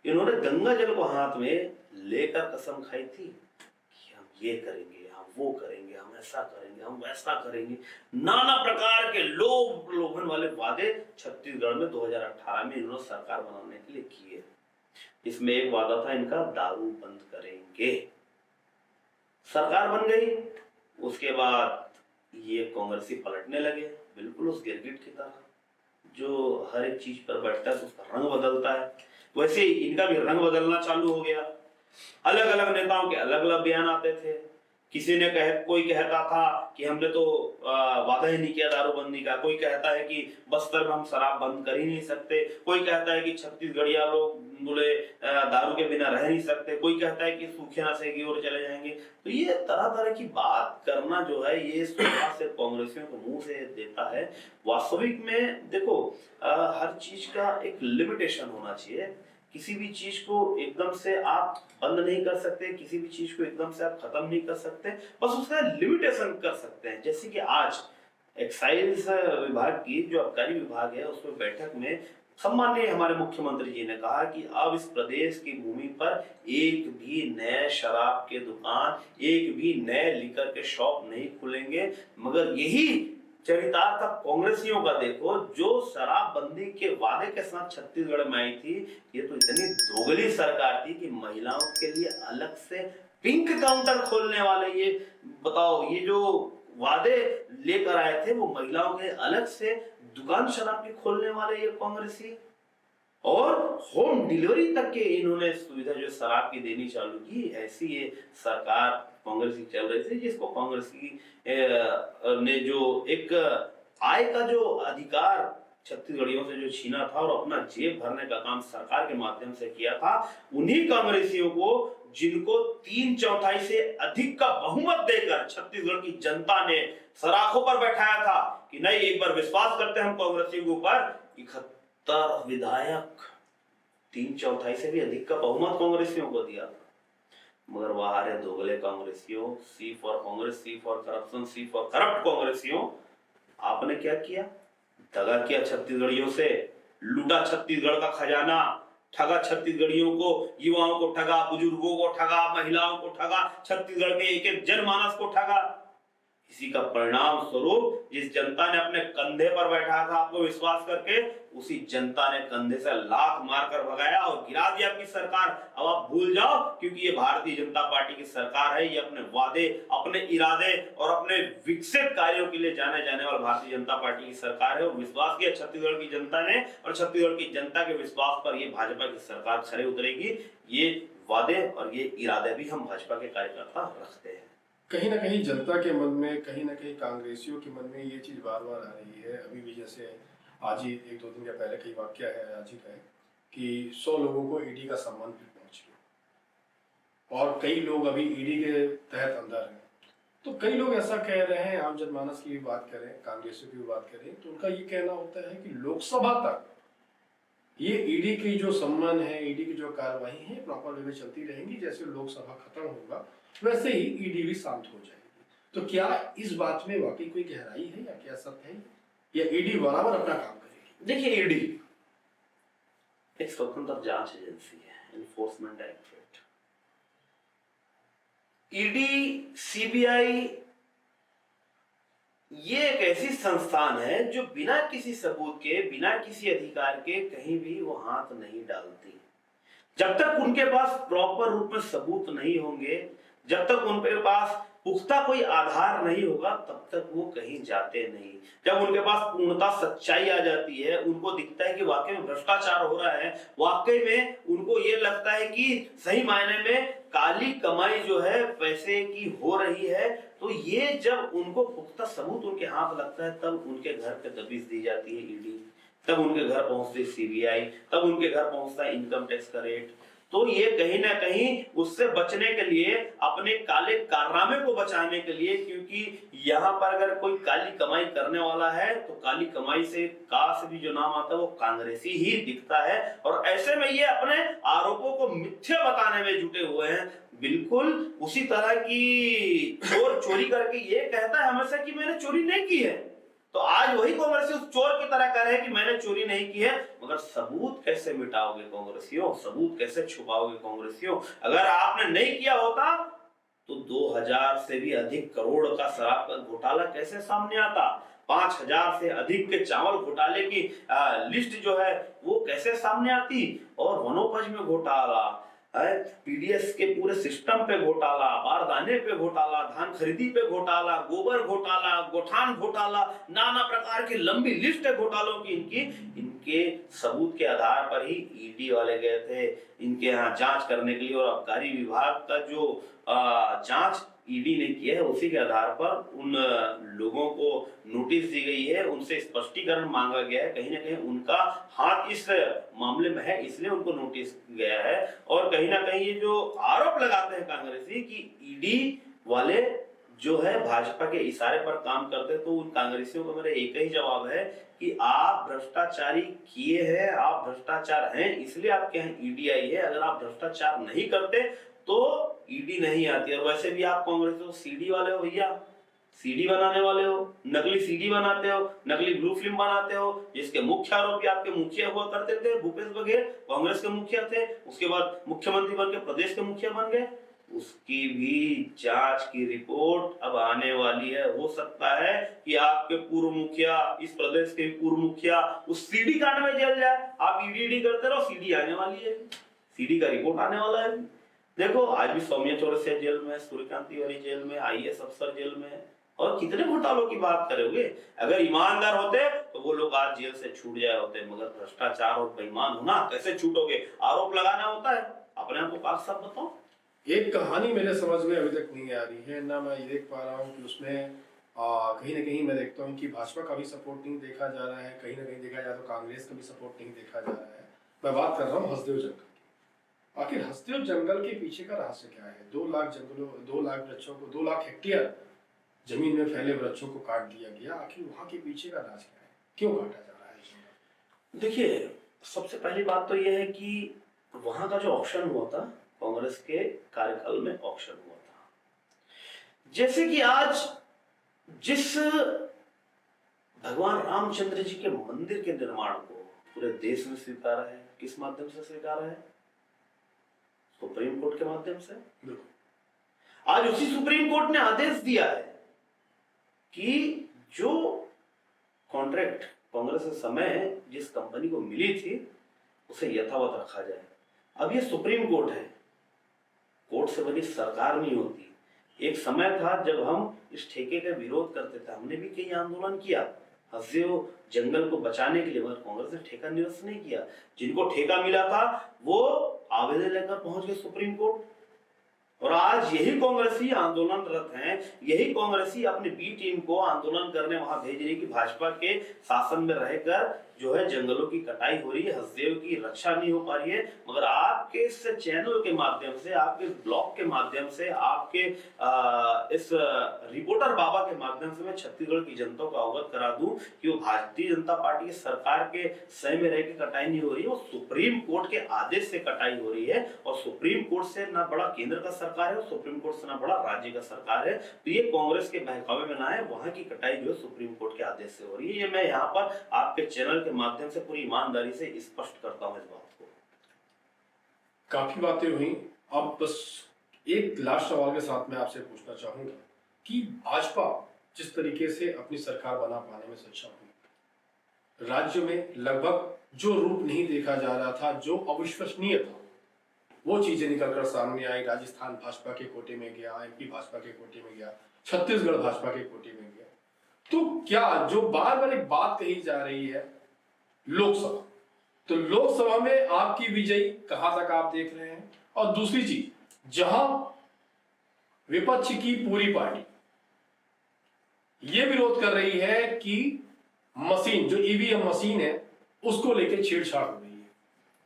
इन्होंने गंगा जल को हाथ में लेकर कसम खाई थी कि हम ये करेंगे, हम वो करेंगे, हम ऐसा करेंगे, हम वैसा करेंगे। नाना प्रकार के लोभन वाले वादे छत्तीसगढ़ में 2018 में इन्होंने सरकार बनाने के लिए किए। इसमें एक वादा था इनका, दारू बंद करेंगे। सरकार बन गई, उसके बाद ये कांग्रेसी पलटने लगे, बिल्कुल उस गिरगिट की तरह जो हर एक चीज पर बैठता है तो उसका रंग बदलता है। वैसे ही इनका भी रंग बदलना चालू हो गया। अलग अलग नेताओं के अलग अलग बयान आते थे। कोई कहता था कि हमने तो वादा ही नहीं किया दारूबंदी का। कोई कहता है कि बस्तर में हम शराब बंद कर ही नहीं सकते। कोई कहता है कि छत्तीसगढ़िया लोग बोले दारू के बिना रह नहीं सकते। कोई कहता है कि सूखे नशे की ओर चले जाएंगे। तो ये तरह तरह की बात करना जो है, ये सुबह से कांग्रेसियों को मुंह से देता है। वास्तविक में देखो, हर चीज का एक लिमिटेशन होना चाहिए। किसी भी चीज को एकदम से आप बंद नहीं कर सकते, किसी भी चीज को एकदम से आप खत्म नहीं कर सकते, बस उसका लिमिटेशन कर सकते हैं। जैसे कि आज एक्साइज विभाग की जो आबकारी विभाग है, उसमें बैठक में सम्माननीय हमारे मुख्यमंत्री जी ने कहा कि अब इस प्रदेश की भूमि पर एक भी नए शराब के दुकान, एक भी नए लिकर के शॉप नहीं खुलेंगे। मगर यही चरितार्थ अब कांग्रेसियों का देखो, जो शराबबंदी के वादे के साथ छत्तीसगढ़ में आई थी। ये तो इतनी दोगली सरकार थी कि महिलाओं के लिए अलग से पिंक काउंटर खोलने वाले, ये बताओ, ये जो वादे लेकर आए थे वो महिलाओं के अलग से दुकान शराब की खोलने वाले ये कांग्रेसी, और होम डिलीवरी तक के इन्होंने सुविधा जो शराब की देनी चालू की। ऐसी ये सरकार कांग्रेसी चल रही थी, जिसको कांग्रेसी ने जो एक आय का जो अधिकार छत्तीसगढ़ियों से जो छीना था और अपना जेब भरने का काम सरकार के माध्यम से किया था, उन्हीं कांग्रेसियों को, जिनको 3/4 से अधिक का बहुमत देकर छत्तीसगढ़ की जनता ने सराखों पर बैठाया था कि नहीं, एक बार विश्वास करते हैं हम कांग्रेसियों के ऊपर। 71 विधायक, 3/4 से भी अधिक का बहुमत कांग्रेसियों को दिया था। मगर वहां दोगले कांग्रेसियों, C for Congress, C for corruption, C for corrupt कांग्रेसियों, आपने क्या किया? दगा किया छत्तीसगढ़ियों से, लूटा छत्तीसगढ़ का खजाना, ठगा छत्तीसगढ़ियों को, युवाओं को ठगा, बुजुर्गों को ठगा, महिलाओं को ठगा, छत्तीसगढ़ के एक एक जनमानस को ठगा। इसी का परिणाम स्वरूप जिस जनता ने अपने कंधे पर बैठा था आपको विश्वास करके, उसी जनता ने कंधे से लात मारकर भगाया और गिरा दिया आपकी सरकार। अब आप भूल जाओ, क्योंकि ये भारतीय जनता पार्टी की सरकार है। ये अपने वादे, अपने इरादे और अपने विकसित कार्यों के लिए जाने जाने वाली भारतीय जनता पार्टी की सरकार है। और विश्वास किया छत्तीसगढ़ की जनता ने, और छत्तीसगढ़ की जनता के विश्वास पर ये भाजपा की सरकार खड़े उतरेगी। ये वादे और ये इरादे भी हम भाजपा के कार्यकर्ता रखते हैं। कहीं ना कहीं जनता के मन में, कहीं ना कहीं कांग्रेसियों के मन में ये चीज बार बार आ रही है। अभी भी जैसे आज ही 1-2 दिन के पहले कई वाक्य है, आज ही का है कि 100 लोगों को ईडी का सम्मान भी पहुंच गया और कई लोग अभी ईडी के तहत अंदर हैं। तो कई लोग ऐसा कह रहे हैं, आम जनमानस की भी बात करें, कांग्रेसियों की भी बात करें, तो उनका ये कहना होता है कि लोकसभा तक ये ईडी की जो सम्मान है, ईडी की जो कार्रवाई है, प्रॉपर वे में चलती रहेंगी। जैसे लोकसभा खत्म होगा वैसे ही ईडी भी शांत हो जाएगी। तो क्या इस बात में वाकई कोई गहराई है या क्या सत्य है, या ईडी बराबर अपना काम करेगी? देखिए, ईडी एक स्वतंत्र जांच एजेंसी है, एनफोर्समेंट डायरेक्टरेट। ईडी, सीबीआई ये एक ऐसी संस्थान है जो बिना किसी सबूत के, बिना किसी अधिकार के कहीं भी वो हाथ नहीं डालती। जब तक उनके पास प्रॉपर रूप में सबूत नहीं होंगे, जब तक उनके पास पुख्ता कोई आधार नहीं होगा, तब तक वो कहीं जाते नहीं। जब उनके पास पूर्णता सच्चाई आ जाती है, उनको दिखता है कि वाकई में भ्रष्टाचार हो रहा है, वाकई में उनको ये लगता है कि सही मायने में काली कमाई जो है पैसे की हो रही है, तो ये जब उनको पुख्ता सबूत उनके हाथ लगता है, तब उनके घर पे दबिश दी जाती है ईडी। तब उनके घर पहुंचती सीबीआई, तब उनके घर पहुंचता है इनकम टैक्स का रेट। तो ये कहीं ना कहीं उससे बचने के लिए, अपने काले कारनामे को बचाने के लिए, क्योंकि यहाँ पर अगर कोई काली कमाई करने वाला है तो काली कमाई से भी जो नाम आता है वो कांग्रेसी ही दिखता है। और ऐसे में ये अपने आरोपों को मिथ्या बताने में जुटे हुए हैं। बिल्कुल उसी तरह की चोर चोरी करके ये कहता है हमेशा कि मैंने चोरी नहीं की है, तो आज वही कांग्रेसी उस चोर की तरह कह रहे हैं कि मैंने चोरी नहीं की है। मगर सबूत कैसे मिटाओगे कांग्रेसियों, सबूत कैसे छुपाओगे कांग्रेसियों? अगर आपने नहीं किया होता तो 2000 से भी अधिक करोड़ का शराब का घोटाला कैसे सामने आता? 5000 से अधिक के चावल घोटाले की लिस्ट जो है वो कैसे सामने आती? और वनोपज में घोटाला है, पीडीएस के पूरे सिस्टम पे घोटाला, बारदाने पे घोटाला, धान खरीदी पे घोटाला, गोबर घोटाला, गोठान घोटाला, नाना प्रकार की लंबी लिस्ट है घोटालों की इनके सबूत के आधार पर ही ईडी वाले गए थे इनके यहाँ जांच करने के लिए। और आबकारी विभाग का जो जांच ईडी ने किया है उसी के आधार पर उन लोगों को नोटिस दी गई है, उनसे स्पष्टीकरण मांगा गया है। कहीं ना कहीं उनका हाथ इस मामले में है, इसलिए उनको नोटिस गया है। और कहीं ना कहीं ये जो आरोप लगाते हैं कांग्रेसी कि ईडी वाले जो है भाजपा के इशारे पर काम करते हैं, तो उन कांग्रेसियों को मेरा एक ही जवाब है कि आप भ्रष्टाचारी किए हैं, आप भ्रष्टाचार हैं, इसलिए आपके यहाँ ईडी आई है। अगर आप भ्रष्टाचार नहीं करते तो ईडी नहीं आती। और वैसे भी आप कांग्रेस तो सीडी वाले हो भैया, सीडी बनाने वाले हो, नकली सीडी बनाते हो, नकली ब्लू फिल्म बनाते हो, जिसके मुख्य आरोपी आपके मुखिया हुआ करते थे। भूपेश बघेल कांग्रेस के मुखिया थे, उसके बाद मुख्यमंत्री बन के प्रदेश के मुखिया बन गए। उसकी भी जांच की रिपोर्ट अब आने वाली है। हो सकता है कि आपके पूर्व मुखिया, इस प्रदेश के पूर्व मुखिया उस सीडी कांड में जेल जाए। आप ईडी करते रहो, सीडी आने वाली है, सीडी का रिपोर्ट आने वाला है। देखो आज भी सौम्या चौरसिया जेल में है, सूर्यकांत तिवारी जेल में, आईएएस अफसर जेल में है। और कितने घोटालों की बात करोगे? अगर ईमानदार होते तो वो लोग आज जेल से छूट जाए होते, मगर भ्रष्टाचार और बेईमान होना कैसे छूटोगे? आरोप लगाना होता है, अपने आप को पाक साफ बताओ। एक कहानी मेरे समझ में अभी तक नहीं आ रही है ना, मैं ये देख पा रहा हूँ कि उसमें कहीं ना कहीं मैं देखता हूँ कि भाजपा का भी सपोर्ट नहीं देखा जा रहा है, कहीं ना कहीं देखा जाए तो कांग्रेस का भी सपोर्ट नहीं देखा जा रहा है। मैं बात कर रहा हूँ हसदेव जंगल की। आखिर हसदेव जंगल के पीछे का रहस्य क्या है? 2 लाख जंगलों, 2 लाख वृक्षों को, 2 लाख हेक्टेयर जमीन में फैले वृक्षों को काट दिया गया। आखिर वहां के पीछे का राज क्या है? क्यों काटा जा रहा है? देखिए, सबसे पहली बात तो यह है कि वहां का जो ऑक्शन हुआ था, कांग्रेस के कार्यकाल में ऑक्शन हुआ था। जैसे कि आज जिस भगवान रामचंद्र जी के मंदिर के निर्माण को पूरे देश में स्वीकारा है, किस माध्यम से स्वीकारा है? सुप्रीम कोर्ट के माध्यम से। आज उसी सुप्रीम कोर्ट ने आदेश दिया है कि जो कॉन्ट्रैक्ट कांग्रेस के समय जिस कंपनी को मिली थी उसे यथावत रखा जाए। अब ये सुप्रीम कोर्ट है, कोर्ट से बड़ी सरकार नहीं होती। एक समय था जब हम इस ठेके का विरोध करते थे, हमने भी कई आंदोलन किया हसदेव जंगल को बचाने के लिए, मगर कांग्रेस ने ठेका निरस्त नहीं किया। जिनको ठेका मिला था वो आवेदन लेकर पहुंच गए सुप्रीम कोर्ट। और आज यही कांग्रेसी आंदोलनरत हैं, यही कांग्रेसी अपनी बी टीम को आंदोलन करने वहां भेज रही कि भाजपा के शासन में रहकर जो है जंगलों की कटाई हो रही है, हसदेव की रक्षा नहीं हो पा रही है। मगर आपके इस चैनल के माध्यम से, आपके ब्लॉग के माध्यम से, आपके इस रिपोर्टर बाबा के माध्यम से मैं छत्तीसगढ़ की जनता को अवगत करा दूं कि वो भारतीय जनता पार्टी की सरकार के सह में रह के कटाई नहीं हो रही है, वो सुप्रीम कोर्ट के आदेश से कटाई हो रही है। और सुप्रीम कोर्ट से ना बड़ा केंद्र का सरकार है, सुप्रीम कोर्ट से ना बड़ा राज्य का सरकार है। तो ये कांग्रेस के बहकावे में ना है, वहां की कटाई जो है सुप्रीम कोर्ट के आदेश से हो रही है। ये मैं यहाँ पर आपके चैनल के माध्यम से पूरी ईमानदारी से स्पष्ट करता हूं इस बात को। काफी बातें हुई, अब बस एक लास्ट सवाल के साथ मैं आपसे पूछना चाहूंगा कि भाजपा जिस तरीके से अपनी सरकार बना पाने में सक्षम हुई, राज्य में लगभग जो रूप नहीं देखा जा रहा था, जो अविश्वसनीय था, वो चीजें निकलकर सामने आई। राजस्थान भाजपा के कोटे में गया, एमपी भाजपा के कोटे में गया, छत्तीसगढ़ भाजपा के कोटे में गया। तो क्या जो बार बार एक बात कही जा रही है लोकसभा, तो लोकसभा में आपकी विजयी कहां तक आप देख रहे हैं? और दूसरी चीज, जहां विपक्ष की पूरी पार्टी ये विरोध कर रही है कि मशीन, जो ईवीएम मशीन है, उसको लेके छेड़छाड़ हो रही है।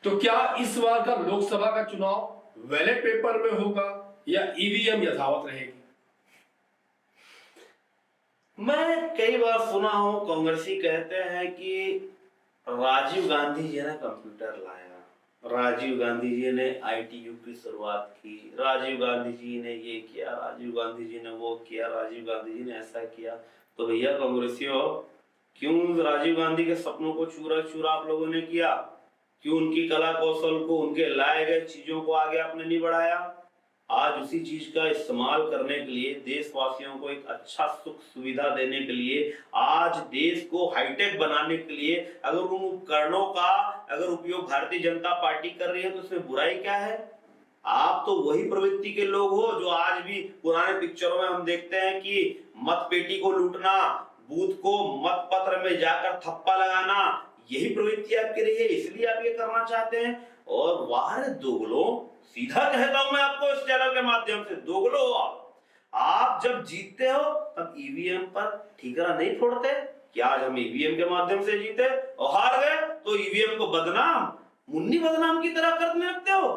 तो क्या इस बार का लोकसभा का चुनाव बैलेट पेपर में होगा या ईवीएम यथावत रहेगी? मैं कई बार सुना हूं कांग्रेसी कहते हैं कि राजीव गांधी जी ने कंप्यूटर लाया, राजीव गांधी जी ने आईटी युग की शुरुआत की, राजीव गांधी जी ने ये किया, राजीव गांधी जी ने वो किया, राजीव गांधी जी ने ऐसा किया। तो भैया कांग्रेसियों, क्यों राजीव गांधी के सपनों को चूरा चूरा आप लोगों ने किया? क्यों उनकी कला कौशल को, उनके लाए गए चीजों को आगे आपने नहीं बढ़ाया? आज उसी चीज का इस्तेमाल करने के लिए, देशवासियों को एक अच्छा सुख सुविधा देने के लिए, आज देश को हाईटेक बनाने के लिए अगर उन उपकरणों का अगर उपयोग भारतीय जनता पार्टी कर रही है तो उसमें बुराई क्या है? आप तो वही प्रवृत्ति के लोग हो जो आज भी पुराने पिक्चरों में हम देखते हैं कि मत पेटी को लूटना, बूथ को मत पत्र में जाकर थप्पा लगाना, यही प्रवृत्ति आपकी रही है, इसलिए आप ये करना चाहते हैं। और वाह दोगलो, सीधा कहता हूं मैं आपको इस चैनल के माध्यम से, दोगलो हो आप जब जीतते हो तब ईवीएम पर ठीकरा नहीं फोड़ते कि आज हम ईवीएम के माध्यम से जीते, और हार गए तो ईवीएम को बदनाम, मुन्नी बदनाम की तरह करने लगते हो।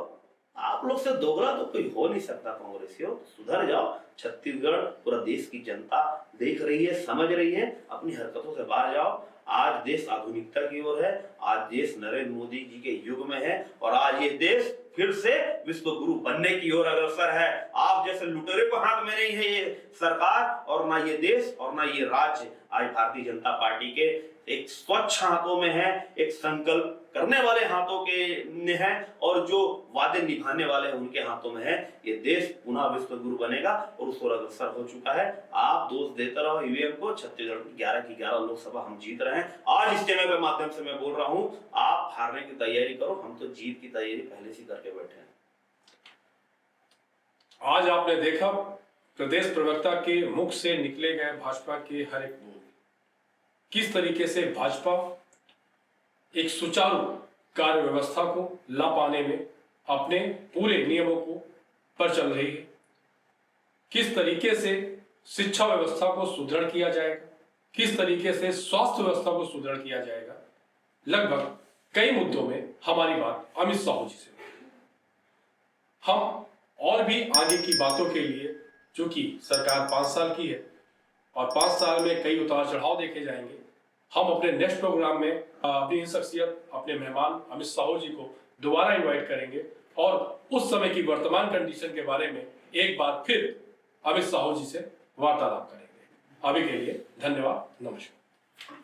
आप लोग से दोगला तो कोई हो नहीं सकता कांग्रेसियों, सुधर जाओ। छत्तीसगढ़ पूरा देश की जनता देख रही है, समझ रही है, अपनी हरकतों से बाहर जाओ। आज देश आधुनिकता की ओर है, आज देश नरेंद्र मोदी जी के युग में है, और आज ये देश फिर से विश्व गुरु बनने की ओर अग्रसर है। आप जैसे लुटेरे को हाथ में नहीं है ये सरकार, और ना ये देश और ना ये राज्य। आज भारतीय जनता पार्टी के एक स्वच्छ हाथों में है, एक संकल्प करने वाले हाथों के में है, और जो वादे निभाने वाले हैं उनके हाथों में है। ये देश पुनः विश्व गुरु बनेगा और उस ओर अग्रसर हो चुका है। आप दोष देते रहो ईवीएम को। छत्तीसगढ़ की 11 की 11 लोकसभा हम जीत रहे हैं। आज इस चैनल के माध्यम से मैं बोल रहा हूं, आप हारने की तैयारी करो, हम तो जीत की तैयारी पहले से करके बैठे हैं। आज आपने देखा प्रदेश प्रवक्ता के मुख से निकले गए भाजपा के हर एक बोल, किस तरीके से भाजपा एक सुचारू कार्य व्यवस्था को ला पाने में अपने पूरे नियमों को पर चल रही है, किस तरीके से शिक्षा व्यवस्था को सुदृढ़ किया जाएगा, किस तरीके से स्वास्थ्य व्यवस्था को सुदृढ़ किया जाएगा। लगभग कई मुद्दों में हमारी बात अमित साहू जी से हुई। हम और भी आगे की बातों के लिए, जो कि सरकार 5 साल की है और 5 साल में कई उतार चढ़ाव देखे जाएंगे, हम अपने नेक्स्ट प्रोग्राम में अपनी शख्सियत, अपने मेहमान अमित साहू जी को दोबारा इनवाइट करेंगे और उस समय की वर्तमान कंडीशन के बारे में एक बार फिर अमित साहू जी से वार्तालाप करेंगे। अभी के लिए धन्यवाद, नमस्कार।